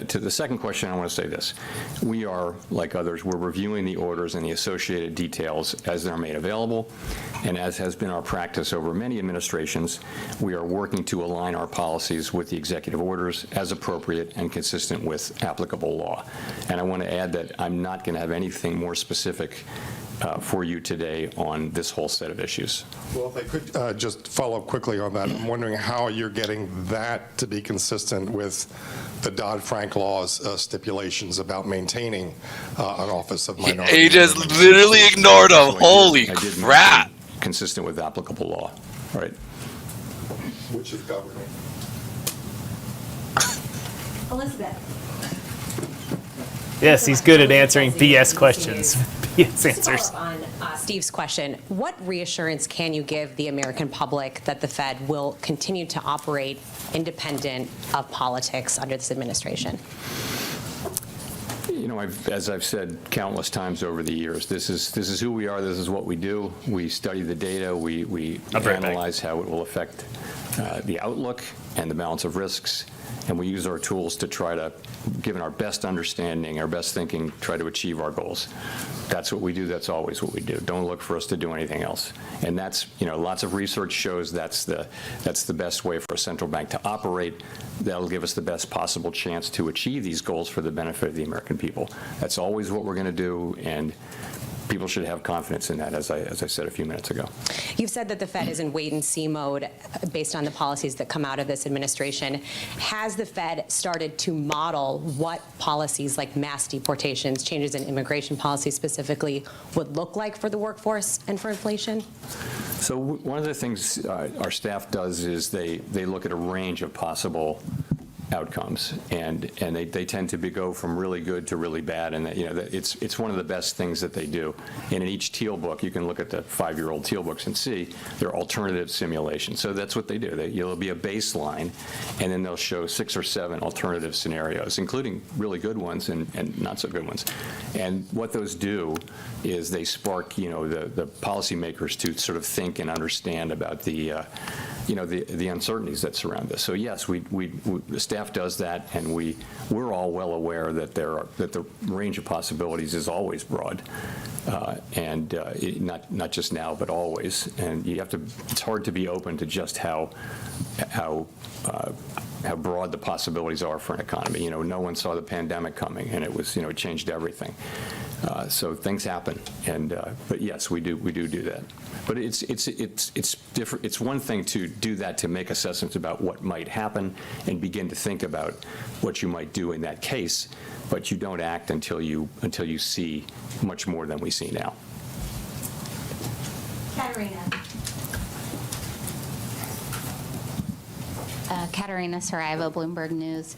to the second question, I want to say this. We are, like others, we're reviewing the orders and the associated details as they're made available, and as has been our practice over many administrations, we are working to align our policies with the executive orders as appropriate and consistent with applicable law. And I want to add that I'm not going to have anything more specific for you today on this whole set of issues. Well, if I could just follow up quickly on that, I'm wondering how you're getting that to be consistent with the Dodd-Frank law's stipulations about maintaining an office of minority. He just literally ignored him. Holy I did crap. mention consistent with applicable law, right? Which is governing. Elizabeth. Yes, he's good at answering BS questions. BS answers. To follow up on Steve's question, what reassurance can you give the American public that the Fed will continue to operate independent of politics under this administration? As I've said countless times over the years, this is who we are. This is what we do. We study the data. We analyze how it will affect the outlook and the balance of risks, and we use our tools to try to, given our best understanding, our best thinking, try to achieve our goals. That's what we do. That's always what we do. Don't look for us to do anything else. And that's, lots of research shows that's the best way for a central bank to operate. That'll give us the best possible chance to achieve these goals for the benefit of the American people. That's always what we're going to do, and people should have confidence in that, as I said a few minutes ago. You've said that the Fed is in wait-and-see mode based on the policies that come out of this administration. Has the Fed started to model what policies like mass deportations, changes in immigration policy specifically, would look like for the workforce and for inflation? So one of the things our staff does is they look at a range of possible outcomes, and they tend to go from really good to really bad, and it's one of the best things that they do. And in each teal book, you can look at the 5-year-old teal books and see they're alternative simulations. So that's what they do. It'll be a baseline, and then they'll show 6 or 7 alternative scenarios, including really good ones and not so good ones. And what those do is they spark the policymakers to sort of think and understand about the uncertainties that surround this. So yes, the staff does that, and we're all well aware that the range of possibilities is always broad, and not just now, but always. And it's hard to be open to just how broad the possibilities are for an economy. No one saw the pandemic coming, and it changed everything. So things happen, but yes, we do that. But it's different. It's one thing to do that, to make assessments about what might happen and begin to think about what you might do in that case, but you don't act until you see much more than we see now. Katerina Saraiva, Bloomberg News.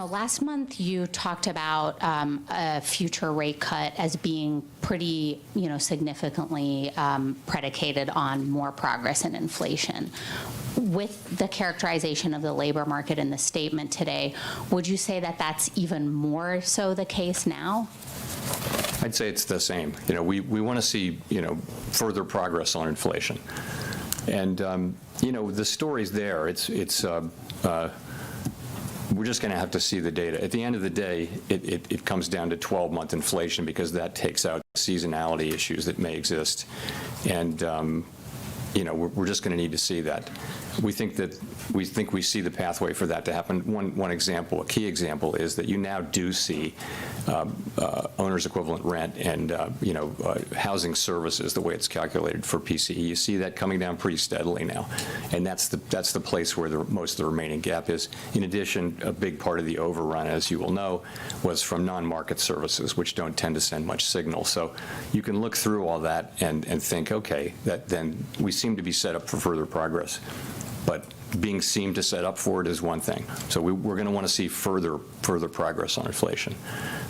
Last month you talked about a future rate cut as being pretty, significantly predicated on more progress in inflation. With the characterization of the labor market in the statement today, would you say that that's even more so the case now? I'd say it's the same. We want to see, further progress on inflation. And, the story's there. We're just going to have to see the data. At the end of the day, it comes down to 12-month inflation, because that takes out seasonality issues that may exist. And, we're just going to need to see that. We think we see the pathway for that to happen. One example, a key example, is that you now do see owner's equivalent rent and housing services, the way it's calculated for PCE. You see that coming down pretty steadily now, and that's the place where most of the remaining gap is. In addition, a big part of the overrun, as you will know, was from non-market services, which don't tend to send much signal. So you can look through all that and think, okay, then we seem to be set up for further progress. But being seemed to set up for it is one thing. So we're going to want to see further progress on inflation.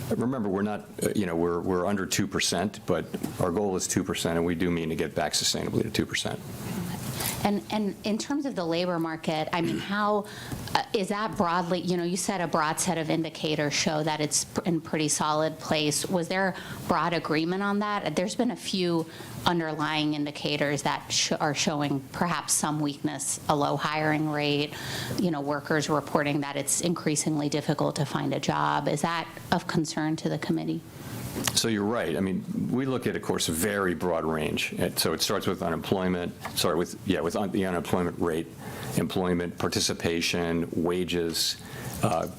But remember, we're not, we're under 2%, but our goal is 2%, and we do mean to get back sustainably to 2%. And in terms of the labor market, I mean, how is that broadly, you said a broad set of indicators show that it's in pretty solid place. Was there broad agreement on that? There's been a few underlying indicators that are showing perhaps some weakness, a low hiring rate, workers reporting that it's increasingly difficult to find a job. Is that of concern to the committee? So you're right. I mean, we look at, of course, a very broad range. So it starts with unemployment, with the unemployment rate, employment participation, wages,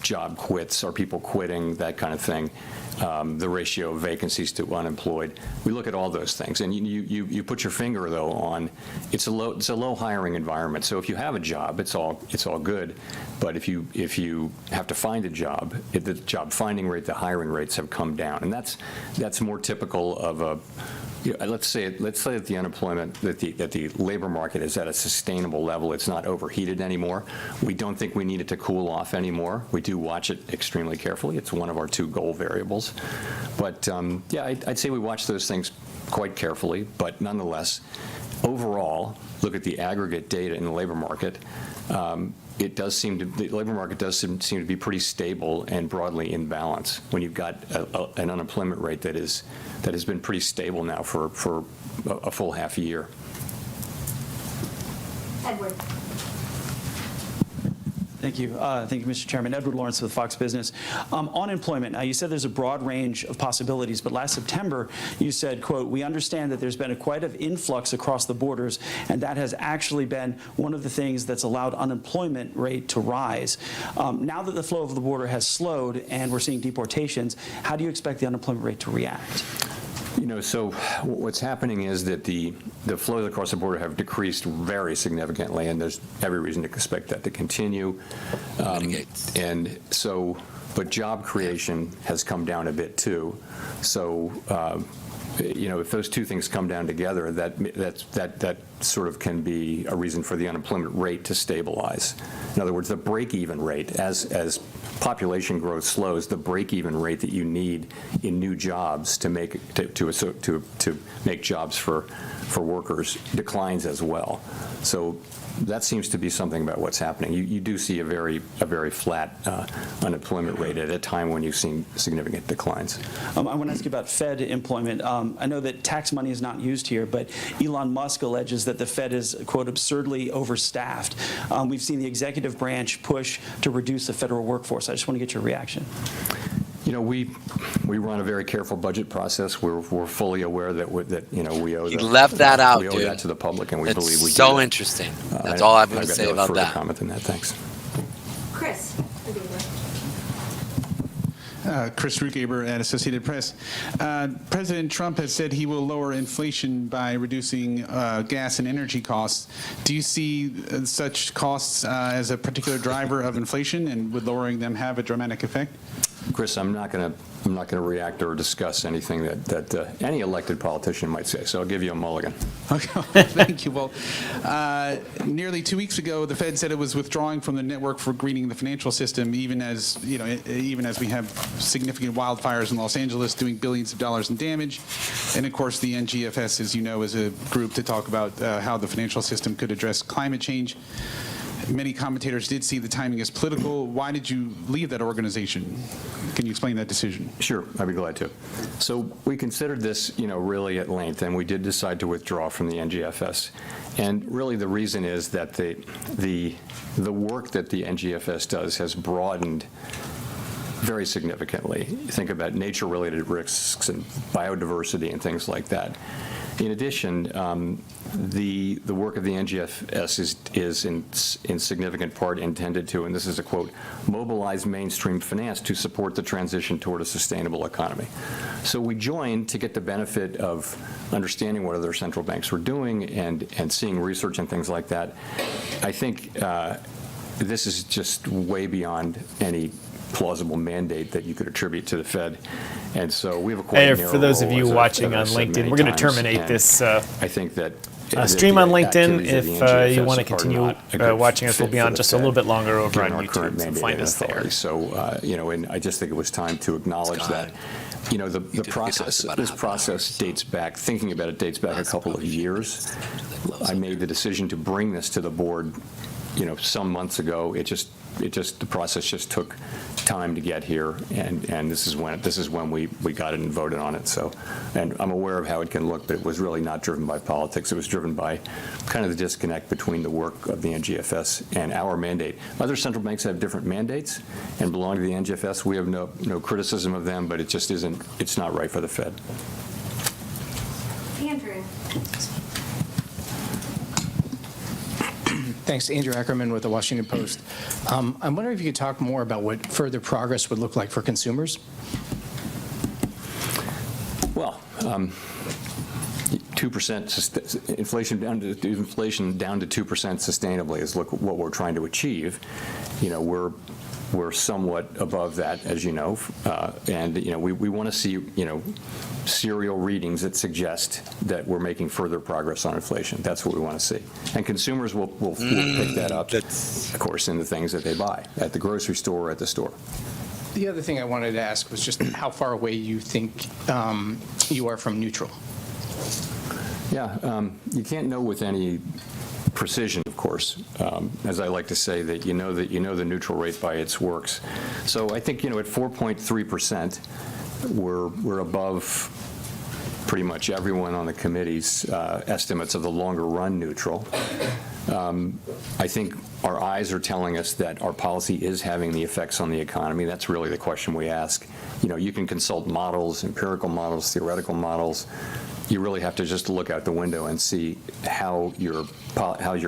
job quits, are people quitting, that kind of thing, the ratio of vacancies to unemployed. We look at all those things, and you put your finger, though, on it's a low hiring environment. So if you have a job, it's all good. But if you have to find a job, the job finding rate, the hiring rates have come down, and that's more typical of a. Let's say that the unemployment, that the labor market is at a sustainable level. It's not overheated anymore. We don't think we need it to cool off anymore. We do watch it extremely carefully. It's one of our 2 goal variables. But I'd say we watch those things quite carefully. But nonetheless, overall, look at the aggregate data in the labor market. The labor market does seem to be pretty stable and broadly in balance when you've got an unemployment rate that has been pretty stable now for a full half a year. Edward. Thank you. Thank you, Mr. Chairman. Edward Lawrence with Fox Business. On employment, now you said there's a broad range of possibilities, but last September you said, quote, "We understand that there's been quite an influx across the borders, and that has actually been one of the things that's allowed unemployment rate to rise." Now that the flow of the border has slowed and we're seeing deportations, how do you expect the unemployment rate to react? So what's happening is that the flows across the border have decreased very significantly, and there's every reason to expect that to continue. But job creation has come down a bit too. So if those 2 things come down together, that sort of can be a reason for the unemployment rate to stabilize. In other words, the break-even rate, as population growth slows, the break-even rate that you need in new jobs to make make jobs for workers declines as well. So that seems to be something about what's happening. You do see a very flat unemployment rate at a time when you've seen significant declines. I want to ask you about Fed employment. I know that tax money is not used here, but Elon Musk alleges that the Fed is, quote, absurdly overstaffed. We've seen the executive branch push to reduce the federal workforce. I just want to get your reaction. You know, we run a very careful budget process. We're fully aware that we owe. You left that out, we owe dude. that to the public, and we It's believe we so do. interesting. That's all I'm going to say about that. I've got no further comment than that. Thanks. Chris. Chris Rugaber at Associated Press. President Trump has said he will lower inflation by reducing gas and energy costs. Do you see such costs as a particular driver of inflation, and would lowering them have a dramatic effect? Chris, I'm not going to react or discuss anything that any elected politician might say. So I'll give you a mulligan. Okay, thank you. Well, nearly 2 weeks ago, the Fed said it was withdrawing from the network for greening the financial system, even as we have significant wildfires in Los Angeles doing billions of dollars in damage. And of course, the NGFS, as you know, is a group to talk about how the financial system could address climate change. Many commentators did see the timing as political. Why did you leave that organization? Can you explain that decision? Sure, I'd be glad to. So we considered this, really at length, and we did decide to withdraw from the NGFS. And really the reason is that the work that the NGFS does has broadened very significantly. Think about nature-related risks and biodiversity and things like that. In addition, the work of the NGFS is in significant part intended to, and this is a quote, mobilize mainstream finance to support the transition toward a sustainable economy. So we joined to get the benefit of understanding what other central banks were doing and seeing research and things like that. I think this is just way beyond any plausible mandate that you could attribute to the Fed. And so we have a quite narrow for those of role, you as watching I've on said LinkedIn, many we're going to times, terminate and this I think that stream the on LinkedIn. activities of If the you NGFS want to are continue not a good watching us, we'll fit be for on the just a little Fed, bit longer over given on our current YouTube, so mandate find and us there. authority. So, and I just think it was time to acknowledge that, the process dates back, thinking about it dates back a couple of years. I made the decision to bring this to the board, some months ago. The process just took time to get here, and this is when we got it and voted on it. So, and I'm aware of how it can look, but it was really not driven by politics. It was driven by kind of the disconnect between the work of the NGFS and our mandate. Other central banks have different mandates and belong to the NGFS. We have no criticism of them, but it just isn't. It's not right for the Fed. Andrew. Thanks. Andrew Ackerman with the Washington Post. I'm wondering if you could talk more about what further progress would look like for consumers. Well, 2% inflation down to 2% sustainably is what we're trying to achieve. We're somewhat above that, as you know, and we want to see serial readings that suggest that we're making further progress on inflation. That's what we want to see, and consumers will pick that up, of course, in the things that they buy at the grocery store or at the store. The other thing I wanted to ask was just how far away you think you are from neutral. Yeah, you can't know with any precision, of course, as I like to say, that you know the neutral rate by its works. So I think at 4.3%, we're above pretty much everyone on the committee's estimates of the longer run neutral. I think our eyes are telling us that our policy is having the effects on the economy. That's really the question we ask. You can consult models, empirical models, theoretical models. You really have to just look out the window and see how your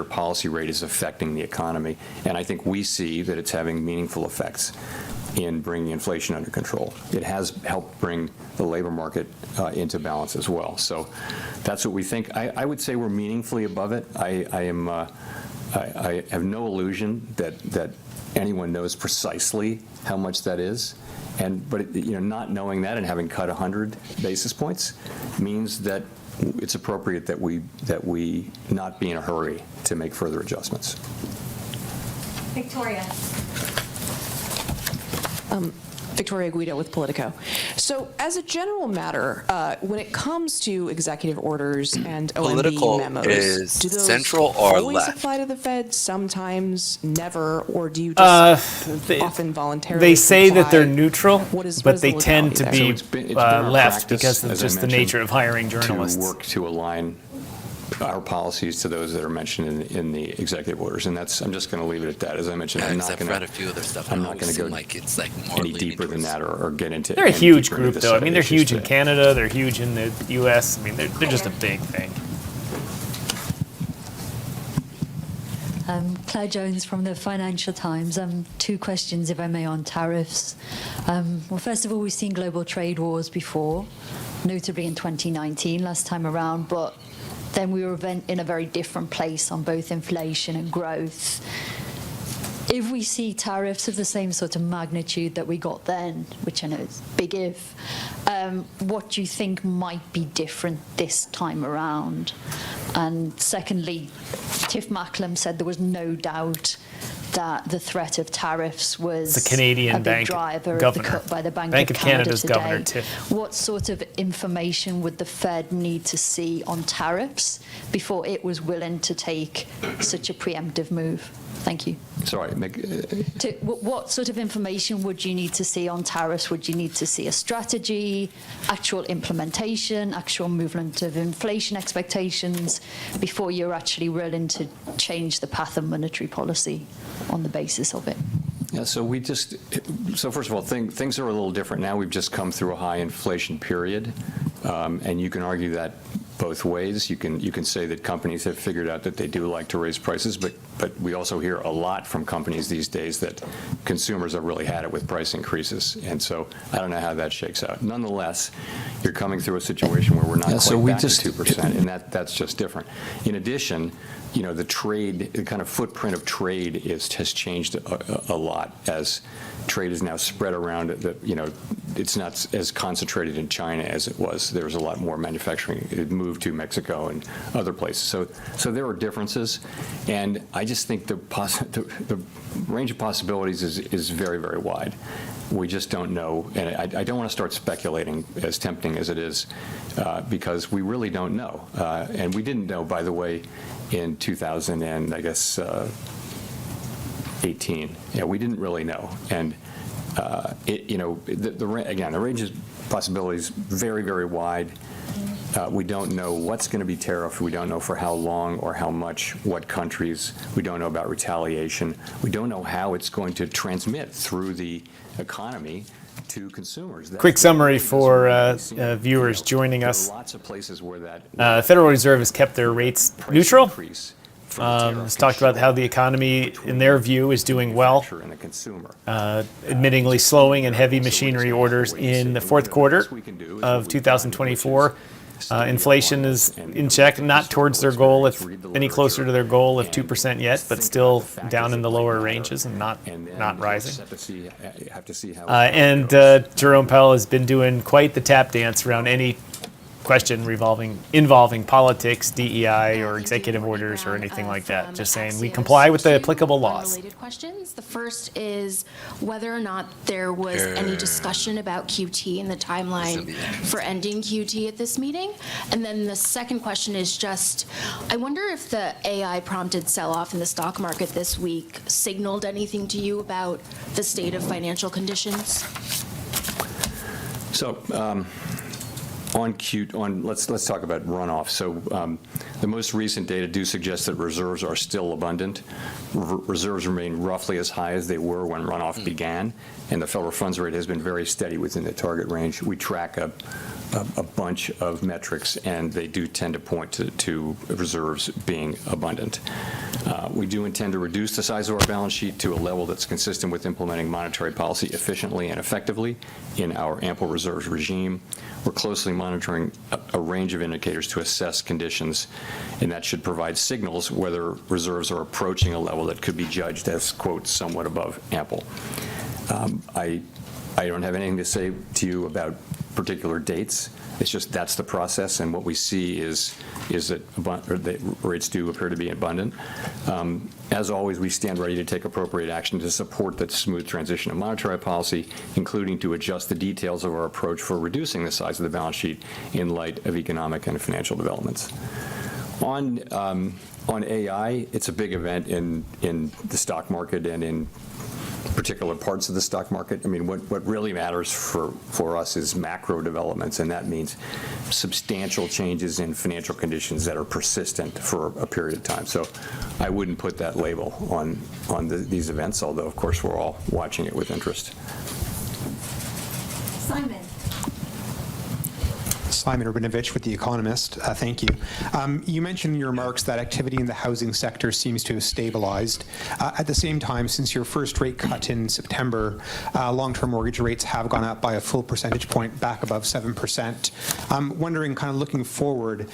policy rate is affecting the economy. And I think we see that it's having meaningful effects in bringing inflation under control. It has helped bring the labor market into balance as well. So that's what we think. I would say we're meaningfully above it. I have no illusion that anyone knows precisely how much that is. But not knowing that and having cut 100 basis points means that it's appropriate that we not be in a hurry to make further adjustments. Victoria. Victoria Guido with Politico. So as a general matter, when it comes to executive orders and Political OMB memos, is do those central or always left? apply to the Fed, sometimes never, or do you just often voluntarily They say that they're comply? neutral, What is but they the tend to legality be there? It's been our left practice, because of as I just the mentioned, nature of hiring journalists. to work to align our policies to those that are mentioned in the executive orders, and I'm just going to leave it at that. As I mentioned, I'm not I've going to. read a few other stuff. I'm and not it going to always go seem like it's like more any leaning deeper than towards- that, or get into. They're a any huge deeper into group, the though. set I of mean, they're issues huge in today. Canada. They're huge in the U.S. I mean, they're just a big thing. Claire Jones from the Financial Times. Two questions, if I may, on tariffs. Well, first of all, we've seen global trade wars before, notably in 2019, last time around, but then we were in a very different place on both inflation and growth. If we see tariffs of the same sort of magnitude that we got then, which I know is big if, what do you think might be different this time around? And secondly, Tiff Macklem said there was no doubt that the threat of tariffs was It's the Canadian a big bank driver of governor. the cut by the Bank Bank of of Canada Canada's today. governor, Tiff. What sort of information would the Fed need to see on tariffs before it was willing to take such a preemptive move? Thank you. Sorry. What sort of information would you need to see on tariffs? Would you need to see a strategy, actual implementation, actual movement of inflation expectations before you're actually willing to change the path of monetary policy on the basis of it? Yeah, so first of all, things are a little different now. We've just come through a high inflation period, and you can argue that both ways. You can say that companies have figured out that they do like to raise prices, but we also hear a lot from companies these days that consumers have really had it with price increases, and so I don't know how that shakes out. Nonetheless, you're coming through a situation where we're not quite back to 2%, and that's just different. In addition, the kind of footprint of trade has changed a lot as trade is now spread around. It's not as concentrated in China as it was. There was a lot more manufacturing. It moved to Mexico and other places. So there are differences, and I just think the range of possibilities is very, very wide. We just don't know, and I don't want to start speculating, as tempting as it is, because we really don't know. And we didn't know, by the way, in 2018. Yeah, we didn't really know. And, the range of possibilities very, very wide. We don't know what's going to be tariffed. We don't know for how long or how much, what countries. We don't know about retaliation. We don't know how it's going to transmit through the economy to consumers. Quick summary for viewers joining us. There are lots of places where that the Federal Reserve has kept their rates neutral. It's talked about how the economy, in their view, is doing well. Admittingly slowing and heavy machinery orders in the fourth quarter of 2024. Inflation is in check, not towards their goal, if any closer to their goal of 2% yet, but still down in the lower ranges and not rising. And Jerome Powell has been doing quite the tap dance around any question involving politics, DEI, or executive orders, or anything like that. Just saying we comply with the applicable laws. Related questions. The first is whether or not there was any discussion about QT and the timeline for ending QT at this meeting. And then the second question is just, I wonder if the AI-prompted sell-off in the stock market this week signaled anything to you about the state of financial conditions? So, let's talk about runoff. So the most recent data do suggest that reserves are still abundant. Reserves remain roughly as high as they were when runoff began, and the federal funds rate has been very steady within the target range. We track a bunch of metrics, and they do tend to point to reserves being abundant. We do intend to reduce the size of our balance sheet to a level that's consistent with implementing monetary policy efficiently and effectively in our ample reserves regime. We're closely monitoring a range of indicators to assess conditions, and that should provide signals whether reserves are approaching a level that could be judged as, quote, somewhat above ample. I don't have anything to say to you about particular dates. It's just that's the process, and what we see is that the rates do appear to be abundant. As always, we stand ready to take appropriate action to support the smooth transition of monetary policy, including to adjust the details of our approach for reducing the size of the balance sheet in light of economic and financial developments. On AI, it's a big event in the stock market and in particular parts of the stock market. I mean, what really matters for us is macro developments, and that means substantial changes in financial conditions that are persistent for a period of time. So I wouldn't put that label on these events, although, of course, we're all watching it with interest. Simon Urbanovich with The Economist. Thank you. You mentioned in your remarks that activity in the housing sector seems to have stabilized. At the same time, since your first rate cut in September, long-term mortgage rates have gone up by a full percentage point back above 7%. I'm wondering, kind of looking forward,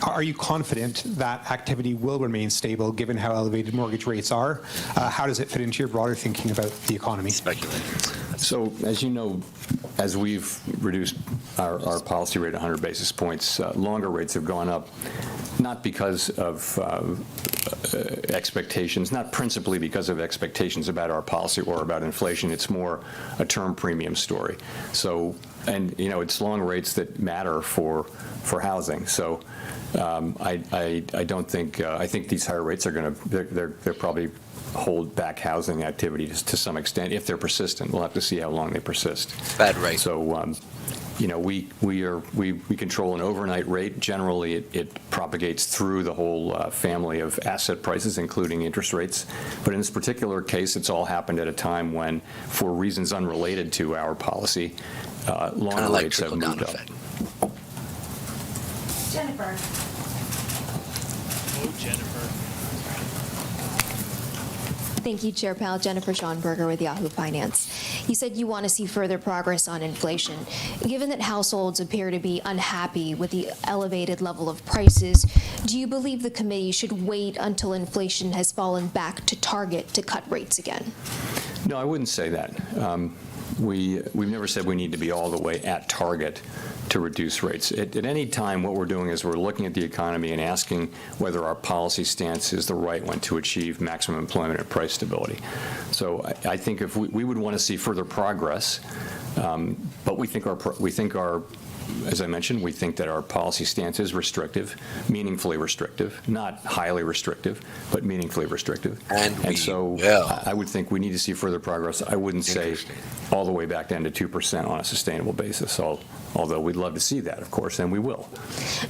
are you confident that activity will remain stable given how elevated mortgage rates are? How does it fit into your broader thinking about the economy? So, as you know, as we've reduced our policy rate 100 basis points, longer rates have gone up, not because of expectations, not principally because of expectations about our policy or about inflation. It's more a term premium story. So, and it's long rates that matter for housing. So, I don't think I think these higher rates are going to they're probably hold back housing activity to some extent if they're persistent. We'll have to see how long they persist. Bad rate. So, we control an overnight rate. Generally, it propagates through the whole family of asset prices, including interest rates. But in this particular case, it's all happened at a time when, for reasons unrelated to our policy, longer rates have moved up. Jennifer. Oh, Jennifer. Thank you, Chair Powell. Jennifer Schonberger with Yahoo Finance. You said you want to see further progress on inflation. Given that households appear to be unhappy with the elevated level of prices, do you believe the committee should wait until inflation has fallen back to target to cut rates again? No, I wouldn't say that. We've never said we need to be all the way at target to reduce rates. At any time, what we're doing is we're looking at the economy and asking whether our policy stance is the right one to achieve maximum employment and price stability. So I think if we would want to see further progress, but we think our as I mentioned, we think that our policy stance is restrictive, meaningfully restrictive, not highly restrictive, but meaningfully restrictive. And so I would think we need to see further progress. I wouldn't say all the way back down to 2% on a sustainable basis, although we'd love to see that, of course, and we will.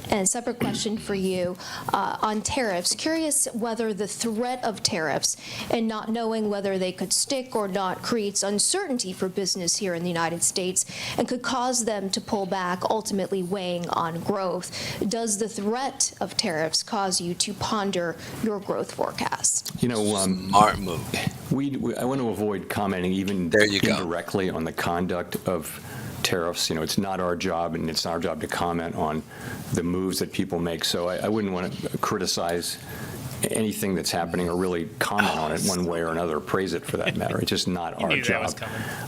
And separate question for you on tariffs. Curious whether the threat of tariffs and not knowing whether they could stick or not creates uncertainty for business here in the United States and could cause them to pull back, ultimately weighing on growth. Does the threat of tariffs cause you to ponder your growth forecast? Smart move. I want to avoid commenting even indirectly on the conduct of tariffs. It's not our job, and it's not our job to comment on the moves that people make. So I wouldn't want to criticize anything that's happening or really comment on it one way or another, praise it for that matter. It's just not our job.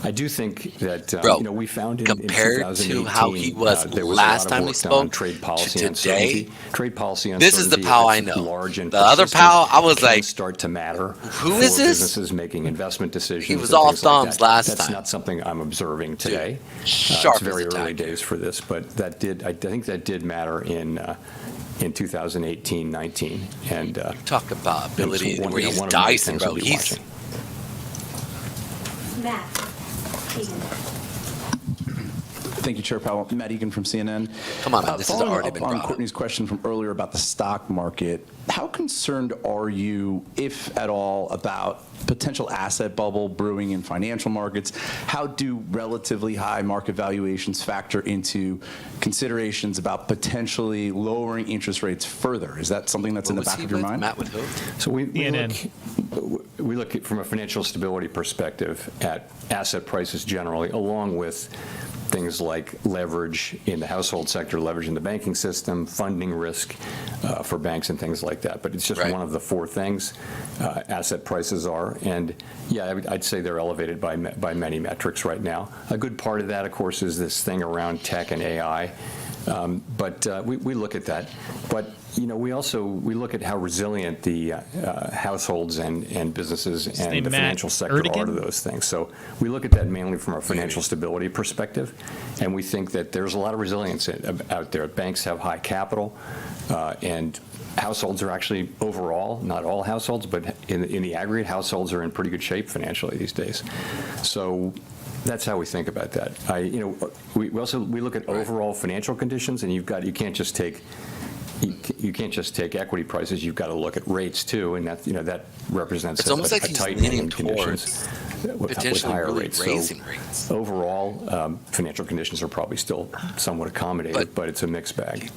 I do think that we found in 2018 to how he was there was last a lot time of we work spoke done on trade policy to uncertainty. today. Trade policy uncertainty. This is the Powell I know. Large and the other Powell, I was like, start to matter. Who is this? Businesses making investment decisions. He was all thumbs last time. That's not something I'm observing today. It's very early days for this, but I think that did matter in 2018-19, and talk about ability where he's dicing, bro. He's Matt. Thank you, Chair Powell. Matt Egan from CNN. Come on, man. This has already been brought up. On Courtney's question from earlier about the stock market, how concerned are you, if at all, about potential asset bubble brewing in financial markets? How do relatively high market valuations factor into considerations about potentially lowering interest rates further? Is that something that's in the back of your mind? Matt with who? So we look at, from a financial stability perspective at asset prices generally, along with things like leverage in the household sector, leverage in the banking system, funding risk for banks and things like that. But it's just one of the four things asset prices are. And yeah, I'd say they're elevated by many metrics right now. A good part of that, of course, is this thing around tech and AI. But we look at that. But we look at how resilient the households and businesses and the financial sector are to those things. So we look at that mainly from a financial stability perspective, and we think that there's a lot of resilience out there. Banks have high capital, and households are actually overall, not all households, but in the aggregate, households are in pretty good shape financially these days. So that's how we think about that. We look at overall financial conditions, and you can't just take equity prices. You've got to look at rates too, and that represents a tightening in conditions with higher rates. So overall, financial conditions are probably still somewhat accommodated, but it's a mixed bag.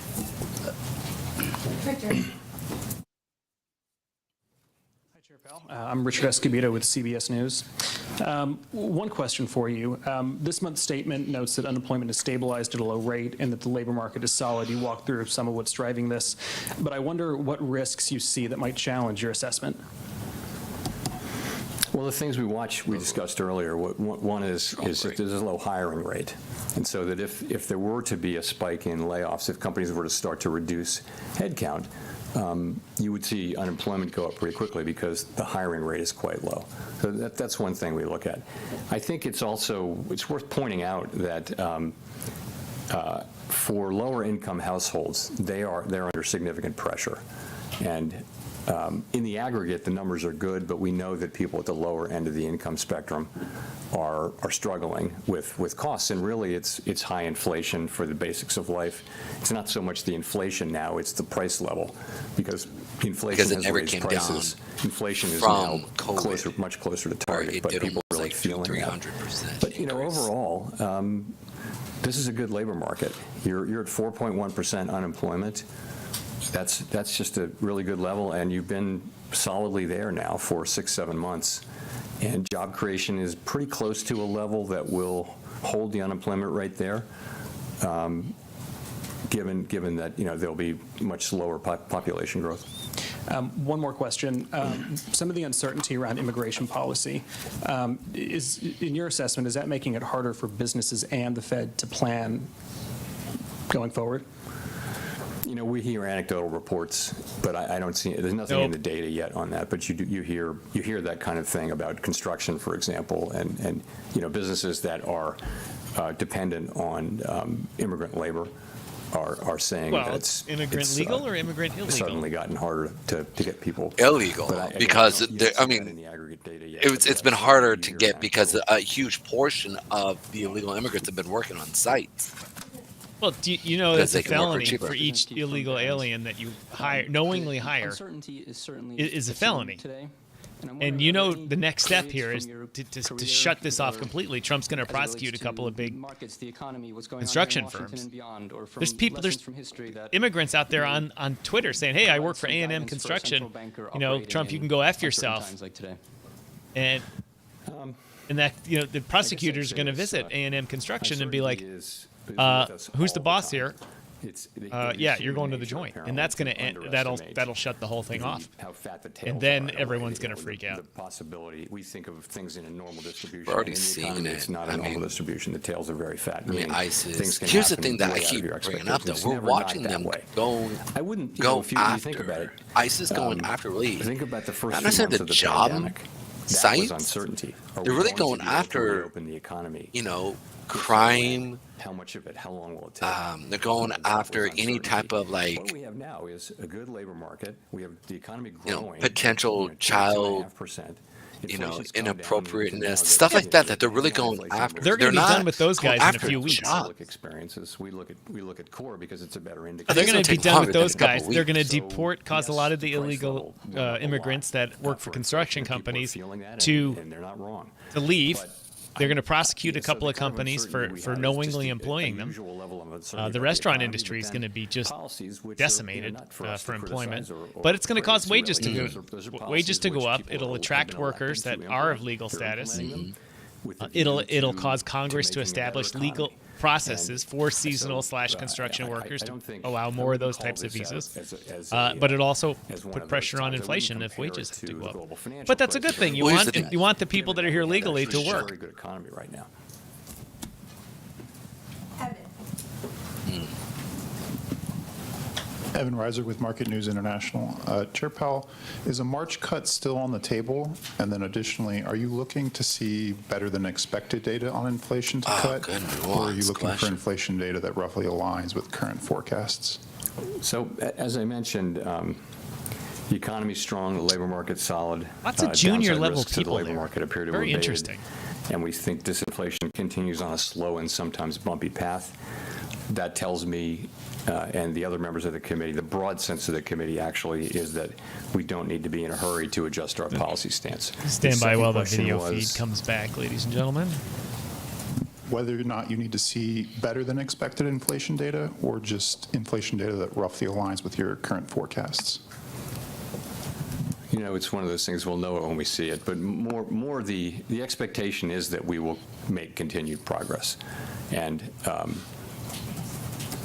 I'm Richard Escobedo with CBS News. One question for you. This month's statement notes that unemployment is stabilized at a low rate and that the labor market is solid. You walked through some of what's driving this, but I wonder what risks you see that might challenge your assessment. Well, the things we discussed earlier. One is that there's a low hiring rate, and so that if there were to be a spike in layoffs, if companies were to start to reduce headcount, you would see unemployment go up pretty quickly because the hiring rate is quite low. So that's one thing we look at. I think it's worth pointing out that for lower income households, they're under significant pressure, and in the aggregate, the numbers are good, but we know that people at the lower end of the income spectrum are struggling with costs, and really it's high inflation for the basics of life. It's not so much the inflation now, it's the price level, because inflation has raised prices. Inflation is now much closer to target, but people are really feeling that. But overall, this is a good labor market. You're at 4.1% unemployment. That's just a really good level, and you've been solidly there now for 6-7 months. And job creation is pretty close to a level that will hold the unemployment rate there, given that there'll be much slower population growth. One more question. Some of the uncertainty around immigration policy is, in your assessment, is that making it harder for businesses and the Fed to plan going forward? We hear anecdotal reports, but I don't see there's nothing in the data yet on that. But you hear that kind of thing about construction, for example, and businesses that are dependent on immigrant labor are saying that it's immigrant legal or immigrant illegal. Suddenly gotten harder to get people illegal because it's been harder to get because a huge portion of the illegal immigrants have been working on sites. Well, that's a felony for each illegal alien that you knowingly hire is a felony. And the next step here is to shut this off completely. Trump's going to prosecute a couple of big construction firms. There's immigrants out there on Twitter saying, "Hey, I work for A&M Construction. Trump, you can go F yourself." And that the prosecutors are going to visit A&M Construction and be like, who's the boss here? You're going to the joint, and that's going to end. That'll shut the whole thing off, and then everyone's going to freak out. The possibility we think of things in a normal distribution. We're already seeing it. It's not a normal distribution. The tails are very fat. ISIS. Here's the thing that I keep bringing up, though. We're watching them go after ISIS going after really. Think about the first. Not necessarily the job sites. Uncertainty. They're really going after the economy. Crime. How much of it? How long will it take? They're going after any type of What we have now is a good labor market. We have the economy growing. Potential child, inappropriateness, stuff like that. That they're really going after. They're going to be done with those guys in a few weeks. Experiences. We look at core because it's a better indicator. They're going to be done with those guys. They're going to cause a lot of the illegal immigrants that work for construction companies to leave. They're going to prosecute a couple of companies for knowingly employing them. The restaurant industry is going to be just decimated for employment, but it's going to cause wages to go up. It'll attract workers that are of legal status. It'll cause Congress to establish processes for seasonal/construction workers to allow more of those types of visas. But it also put pressure on inflation if wages have to go up. But that's a good thing. You want the people that are here legally to work. Very good economy right now. Evan Reiser with Market News International. Chair Powell, is a March cut still on the table? And then additionally, are you looking to see better than expected data on inflation to cut? Or are you looking for inflation data that roughly aligns with current forecasts? So as I mentioned, the economy's strong, the labor market's solid. Lots of junior downside level risks to the people labor there. market appear to Very have abated, interesting. And we think disinflation continues on a slow and sometimes bumpy path. That tells me, and the other members of the committee, the broad sense of the committee actually is that we don't need to be in a hurry to adjust our policy stance. Stand by while the question video was- feed comes back, ladies and gentlemen. Whether or not you need to see better than expected inflation data or just inflation data that roughly aligns with your current forecasts? You know, it's one of those things, we'll know it when we see it, but more the expectation is that we will make continued progress. And,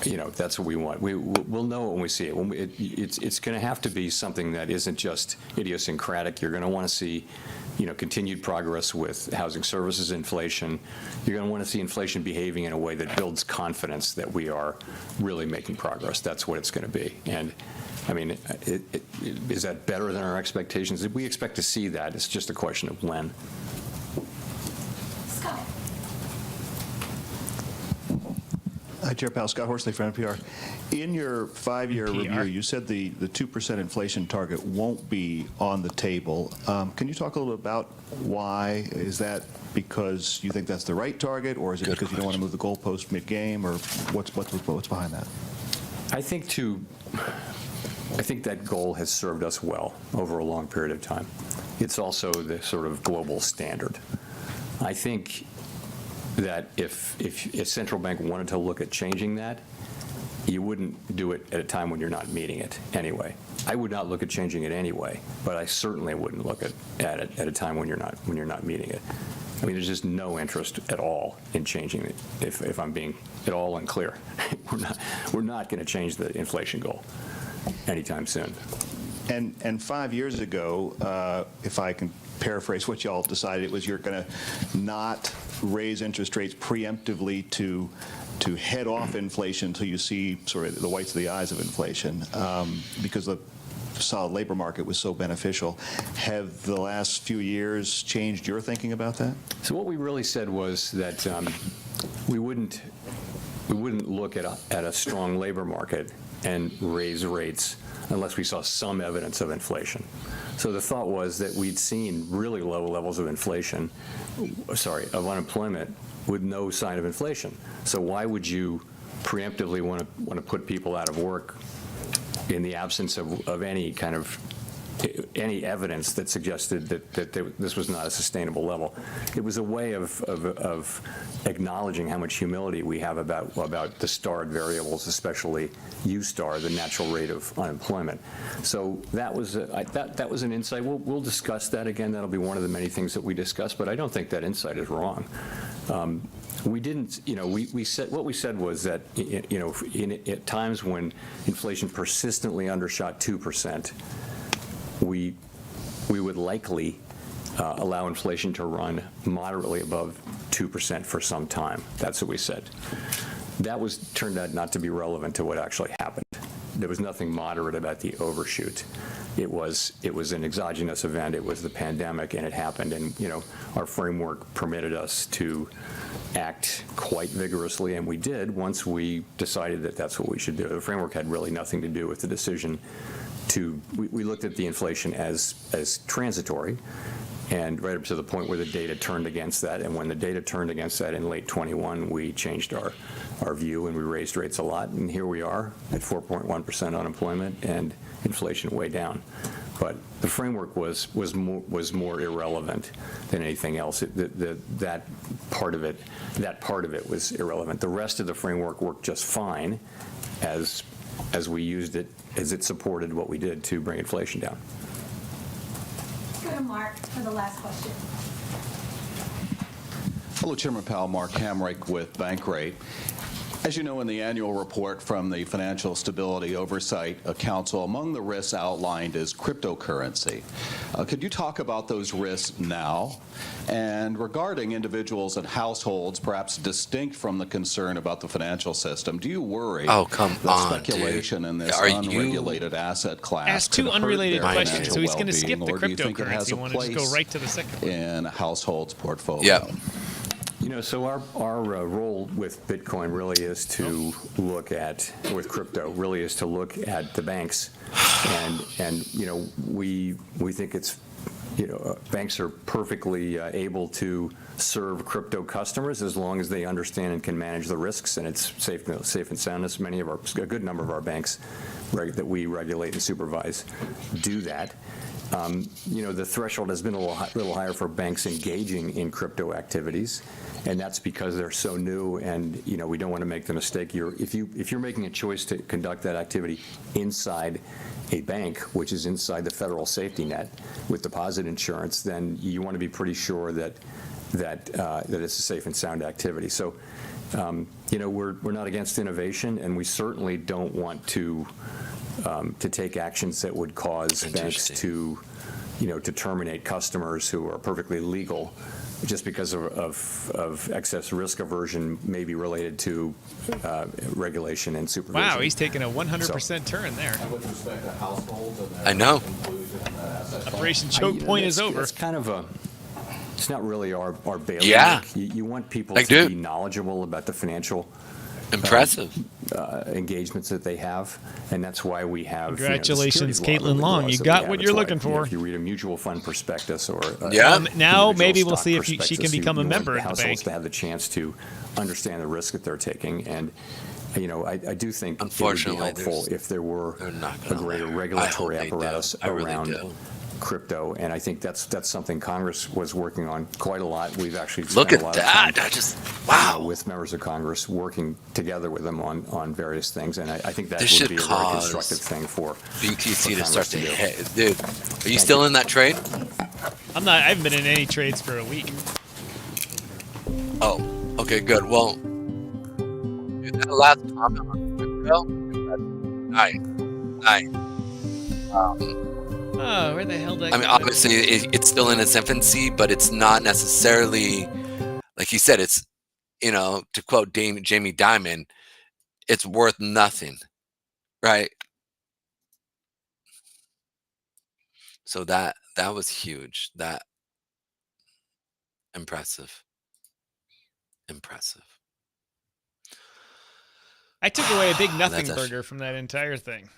you know, that's what we want. We'll know it when we see it. It's going to have to be something that isn't just idiosyncratic. You're going to want to see, you know, continued progress with housing services inflation. You're going to want to see inflation behaving in a way that builds confidence that we are really making progress. That's what it's going to be. And I mean, is that better than our expectations? We expect to see that. It's just a question of when. Scott. Hi, Chair Powell. Scott Horsley from NPR. In your 5-year review, you said the 2% inflation target won't be on the table. Can you talk a little bit about why? Is that because you think that's the right target, or is it because you don't want to move the goalpost mid-game, or what's behind that? I think that goal has served us well over a long period of time. It's also the sort of global standard. I think that if a central bank wanted to look at changing that, you wouldn't do it at a time when you're not meeting it anyway. I would not look at changing it anyway, but I certainly wouldn't look at it at a time when you're not meeting it. I mean, there's just no interest at all in changing it, if I'm being at all unclear. We're not going to change the inflation goal anytime soon. And 5 years ago, if I can paraphrase what y'all decided, it was you're going to not raise interest rates preemptively to head off inflation until you see sort of the whites of the eyes of inflation, because the solid labor market was so beneficial. Have the last few years changed your thinking about that? So what we really said was that we wouldn't look at a strong labor market and raise rates unless we saw some evidence of inflation. So the thought was that we'd seen really low levels of of unemployment with no sign of inflation. So why would you preemptively want to put people out of work in the absence of any kind of any evidence that suggested that this was not a sustainable level? It was a way of acknowledging how much humility we have about the starred variables, especially U-star, the natural rate of unemployment. So that was an insight. We'll discuss that again. That'll be one of the many things that we discuss. But I don't think that insight is wrong. We didn't, you know, we said, what we said was that, you know, at times when inflation persistently undershot 2%, we would likely allow inflation to run moderately above 2% for some time. That's what we said. That turned out not to be relevant to what actually happened. There was nothing moderate about the overshoot. It was an exogenous event. It was the pandemic, and it happened. And you know, our framework permitted us to act quite vigorously, and we did once we decided that that's what we should do. The framework had really nothing to do with the decision to. We looked at the inflation as transitory, and right up to the point where the data turned against that. And when the data turned against that in late 21, we changed our view and we raised rates a lot. And here we are at 4.1% unemployment and inflation way down. But the framework was more irrelevant than anything else. That part of it was irrelevant. The rest of the framework worked just fine as we used it, as it supported what we did to bring inflation down. Let's go to Mark for the last question. Hello, Chairman Powell. Mark Hamrick with Bankrate. As you know, in the annual report from the Financial Stability Oversight Council, among the risks outlined is cryptocurrency. Could you talk about those risks now? And regarding individuals and households, perhaps distinct from the concern about the financial system, do you worry that speculation in this unregulated asset class Ask two could hurt unrelated their questions, so he's financial going to skip the well-being, or do you think it has cryptocurrency a one and just go place right to the second one? in a household's portfolio? Yeah. You know, so our role with Bitcoin really is to look at, with crypto, really is to look at the banks, and you know, we think it's, you know, banks are perfectly able to serve crypto customers as long as they understand and can manage the risks, and it's safe and sound. As a good number of our banks that we regulate and supervise do that. You know, the threshold has been a little higher for banks engaging in crypto activities, and that's because they're so new, and you know, we don't want to make the mistake. If you're making a choice to conduct that activity inside a bank, which is inside the federal safety net with deposit insurance, then you want to be pretty sure that it's a safe and sound activity. So, you know, we're not against innovation, and we certainly don't want to take actions that would cause banks to, you know, to terminate customers who are perfectly legal just because of excess risk aversion, maybe related to regulation and supervision. Wow, he's taking a 100% turn there. And with respect to households and I know. Operation Choke Point is over. It's kind of a, it's not really our bailiwick. Yeah. You want people I to do. be knowledgeable about the financial impressive engagements that they have, and that's why we have. Congratulations, you know, Caitlin Long. You got what you're looking for. If you read a mutual fund prospectus or now maybe individual we'll stock see if she prospectus, can become a you want member of the households bank. to have the chance to understand the risk that they're taking, and you know, I do think it would be Unfortunately, helpful if there were a greater regulatory apparatus around crypto, and I think that's something Congress was working on quite a lot. We've actually Look spent at a lot that. of time, I just wow. with members of Congress working together with them on various things, and I think that This would should be a very cause constructive thing for BTC to Congress start to do. hit. Dude, are you still in that trade? I'm not. I haven't been in any trades for a week. Oh, okay, good. Well, dude, that last comment on crypto, nice. Oh, where the hell did I mean, obviously, it's still in its infancy, but it's not necessarily, like you said, it's, you know, to quote Jamie Dimon, it's worth nothing, right? So that was huge. That impressive. I took away a big nothing That's burger from that entire thing.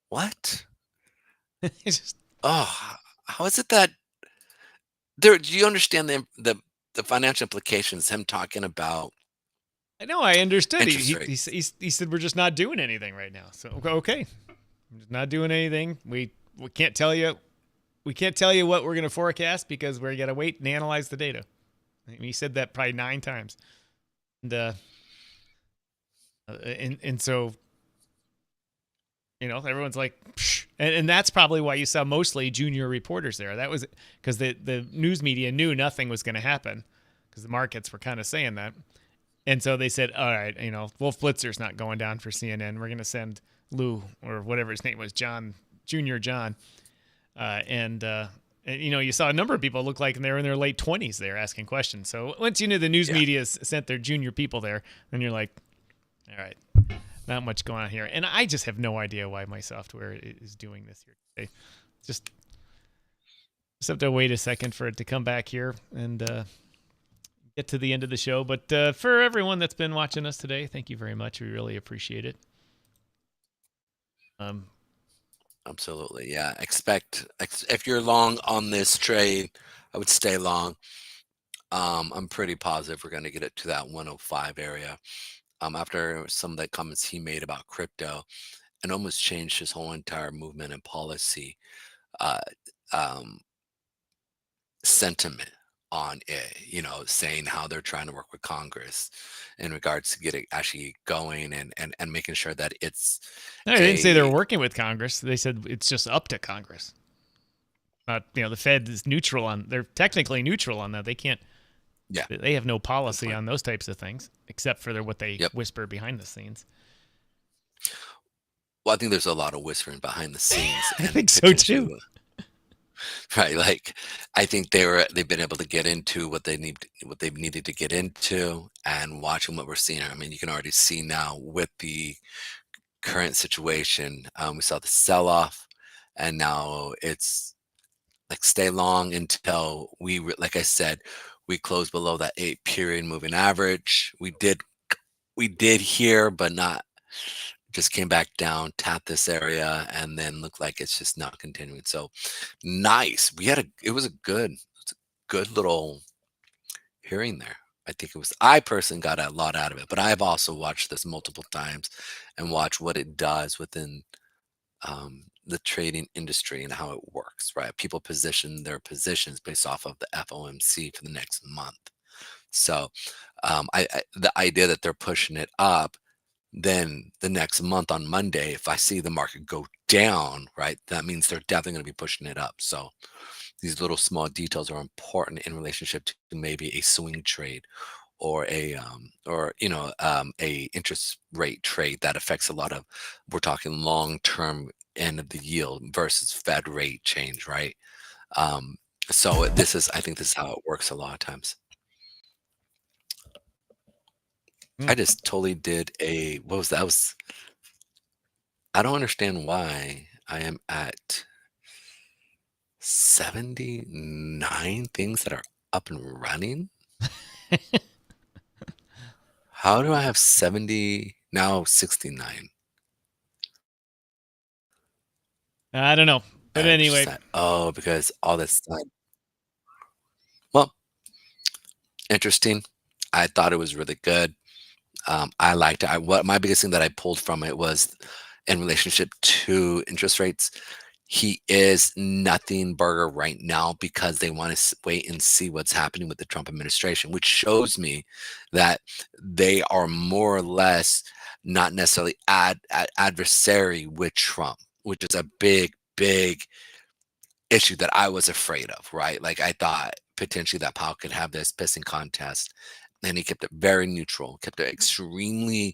What? It's just, Oh, how is it that there? Do you understand the financial implications? Him talking about. I know. I understood. Interest He said we're just not doing anything right now. So okay, we're just not doing anything. We can't tell you. We can't tell you what we're going to forecast because we're going to wait and analyze the data. He said that probably 9 times, and so. You know, everyone's like, psh. And that's probably why you saw mostly junior reporters there. That was because the news media knew nothing was going to happen because the markets were kind of saying that. And so they said, all right, you know, Wolf Blitzer's not going down for CNN. We're going to send Lou or whatever his name was, Junior John. And, you know, you saw a number of people look like they were in their late 20s there asking questions. So once you knew the news media sent their junior people there, then you're like, all right. Not much going on here. And I just have no idea why my software is doing this here today. Just have to wait a second for it to come back here and get to the end of the show. But for everyone that's been watching us today, thank you very much. We really appreciate it. Absolutely, yeah. If you're long on this trade, I would stay long. I'm pretty positive we're going to get it to that 105 area. After some of the comments he made about crypto, and almost changed his whole entire movement and policy sentiment on it, you know, saying how they're trying to work with Congress in regards to getting actually going and making sure that it's. No, they didn't say they're working with Congress. They said it's just up to Congress. You know, the Fed is neutral on. They're technically neutral on that. They can't Yeah. They have no policy on those types of things, except for what they whisper behind the scenes. Well, I think there's a lot of whispering behind the scenes. I think so too. Right, like I think they've been able to get into what they've needed to get into, and watching what we're seeing. I mean, you can already see now with the current situation. We saw the sell-off, and now it's like stay long until like I said, we close below that 8-period moving average. We did here, but not. Just came back down, tapped this area, and then looked like it's just not continuing. So nice. It was a good little hearing there. I personally got a lot out of it, but I've also watched this multiple times and watched what it does within the trading industry and how it works, right? People position their positions based off of the FOMC for the next month. So the idea that they're pushing it up, then the next month on Monday, if I see the market go down, right, that means they're definitely going to be pushing it up. So these little small details are important in relationship to maybe a swing trade or a interest rate trade that affects a lot of, we're talking long-term end of the yield versus Fed rate change, right? So I think this is how it works a lot of times. I just totally did what was that? I don't understand why I am at 79 things that are up and running. How do I have 70, now 69? I don't know. But anyway. Because all this time. Well, interesting. I thought it was really good. I liked it. What my biggest thing that I pulled from it was in relationship to interest rates. He is nothing burger right now because they want to wait and see what's happening with the Trump administration, which shows me that they are more or less not necessarily adversary with Trump, which is a big issue that I was afraid of, right? Like I thought potentially that Powell could have this pissing contest. And he kept it very neutral, kept it extremely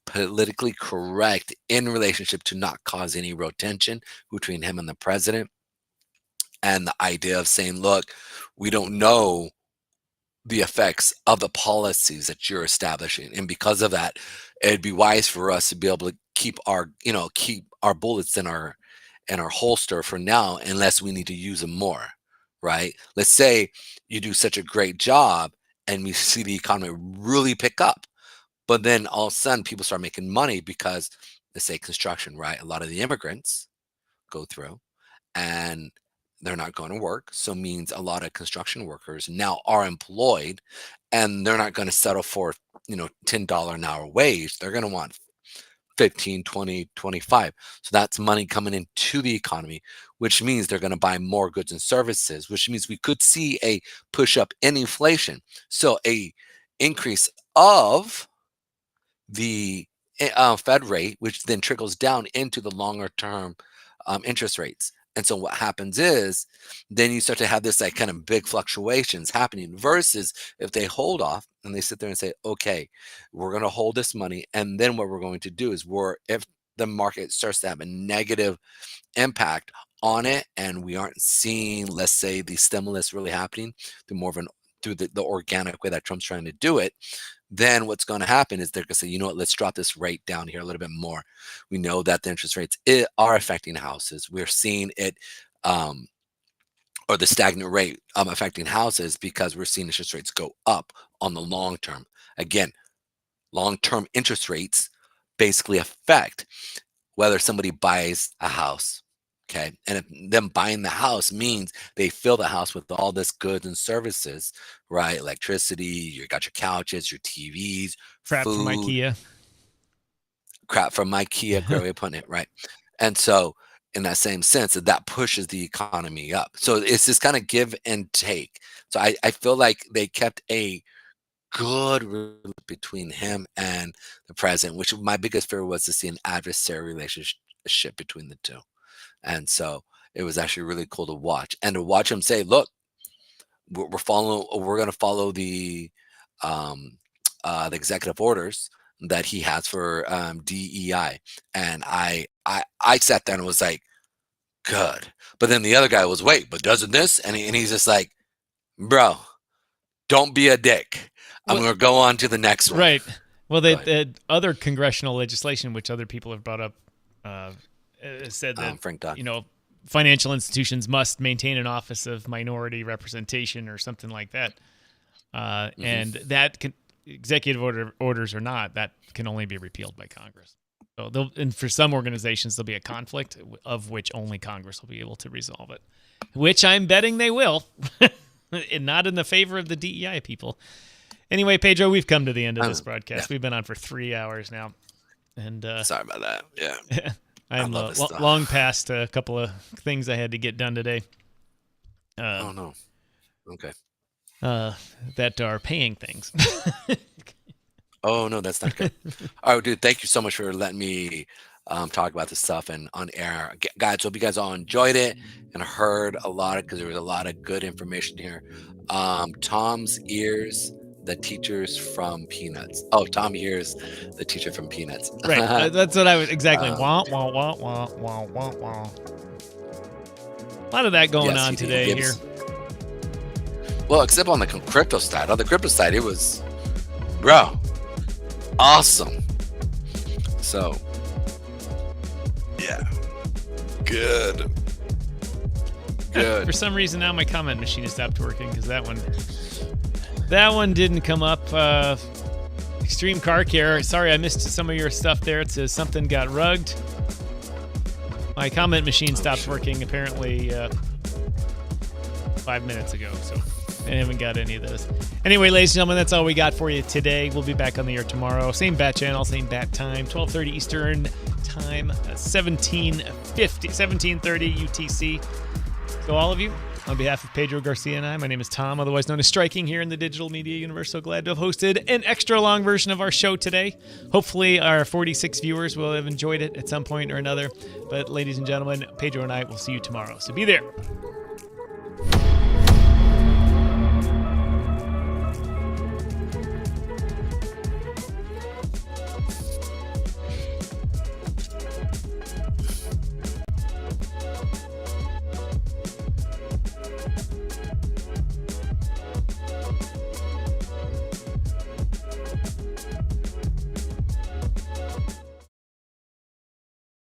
politically correct in relationship to not cause any real tension between him and the president. And the idea of saying, look, we don't know the effects of the policies that you're establishing. And because of that, it'd be wise for us to be able to keep our bullets in our holster for now, unless we need to use them more, right? Let's say you do such a great job and we see the economy really pick up, but then all of a sudden people start making money because, let's say construction, right? A lot of the immigrants go through and they're not going to work. So means a lot of construction workers now are employed and they're not going to settle for, $10 an hour wage. They're going to want 15, 20, 25. So that's money coming into the economy, which means they're going to buy more goods and services, which means we could see a push up in inflation. So a increase of the Fed rate, which then trickles down into the longer term interest rates. And so what happens is then you start to have this like kind of big fluctuations happening versus if they hold off and they sit there and say, okay, we're going to hold this money. And then what we're going to do is if the market starts to have a negative impact on it and we aren't seeing, let's say, the stimulus really happening through the organic way that Trump's trying to do it, then what's going to happen is they're going to say, you know what, let's drop this rate down here a little bit more. We know that the interest rates are affecting houses. We're seeing it, or the stagnant rate affecting houses because we're seeing interest rates go up on the long term. Again, long-term interest rates basically affect whether somebody buys a house. Okay. And if them buying the house means they fill the house with all this goods and services, right? Electricity, you got your couches, your TVs, crap food, from IKEA. Crap from IKEA, great way of putting it, right? And so in that same sense, that pushes the economy up. So it's this kind of give and take. So I feel like they kept a good relationship between him and the president, which my biggest fear was to see an adversary relationship between the two. And so it was actually really cool to watch and to watch him say, look, we're going to follow the executive orders that he has for DEI. And I sat there and was like, good. But then the other guy was, wait, but doesn't this? And he's just like, bro, don't be a dick. I'm going to go on to the next one. Right. Well, the other congressional legislation, which other people have brought up, said that, Frank Dodd. Financial institutions must maintain an office of minority representation or something like that. And that executive orders or not, that can only be repealed by Congress. So and for some organizations, there'll be a conflict of which only Congress will be able to resolve it, which I'm betting they will, and not in the favor of the DEI people. Anyway, Pedro, we've come to the end of this broadcast. We've been on for 3 hours now. And sorry about that. Yeah. I'm long past a couple of things I had to get done today. Oh, no. Okay. That are paying things. Oh, no, that's not good. All right, dude, thank you so much for letting me talk about this stuff and on air. Guys, hope you guys all enjoyed it and heard a lot because there was a lot of good information here. Tom's ears, the teachers from Peanuts. Oh, Tom Ears, the teacher from Peanuts. Right, that's what I was exactly. Wah, wah, wah, wah, wah, wah, wah. A lot of that going on today here. Well, except on the crypto side. On the crypto side, it was, bro, awesome. So, yeah, good. For some reason now my comment machine has stopped working because that one didn't come up. Extreme Car Care. Sorry, I missed some of your stuff there. It says something got rugged. My comment machine stopped working apparently 5 minutes ago, so I haven't got any of those. Anyway, ladies and gentlemen, that's all we got for you today. We'll be back on the air tomorrow. Same bat channel, same bat time, 12:30 Eastern time, 17:30 UTC. So all of you, on behalf of Pedro, Garcia, and I, my name is Tom, otherwise known as Striking here in the digital media universe. So glad to have hosted an extra long version of our show today. Hopefully our 46 viewers will have enjoyed it at some point or another. But ladies and gentlemen, Pedro and I will see you tomorrow. So be there.